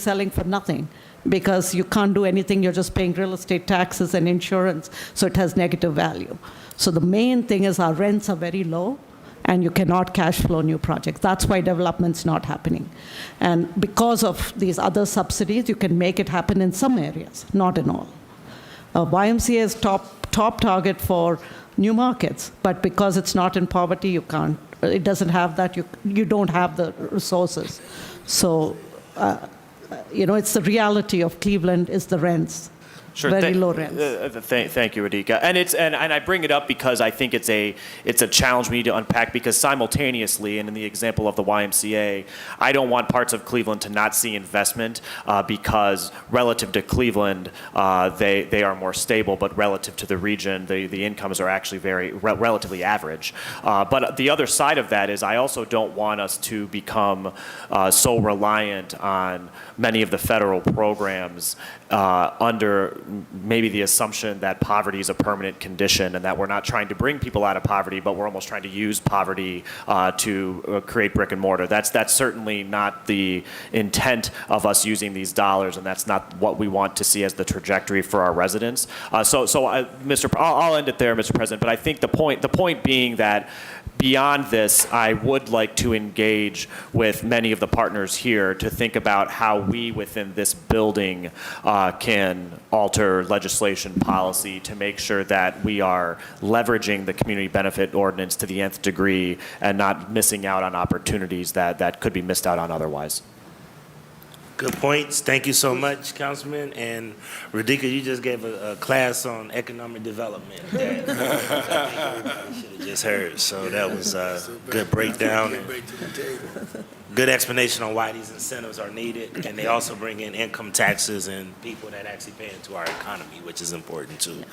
selling for nothing, because you can't do anything. You're just paying real estate taxes and insurance, so it has negative value. So the main thing is our rents are very low, and you cannot cash flow new projects. That's why development's not happening. And because of these other subsidies, you can make it happen in some areas, not in all. YMCA is top target for New Markets, but because it's not in poverty, you can't. It doesn't have that. You don't have the resources. So, it's the reality of Cleveland is the rents. Sure. Very low rents. Thank you, Radhika. And I bring it up because I think it's a challenge we need to unpack, because simultaneously, and in the example of the YMCA, I don't want parts of Cleveland to not see investment because relative to Cleveland, they are more stable, but relative to the region, the incomes are actually very relatively average. But the other side of that is I also don't want us to become so reliant on many of the federal programs under maybe the assumption that poverty is a permanent condition and that we're not trying to bring people out of poverty, but we're almost trying to use poverty to create brick and mortar. That's certainly not the intent of us using these dollars, and that's not what we want to see as the trajectory for our residents. I'll end it there, Mr. President, but I think the point being that beyond this, I would like to engage with many of the partners here to think about how we within this building can alter legislation policy to make sure that we are leveraging the community benefit ordinance to the nth degree and not missing out on opportunities that could be missed out on otherwise. Good points. Thank you so much, Councilman. And Radhika, you just gave a class on economic development that you should have just heard. So that was a good breakdown and good explanation on why these incentives are needed. And they also bring in income taxes and people that actually pay into our economy, which is important too.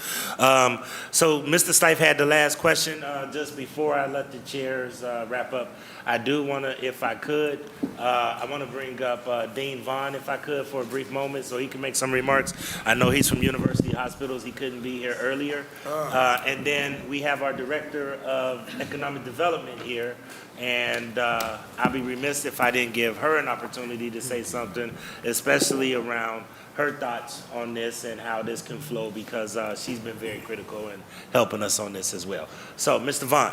So Mr. Stife had the last question. Just before I let the chairs wrap up, I do want to, if I could, I want to bring up Dean Vaughn, if I could, for a brief moment so he can make some remarks. I know he's from University Hospitals. He couldn't be here earlier. And then we have our Director of Economic Development here. And I'd be remiss if I didn't give her an opportunity to say something, especially around her thoughts on this and how this can flow, because she's been very critical in helping us on this as well. So, Mr. Vaughn.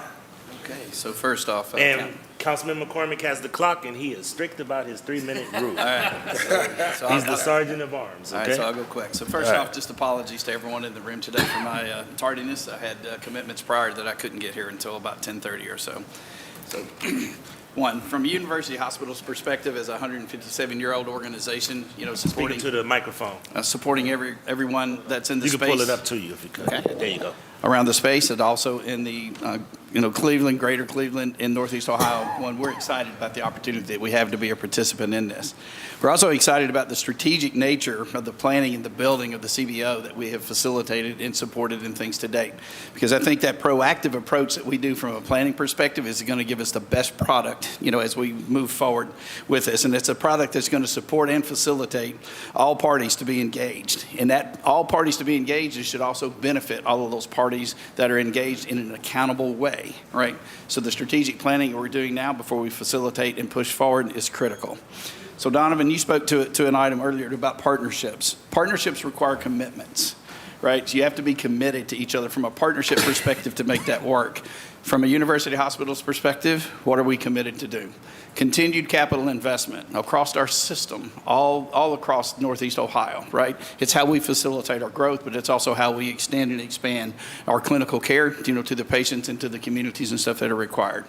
Okay, so first off, And Councilman McCormick has the clock, and he is strict about his 3-minute rule. all right. So He's the sergeant of arms, okay? All right, so I'll go quick. So first off, just apologies to everyone in the room today for my tardiness. I had commitments prior that I couldn't get here until about 10:30 or so. So, one, from University Hospital's perspective, as a 157-year-old organization, supporting Speaking to the microphone. Supporting everyone that's in the space. You can pull it up to you if you could. Okay. There you go. Around the space, and also in the Cleveland, Greater Cleveland, and Northeast Ohio, we're excited about the opportunity that we have to be a participant in this. We're also excited about the strategic nature of the planning and the building of the CBO that we have facilitated and supported in things to date. Because I think that proactive approach that we do from a planning perspective is going to give us the best product, as we move forward with this. And it's a product that's going to support and facilitate all parties to be engaged. And that all parties to be engaged should also benefit all of those parties that are engaged in an accountable way, right? So the strategic planning that we're doing now before we facilitate and push forward is critical. So Donovan, you spoke to an item earlier about partnerships. Partnerships require commitments, right? So you have to be committed to each other from a partnership perspective to make that work. From a university hospital's perspective, what are we committed to do? Continued capital investment across our system, all across Northeast Ohio, right? It's how we facilitate our growth, but it's also how we extend and expand our clinical care, to the patients and to the communities and stuff that are required.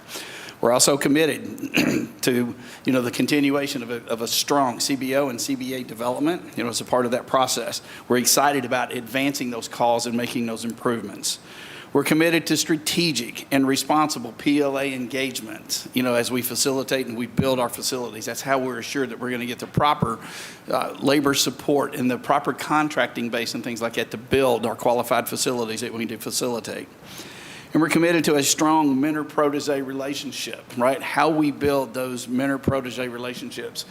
We're also committed to, the continuation of a strong CBO and CBA development, as a part of that process. We're excited about advancing those calls and making those improvements. We're committed to strategic and responsible PLA engagement, as we facilitate and we build our facilities. That's how we're assured that we're going to get the proper labor support and the proper contracting base and things like that to build our qualified facilities that we need to facilitate. And we're committed to a strong mentor-protege relationship, right? How we build those mentor-protege relationships.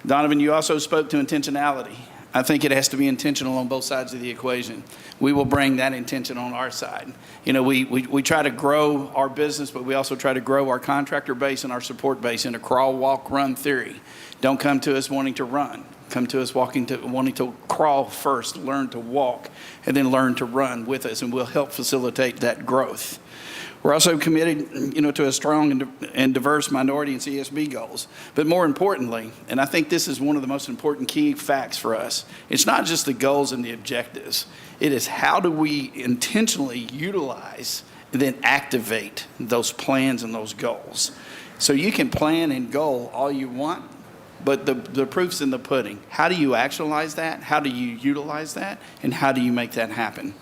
Donovan, you also spoke to intentionality. I think it has to be intentional on both sides of the equation. We will bring that intention on our side. We try to grow our business, but we also try to grow our contractor base and our support base in a crawl, walk, run theory. Don't come to us wanting to run. Come to us wanting to crawl first, learn to walk, and then learn to run with us, and we'll help facilitate that growth. We're also committed, to a strong and diverse minority and CSB goals. But more importantly, and I think this is one of the most important key facts for us, it's not just the goals and the objectives. It is how do we intentionally utilize and then activate those plans and those goals. So you can plan and goal all you want, but the proof's in the pudding. How do you actualize that? How do you utilize that? And how do you make that happen?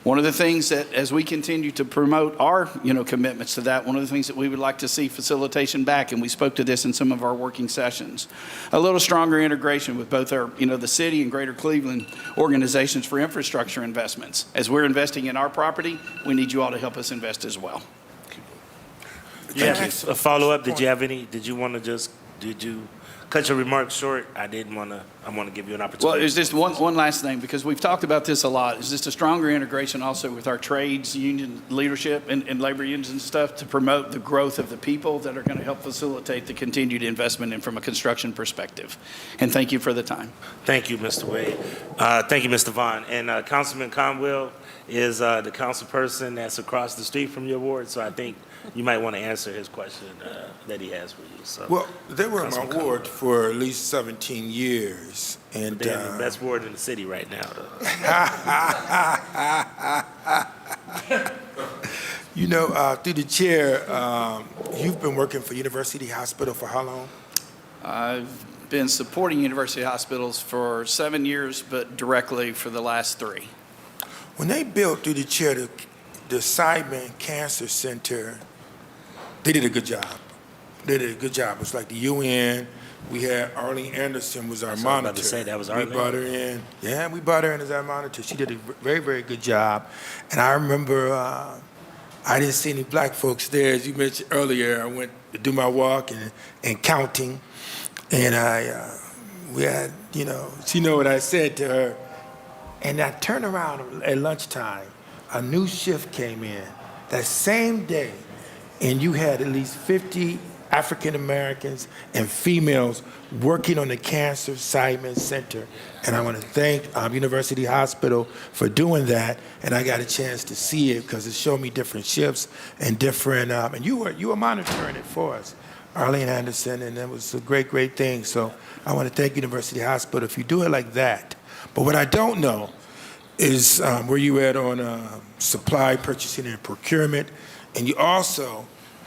One of the things that, as we continue to promote our, commitments to that, one of the things that we would like to see facilitation back, and we spoke to this in some of our working sessions, a little stronger integration with both our, the city and Greater Cleveland organizations for infrastructure investments. As we're investing in our property, we need you all to help us invest as well. Yeah, a follow-up. Did you want to cut your remarks short? I want to give you an opportunity. Well, there's just one last thing, because we've talked about this a lot. Is just a stronger integration also with our trades union leadership and labor unions and stuff to promote the growth of the people that are going to help facilitate the continued investment and from a construction perspective. And thank you for the time. Thank you, Mr. Wade. Thank you, Mr. Vaughn. And Councilman Conwell is the council person that's across the street from your ward, so I think you might want to answer his question that he has for you. So, well, they were in my ward for at least 17 years. And they're the best ward in the city right now, though. Through the chair, you've been working for University Hospital for how long? I've been supporting university hospitals for 7 years, but directly for the last 3. When they built, through the chair, the Simon Cancer Center, they did a good job. They did a good job. It's like the UN. We had Arlene Anderson was our monitor. I was about to say that was Arlene. We brought her in. Yeah, we brought her in as our monitor. She did a very, very good job. And I remember I didn't see any black folks there. As you mentioned earlier, I went to do my walk and counting. And we had, she know what I said to her. And I turned around at lunchtime. A new shift came in that same day, and you had at least 50 African Americans and females working on the Cancer Simon Center. And I want to thank University Hospital for doing that. And I got a chance to see it because it showed me different shifts and different, and you were monitoring it for us, Arlene Anderson, and it was a great, great thing. So I want to thank University Hospital if you do it like that. But what I don't know is where you at on supply, purchasing, and procurement. And you also,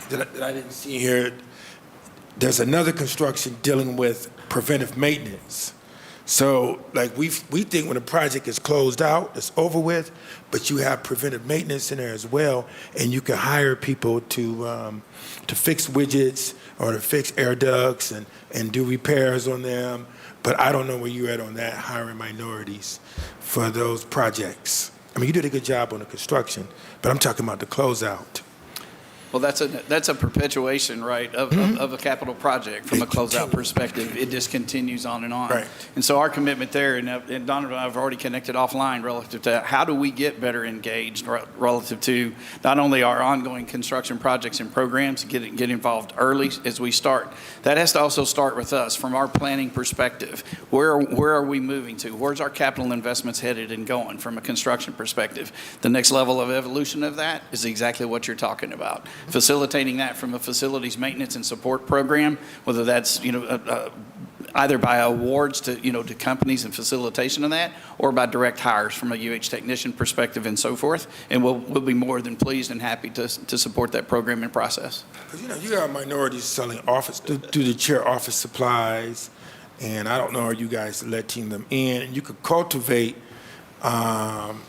that I didn't see here, there's another construction dealing with preventive maintenance. So, like, we think when a project is closed out, it's over with, but you have preventive maintenance in there as well, and you can hire people to fix widgets or to fix air ducts and do repairs on them. But I don't know where you're at on that, hiring minorities for those projects. I mean, you did a good job on the construction, but I'm talking about the closeout. Well, that's a perpetuation, right, of a capital project from a closeout perspective. It just continues on and on. Right. And so our commitment there, and Donovan and I have already connected offline relative to how do we get better engaged relative to not only our ongoing construction projects and programs, get involved early as we start. That has to also start with us from our planning perspective. Where are we moving to? Where's our capital investments headed and going from a construction perspective? The next level of evolution of that is exactly what you're talking about. Facilitating that from a facilities maintenance and support program, whether that's either by awards to to companies and facilitation of that, or by direct hires from a UH technician perspective and so forth. And we'll be more than pleased and happy to support that program and process. Because you have minorities selling office through the chair office supplies, and I don't know, are you guys letting them in? And you could cultivate some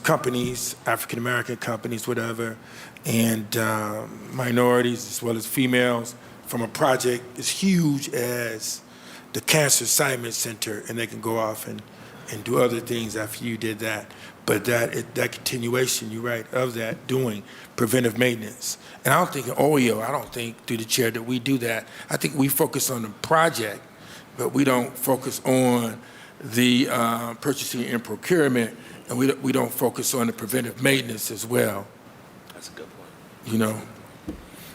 companies, African American companies, whatever, and minorities as well as females from a project as huge as the Cancer Assignment Center, and they can go off and do other things after you did that. But that continuation, you're right, of that doing preventive maintenance. And I don't think in OEO, I don't think through the chair that we do that. I think we focus on the project, but we don't focus on the purchasing and procurement, and we don't focus on the preventive maintenance as well. That's a good point.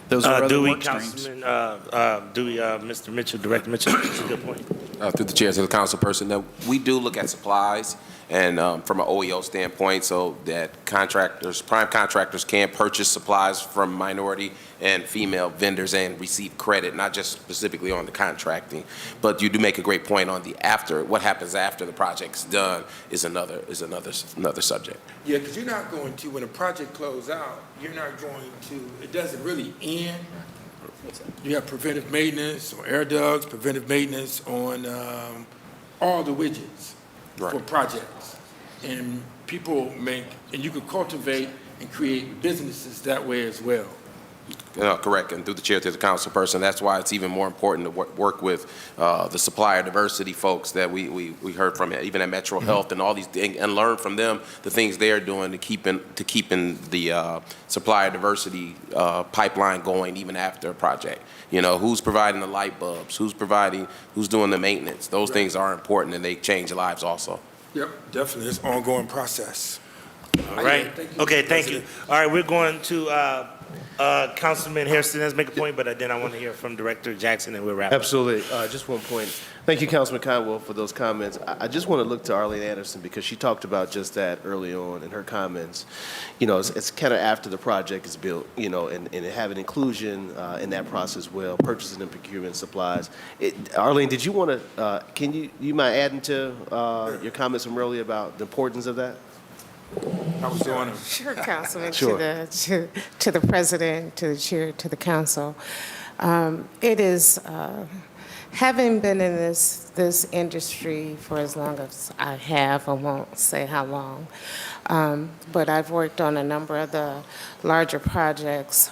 Those are other Dewey, work streams. Councilman Dewey, Mr. Mitchell, Director Mitchell, that's a good point. Through the chair to the council person, that we do look at supplies and from an OEO standpoint, so that prime contractors can purchase supplies from minority and female vendors and receive credit, not just specifically on the contracting. But you do make a great point on the after. What happens after the project's done is another subject. Yeah, because you're not going to, when a project closes out, you're not going to, it doesn't really end. You have preventive maintenance on air ducts, preventive maintenance on all the widgets for projects. And people and you can cultivate and create businesses that way as well. Correct, and through the chair to the council person, that's why it's even more important to work with the supplier diversity folks that we heard from, even at Metro Health and all these things, and learn from them the things they're doing to keeping the supplier diversity pipeline going even after a project. Who's providing the light bulbs, who's doing the maintenance. Those things are important, and they change lives also. Yep, definitely. It's an ongoing process. All right. Okay, thank you. All right, we're going to Councilman Hairston has make a point, but then I want to hear from Director Jackson, and we'll wrap up. Absolutely. Just one point. Thank you, Councilman Conwell, for those comments. I just want to look to Arlene Anderson because she talked about just that early on in her comments. It's kind of after the project is built, and having inclusion in that process as well, purchasing and procurement supplies. Arlene, did you want to, you mind adding to your comments from earlier about the importance of that? Sure, Councilman, Sure. to the president, to the chair, to the council. It is, having been in this industry for as long as I have, I won't say how long, but I've worked on a number of the larger projects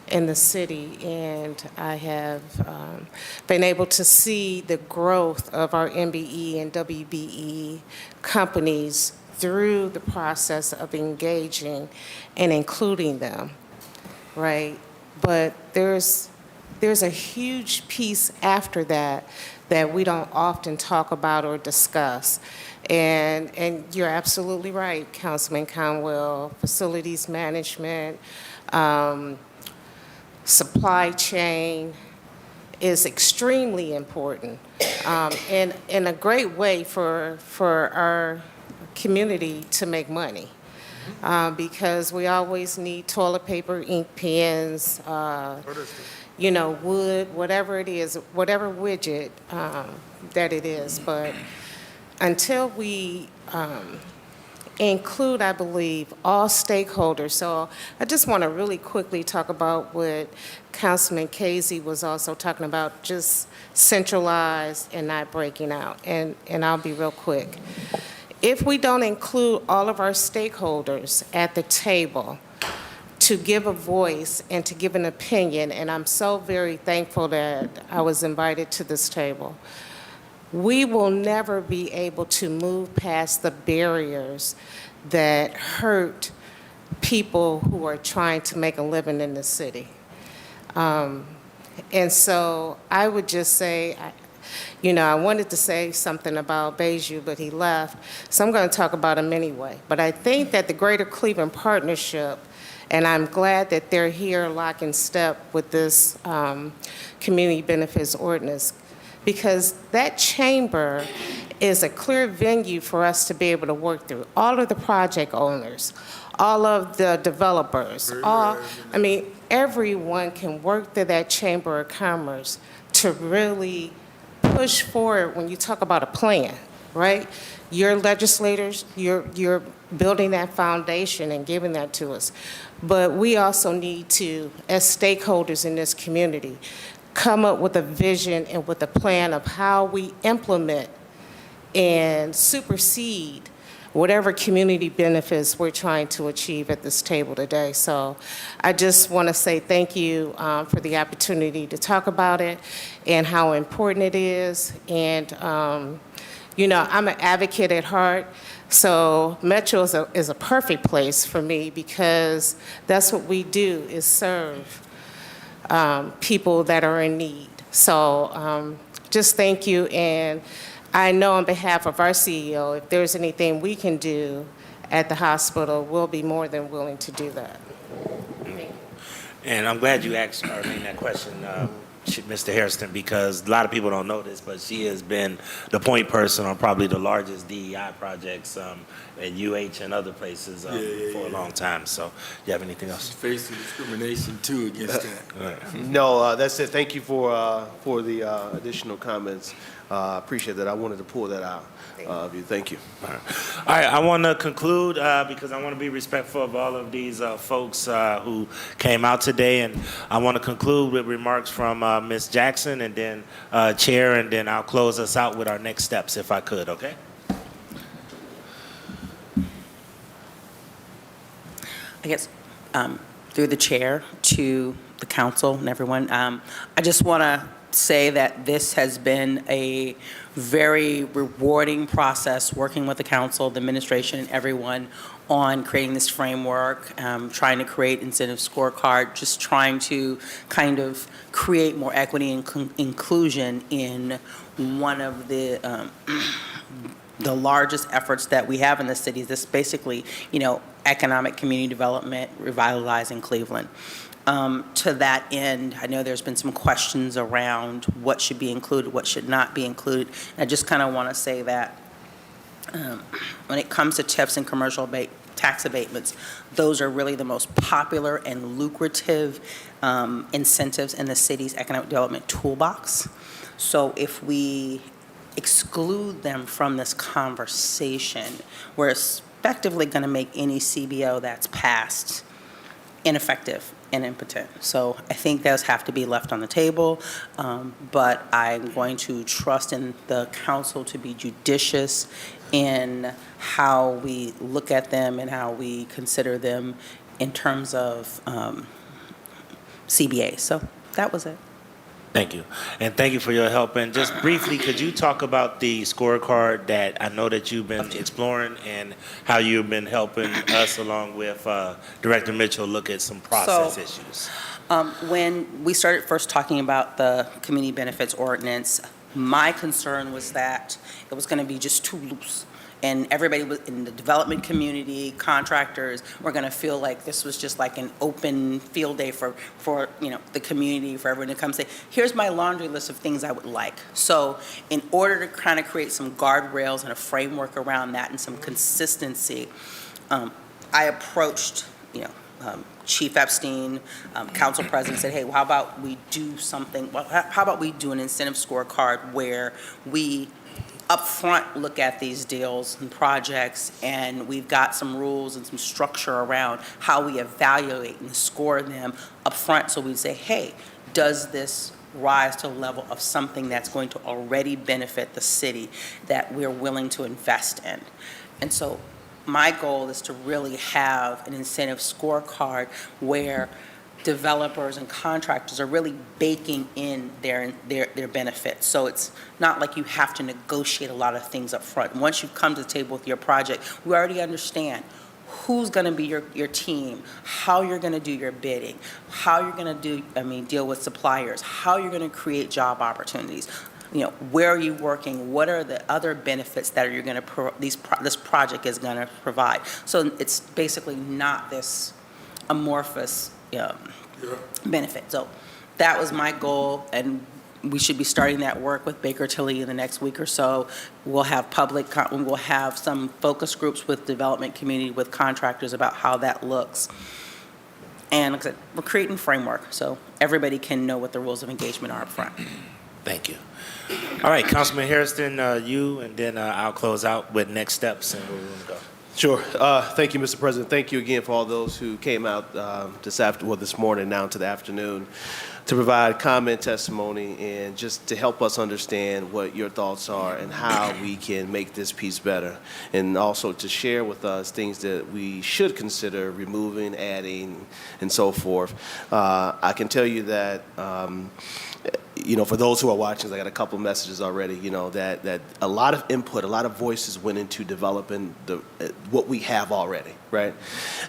in the city, and I have been able to see the growth of our MBE and WBE companies through the process of engaging and including them, right? But there's a huge piece after that we don't often talk about or discuss. And you're absolutely right, Councilman Conwell. Facilities management, supply chain is extremely important, and in a great way for our community to make money, because we always need toilet paper, ink pens, wood, whatever it is, whatever widget that it is. But until we include, I believe, all stakeholders. So I just want to really quickly talk about what Councilman Casey was also talking about, just centralized and not breaking out. And I'll be real quick. If we don't include all of our stakeholders at the table to give a voice and to give an opinion, and I'm so very thankful that I was invited to this table, we will never be able to move past the barriers that hurt people who are trying to make a living in the city. And so I would just say, I wanted to say something about Beju, but he left, so I'm going to talk about him anyway. But I think that the Greater Cleveland Partnership, and I'm glad that they're here lock in step with this community benefits ordinance, because that chamber is a clear venue for us to be able to work through. All of the project owners, all of the developers, everyone can work through that Chamber of Commerce to really push forward when you talk about a plan, right? Your legislators, you're building that foundation and giving that to us. But we also need to, as stakeholders in this community, come up with a vision and with a plan of how we implement and supersede whatever community benefits we're trying to achieve at this table today. So I just want to say thank you for the opportunity to talk about it and how important it is. And, I'm an advocate at heart. So Metro is a perfect place for me because that's what we do, is serve people that are in need. So just thank you. And I know on behalf of our CEO, if there's anything we can do at the hospital, we'll be more than willing to do that. And I'm glad you asked Arlene that question, Mr. Hairston, because a lot of people don't know this, but she has been the point person on probably the largest DEI projects at UH and other places for a long time. So, you have anything else? Facing discrimination too against that. No, that's it. Thank you for the additional comments. I appreciate that. I wanted to pull that out of you. Thank you. All right, I want to conclude because I want to be respectful of all of these folks who came out today, and I want to conclude with remarks from Ms. Jackson and then Chair, and then I'll close us out with our next steps, if I could, okay? I guess through the chair to the council and everyone, I just want to say that this has been a very rewarding process working with the council, the administration, and everyone on creating this framework, trying to create incentive scorecard, just trying to kind of create more equity and inclusion in one of the largest efforts that we have in the city. This basically, economic community development, revitalizing Cleveland. To that end, I know there's been some questions around what should be included, what should not be included. And I just kind of want to say that when it comes to TIFs and commercial tax abatements, those are really the most popular and lucrative incentives in the city's economic development toolbox. So if we exclude them from this conversation, we're effectively going to make any CBO that's passed ineffective and impotent. So I think those have to be left on the table, but I'm going to trust in the council to be judicious in how we look at them and how we consider them in terms of CBA. So that was it. Thank you. And thank you for your help. And just briefly, could you talk about the scorecard that I know that you've been exploring and how you've been helping us along with Director Mitchell look at some process issues? When we started first talking about the community benefits ordinance, my concern was that it was going to be just too loose. And everybody was in the development community, contractors, were going to feel like this was just like an open field day for the community, for everyone to come say, here's my laundry list of things I would like. So in order to kind of create some guardrails and a framework around that and some consistency, I approached, Chief Epstein, Council President, said, hey, well, how about we do something, how about we do an incentive scorecard where we upfront look at these deals and projects, and we've got some rules and some structure around how we evaluate and score them upfront. So we say, hey, does this rise to a level of something that's going to already benefit the city that we're willing to invest in? And so my goal is to really have an incentive scorecard where developers and contractors are really baking in their benefits. So it's not like you have to negotiate a lot of things up front. Once you come to the table with your project, we already understand who's going to be your team, how you're going to do your bidding, how you're going to deal with suppliers, how you're going to create job opportunities. Where are you working? What are the other benefits that you're going to this project is going to provide? So it's basically not this amorphous benefit. So that was my goal, and we should be starting that work with Baker Tilly in the next week or so. We'll have we'll have some focus groups with development community, with contractors about how that looks. And like I said, we're creating a framework so everybody can know what the rules of engagement are up front. Thank you. All right, Councilman Hairston, you, and then I'll close out with next steps and where we're going to go. Sure. Thank you, Mr. President. Thank you again for all those who came out this morning, now into the afternoon, to provide comment, testimony, and just to help us understand what your thoughts are and how we can make this piece better, and also to share with us things that we should consider removing, adding, and so forth. I can tell you that for those who are watching, I got a couple messages already, that a lot of input, a lot of voices went into developing what we have already, right?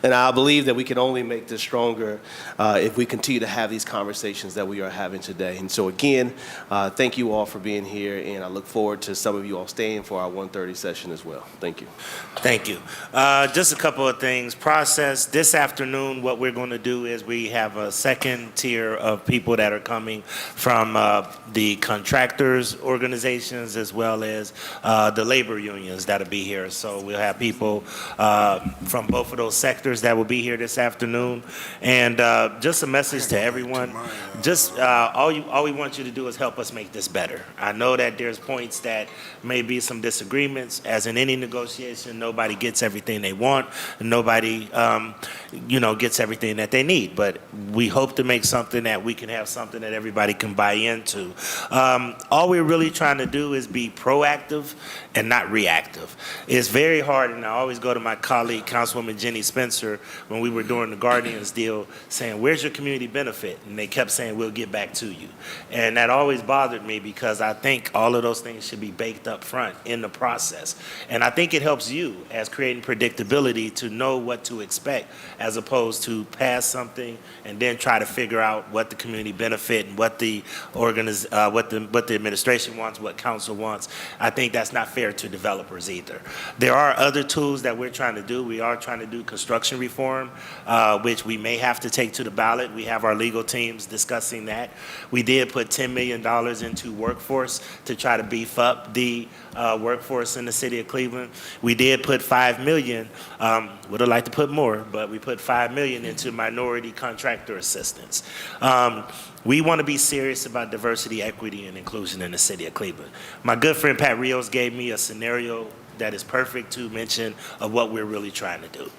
And I believe that we can only make this stronger if we continue to have these conversations that we are having today. And so again, thank you all for being here, and I look forward to some of you all staying for our 1:30 session as well. Thank you. Thank you. Just a couple of things. Process. This afternoon, what we're going to do is we have a second tier of people that are coming from the contractors organizations as well as the labor unions that'll be here. So we'll have people from both of those sectors that will be here this afternoon. And just a message to everyone, just all we want you to do is help us make this better. I know that there's points that may be some disagreements. As in any negotiation, nobody gets everything they want, and nobody gets everything that they need. But we hope to make something that we can have something that everybody can buy into. All we're really trying to do is be proactive and not reactive. It's very hard, and I always go to my colleague, Councilwoman Jenny Spencer, when we were doing the Guardians deal, saying, where's your community benefit? And they kept saying, we'll get back to you. And that always bothered me because I think all of those things should be baked up front in the process. And I think it helps you as creating predictability to know what to expect, as opposed to pass something and then try to figure out what the community benefit and what the administration wants, what council wants. I think that's not fair to developers either. There are other tools that we're trying to do. We are trying to do construction reform, which we may have to take to the ballot. We have our legal teams discussing that. We did put $10 million into workforce to try to beef up the workforce in the city of Cleveland. We did put $5 million, would have liked to put more, but we put $5 million into minority contractor assistance. We want to be serious about diversity, equity, and inclusion in the city of Cleveland. My good friend Pat Rios gave me a scenario that is perfect to mention of what we're really trying to do.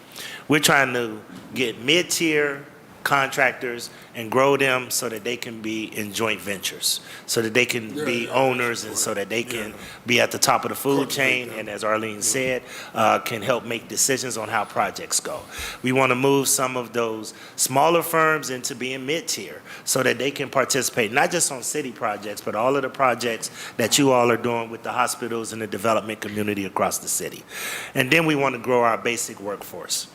We're trying to get mid-tier contractors and grow them so that they can be in joint ventures, so that they can be owners, and so that they can be at the top of the food chain, and as Arlene said, can help make decisions on how projects go. We want to move some of those smaller firms into being mid-tier so that they can participate not just on city projects, but all of the projects that you all are doing with the hospitals and the development community across the city. And then we want to grow our basic workforce.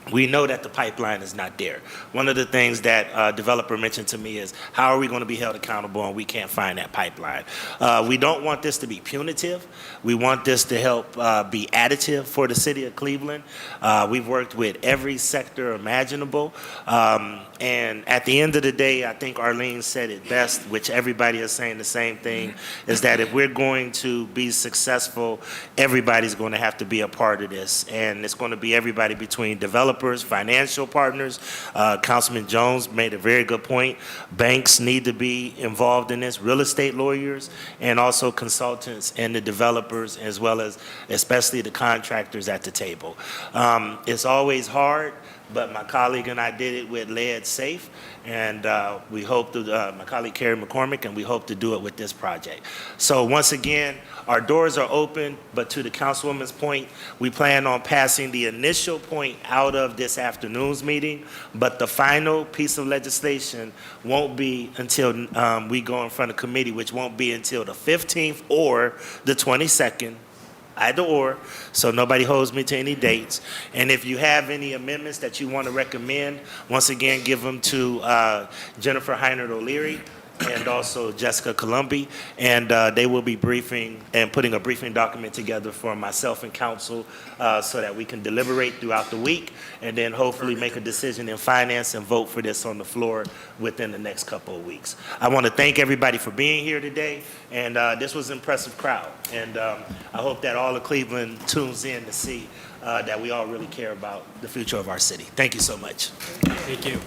We know that the pipeline is not there. One of the things that a developer mentioned to me is, how are we going to be held accountable and we can't find that pipeline? We don't want this to be punitive. We want this to help be additive for the city of Cleveland. We've worked with every sector imaginable. And at the end of the day, I think Arlene said it best, which everybody is saying the same thing, is that if we're going to be successful, everybody's going to have to be a part of this. And it's going to be everybody between developers developers, financial partners. Councilman Jones made a very good point. Banks need to be involved in this, real estate lawyers, and also consultants and the developers, as well as especially the contractors at the table. It's always hard, but my colleague and I did it with Lead Safe, and we hope to, my colleague Carrie McCormick, and we hope to do it with this project. So once again, our doors are open, but to the councilwoman's point, we plan on passing the initial point out of this afternoon's meeting, but the final piece of legislation won't be until we go in front of committee, which won't be until the 15th or the 22nd. Either or, so nobody holds me to any dates. And if you have any amendments that you want to recommend, once again, give them to Jennifer Heinert O'Leary and also Jessica Columbi, and they will be briefing and putting a briefing document together for myself and council so that we can deliberate throughout the week and then hopefully make a decision in finance and vote for this on the floor within the next couple of weeks. I want to thank everybody for being here today, and this was an impressive crowd, and I hope that all of Cleveland tunes in to see that we all really care about the future of our city. Thank you so much. Thank you.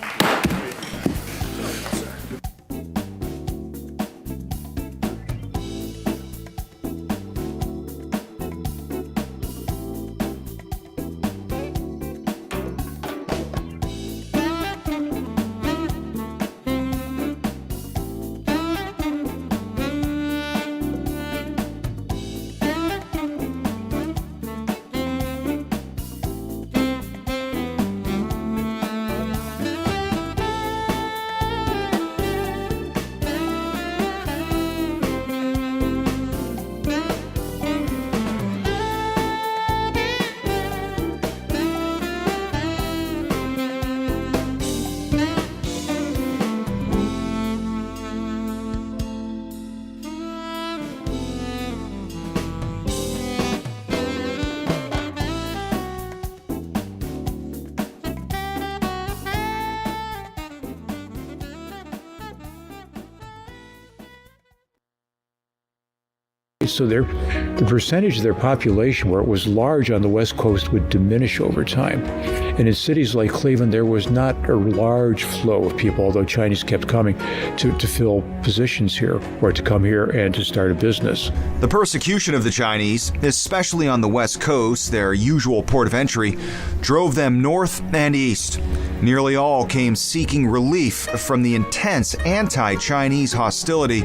So the percentage of their population where it was large on the West Coast would diminish over time. And in cities like Cleveland, there was not a large flow of people, although Chinese kept coming, to fill positions here or to come here and to start a business. The persecution of the Chinese, especially on the West Coast, their usual port of entry, drove them north and east. Nearly all came seeking relief from the intense anti-Chinese hostility,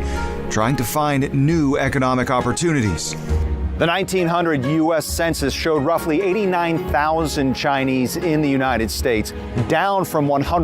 trying to find new economic opportunities. The 1900 U.S. Census showed roughly 89,000 Chinese in the United States, down from 100